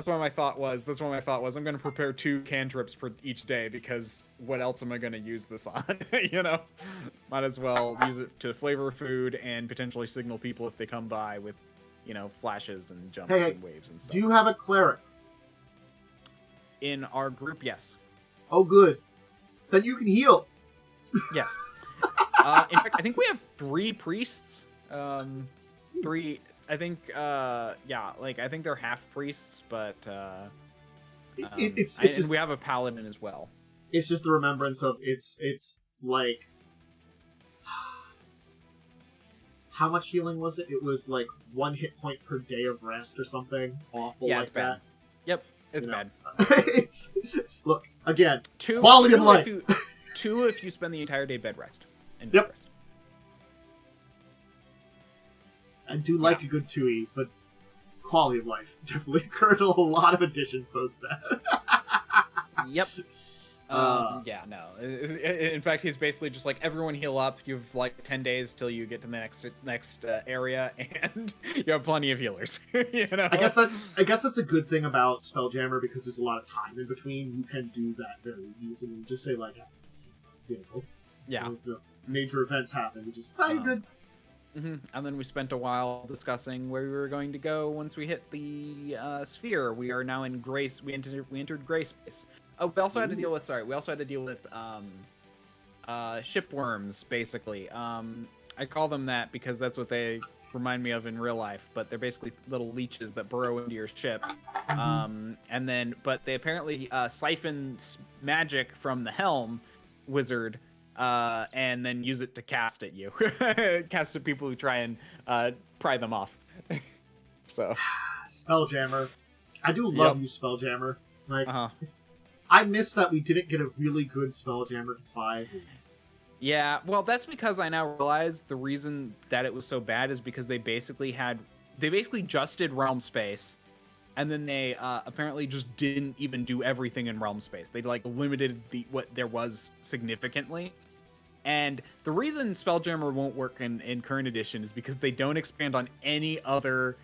what my thought was. I'm going to prepare 2 cantrips for each day because what else am I going to use this on? Might as well use it to flavor food and potentially signal people if they come by with, flashes and jumps and waves and stuff. Do you have a cleric? In our group, yes. Oh, good. Then you can heal. Yes. In fact, I think we have 3 priests. 3. I think, I think they're half priests, but and we have a paladin as well. It's just the remembrance of it's like, how much healing was it? It was like 1 hit point per day of rest or something awful. Yeah, like it's bad. That. Yep, it's bad. Look again. 2 quality of life. 2 if you spend the entire day bed rest. And yep. Bed rest. I do like a good 2E, but quality of life definitely occurred a lot of additions post that. Yep. Yeah, no. In fact, he's basically just like, everyone heal up. You have like 10 days till you get to the next area, and you have plenty of healers. I guess that's a good thing about Spelljammer because there's a lot of time in between. You can do that very easily. Just say like, yeah, no major events happen. You just you're good. Mm-hmm. And then we spent a while discussing where we were going to go once we hit the sphere. We are now in Grace. We entered Gray Space. Oh, we also had to deal with shipworms, basically. I call them that because that's what they remind me of in real life, but they're basically little leeches that burrow into your ship. But they apparently siphon magic from the helm wizard, and then use it to cast at you. Cast at people who try and pry them off. So. Spelljammer. I do love you, Spelljammer. Like, I miss that we didn't get a really good Spelljammer to 5. Yeah, well, that's because I now realize the reason that it was so bad is because they basically just did realm space, and then they apparently just didn't even do everything in realm space. They like limited what there was significantly. And the reason Spelljammer won't work in current edition is because they don't expand on any other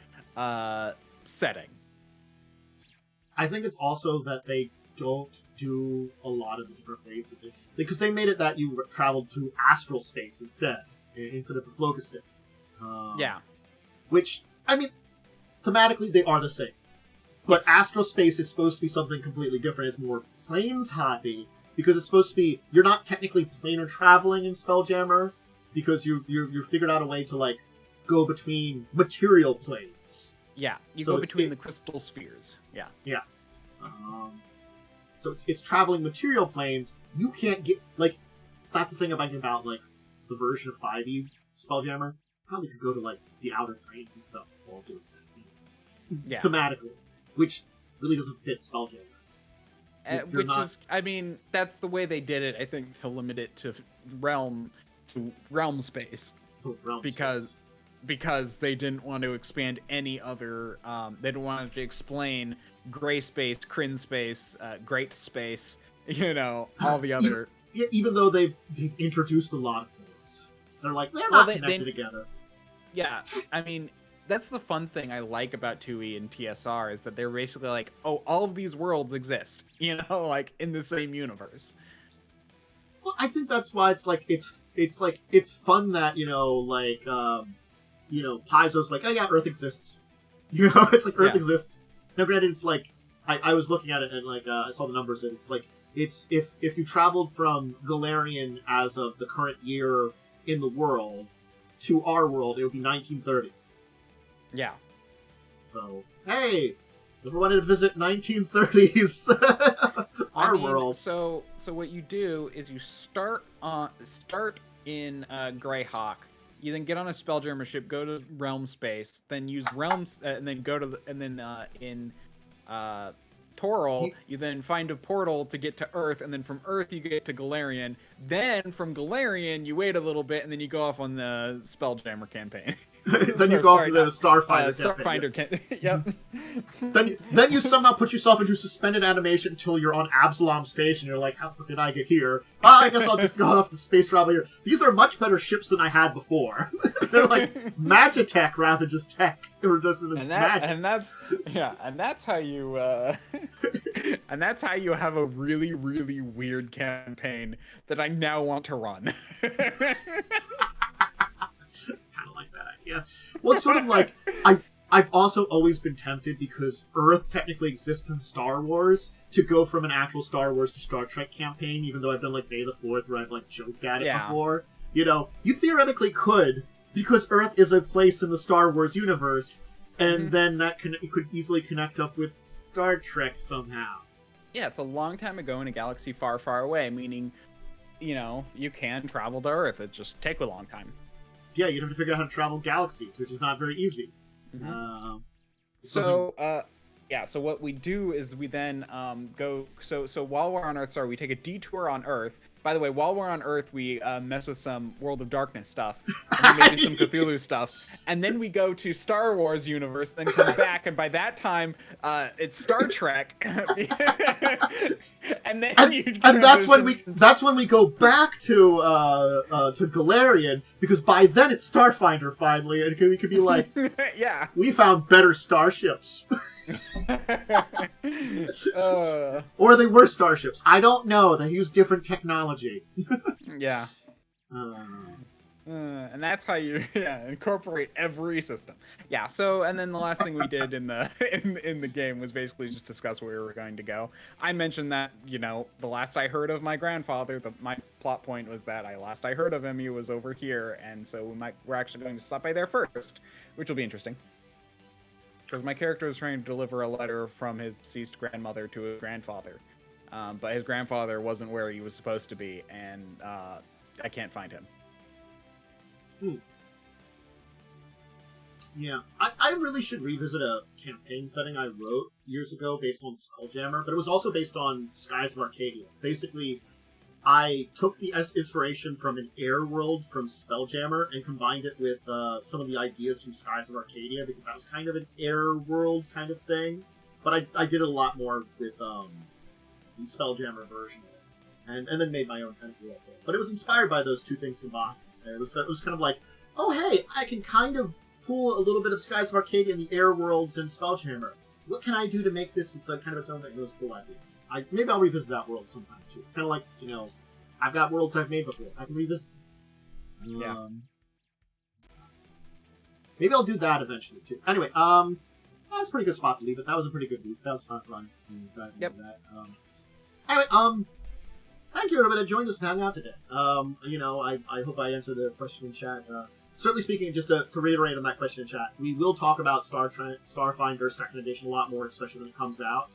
setting. I think it's also that they don't do a lot of the different ways that because they made it that you traveled to astral space instead of the Phlogiston. Yeah. Which, I mean, thematically they are the same. But astral space is supposed to be something completely different. It's more planes hoppy because it's supposed to be, you're not technically planar traveling in Spelljammer because you're figured out a way to like go between material planes. Yeah, you go between the crystal spheres. Yeah. Yeah. So it's traveling material planes. You can't get, like, that's the thing about like the version of 5e Spelljammer. Probably could go to like the outer planes and stuff while doing that. Yeah. Thematically, which really doesn't fit Spelljammer. I mean, that's the way they did it. I think to limit it to realm space, because they didn't want to expand any other. They didn't want to explain gray space, Kryn space, great space. All the other. Even though they've introduced a lot of things, they're like they're not connected together. Yeah, I mean. That's the fun thing I like about 2E and TSR is that they're basically like, oh, all of these worlds exist, like in the same universe. Well, I think that's why it's fun that Paizos like, oh yeah, Earth exists. It's like Earth exists. Now, granted, it's like I was looking at it and like I saw the numbers and it's like it's if you traveled from Galarian as of the current year in the world to our world, it would be 1930. Yeah. So, hey, ever wanted to visit 1930s our world. So what you do is you start in Greyhawk. You then get on a Spelljammer ship, go to realm space, then use realms, and then go to in Toril, you then find a portal to get to Earth, and then from Earth you get to Galarian. Then from Galarian you wait a little bit, and then you go off on the Spelljammer campaign. Then you go off to the Starfinder campaign. Yep. then you somehow put yourself into suspended animation until you're on Absalom Station. You're like, how did I get here? I guess I'll just go off the space travel here. These are much better ships than I had before. They're like Magitech rather than just tech. Or just magic. And that's how you and that's how you have a really, really weird campaign that I now want to run. Kind of like that idea. Well, it's sort of like I've also always been tempted, because Earth technically exists in Star Wars, to go from an actual Star Wars to Star Trek campaign, even though I've done like May the 4th where I've like joked at it before. You know, you theoretically could, because Earth is a place in the Star Wars universe, and then that could easily connect up with Star Trek somehow. Yeah, it's a long time ago in a galaxy far, far away, meaning, you know, you can travel to Earth. It just take a long time. Yeah, you'd have to figure out how to travel galaxies, which is not very easy. So what we do is we then go. So while we're on Earthstar, we take a detour on Earth. By the way, while we're on Earth, we mess with some World of Darkness stuff, and maybe some Cthulhu stuff, and then we go to Star Wars universe, then come back, and by that time, it's Star Trek, and then that's when we go back to Galarian, because by then it's Starfinder finally, and we could be like, yeah, we found better starships. Or they were starships. I don't know. They use different technology. Yeah. And that's how you incorporate every system. Yeah. So, and then the last thing we did in the in the game was basically just discuss where we were going to go. I mentioned that, you know, the last I heard of my grandfather, my plot point was that last I heard of him, he was over here, and so we're actually going to stop by there first, which will be interesting. Because my character is trying to deliver a letter from his deceased grandmother to his grandfather. But his grandfather wasn't where he was supposed to be, and I can't find him. Yeah, I really should revisit a campaign setting I wrote years ago based on Spelljammer, but it was also based on Skies of Arcadia. Basically, I took the inspiration from an air world from Spelljammer and combined it with some of the ideas from Skies of Arcadia, because that was kind of an air world kind of thing. But I did it a lot more with the Spelljammer version of it, and then made my own kind of world. But it was inspired by those two things combined. It was kind of like, oh hey, I can kind of pull a little bit of Skies of Arcadia in the air worlds and Spelljammer. What can I do to make this? It's like kind of its own thing. It was a cool idea. Maybe I'll revisit that world sometime, too. Kind of like, you know, I've got worlds I've made before. I can revisit them. Yeah. Maybe I'll do that eventually, too. Anyway, that's a pretty good spot to leave it. That was a pretty good week. That was fun. Yep. Anyway, thank you, everybody, that joined us and hung out today. You know, I hope I answered the question in chat. Certainly speaking, just to reiterate on that question in chat, we will talk about Starfinder 2nd Edition a lot more, especially when it comes out.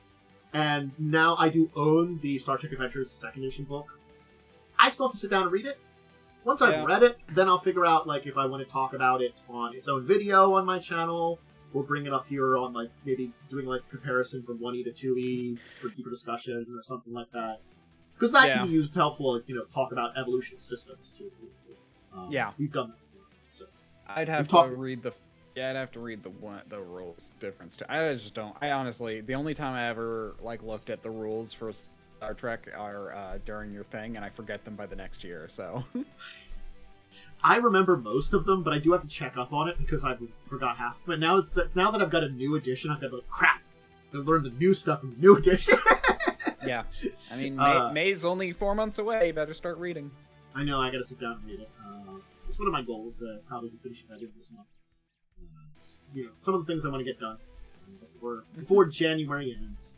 And now I do own the Star Trek Adventures 2nd Edition book. I still have to sit down and read it. Once I've read it, then I'll figure out, like, if I want to talk about it on its own video on my channel, or bring it up here on, like, maybe doing, like, a comparison from 1E to 2E for deeper discussion or something like that. Because that can be used to helpful, you know, talk about evolution systems, too. We've done that before. So I'd have to read the... Yeah, I'd have to read the rules difference too. I just don't. I honestly, the only time I ever like looked at the rules for Star Trek are during your thing, and I forget them by the next year. So I remember most of them, but I do have to check up on it because I forgot half. But now now that I've got a new edition, I've got to like, crap. I learned the new stuff in the new edition. Yeah, I mean May's only 4 months away. Better start reading. I know. I got to sit down and read it. It's one of my goals that probably to finish it by the end of this month. You know, some of the things I want to get done before January ends.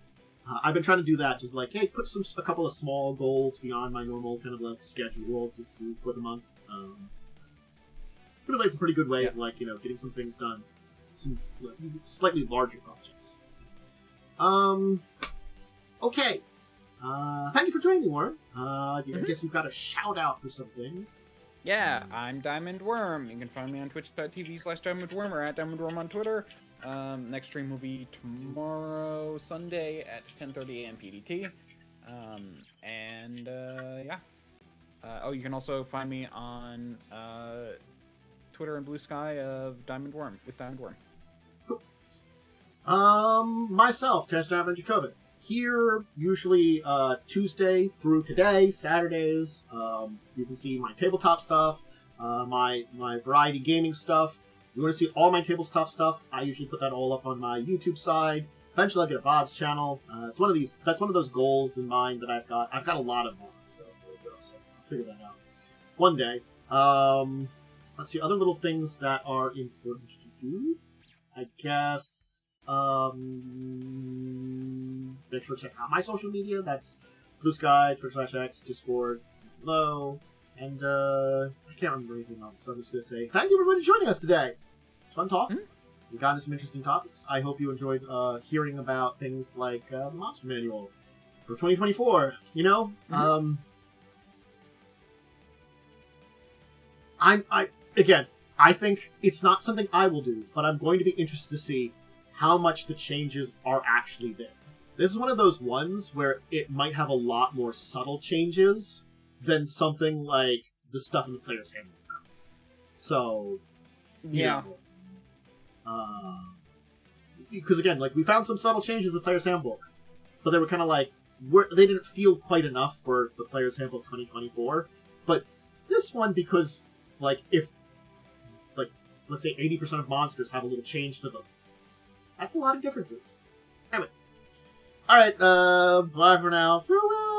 I've been trying to do that, just like, hey, put a couple of small goals beyond my normal kind of like schedule, just for the month. I feel like it's a pretty good way of like, you know, getting some things done, some slightly larger projects. Okay, Thank you for joining me, Warren. I guess you've got a shout out for some things. Yeah, I'm DiamondWyrm. You can find me on twitch.tv/DiamondWyrm or at DiamondWyrm on Twitter. Next stream will be tomorrow, Sunday at 10:30 a.m. PDT. Yeah. You can also find me on Twitter and Blue Sky of DiamondWyrm with DiamondWyrm. Cool. Myself, Test Diamond Dracovin. Here, usually Tuesday through today, Saturdays. You can see my tabletop stuff, my variety gaming stuff. You want to see all my tabletop stuff? I usually put that all up on my YouTube side. Eventually, I'll get a VODs channel. It's one of these. That's one of those goals in mind that I've got. I've got a lot of VOD stuff, so I'll figure that out one day. Let's see other little things that are important to do. I guess. Make sure to check out my social media. That's Blue Sky, Twitter/X, Discord, below. And I can't remember anything else, so I'm just going to say thank you everybody for joining us today. It's fun talk. We got into some interesting topics. I hope you enjoyed hearing about things like the Monster Manual for 2024. You know, I think it's not something I will do, but I'm going to be interested to see how much the changes are actually there. This is one of those ones where it might have a lot more subtle changes than something like the stuff in the player's handbook. So, yeah. Because again, like we found some subtle changes in the player's handbook, but they were kind of like they didn't feel quite enough for the player's handbook 2024. But this one, because like if like let's say 80% of monsters have a little change to them. That's a lot of differences. Anyway. Alright, bye for now. Farewell!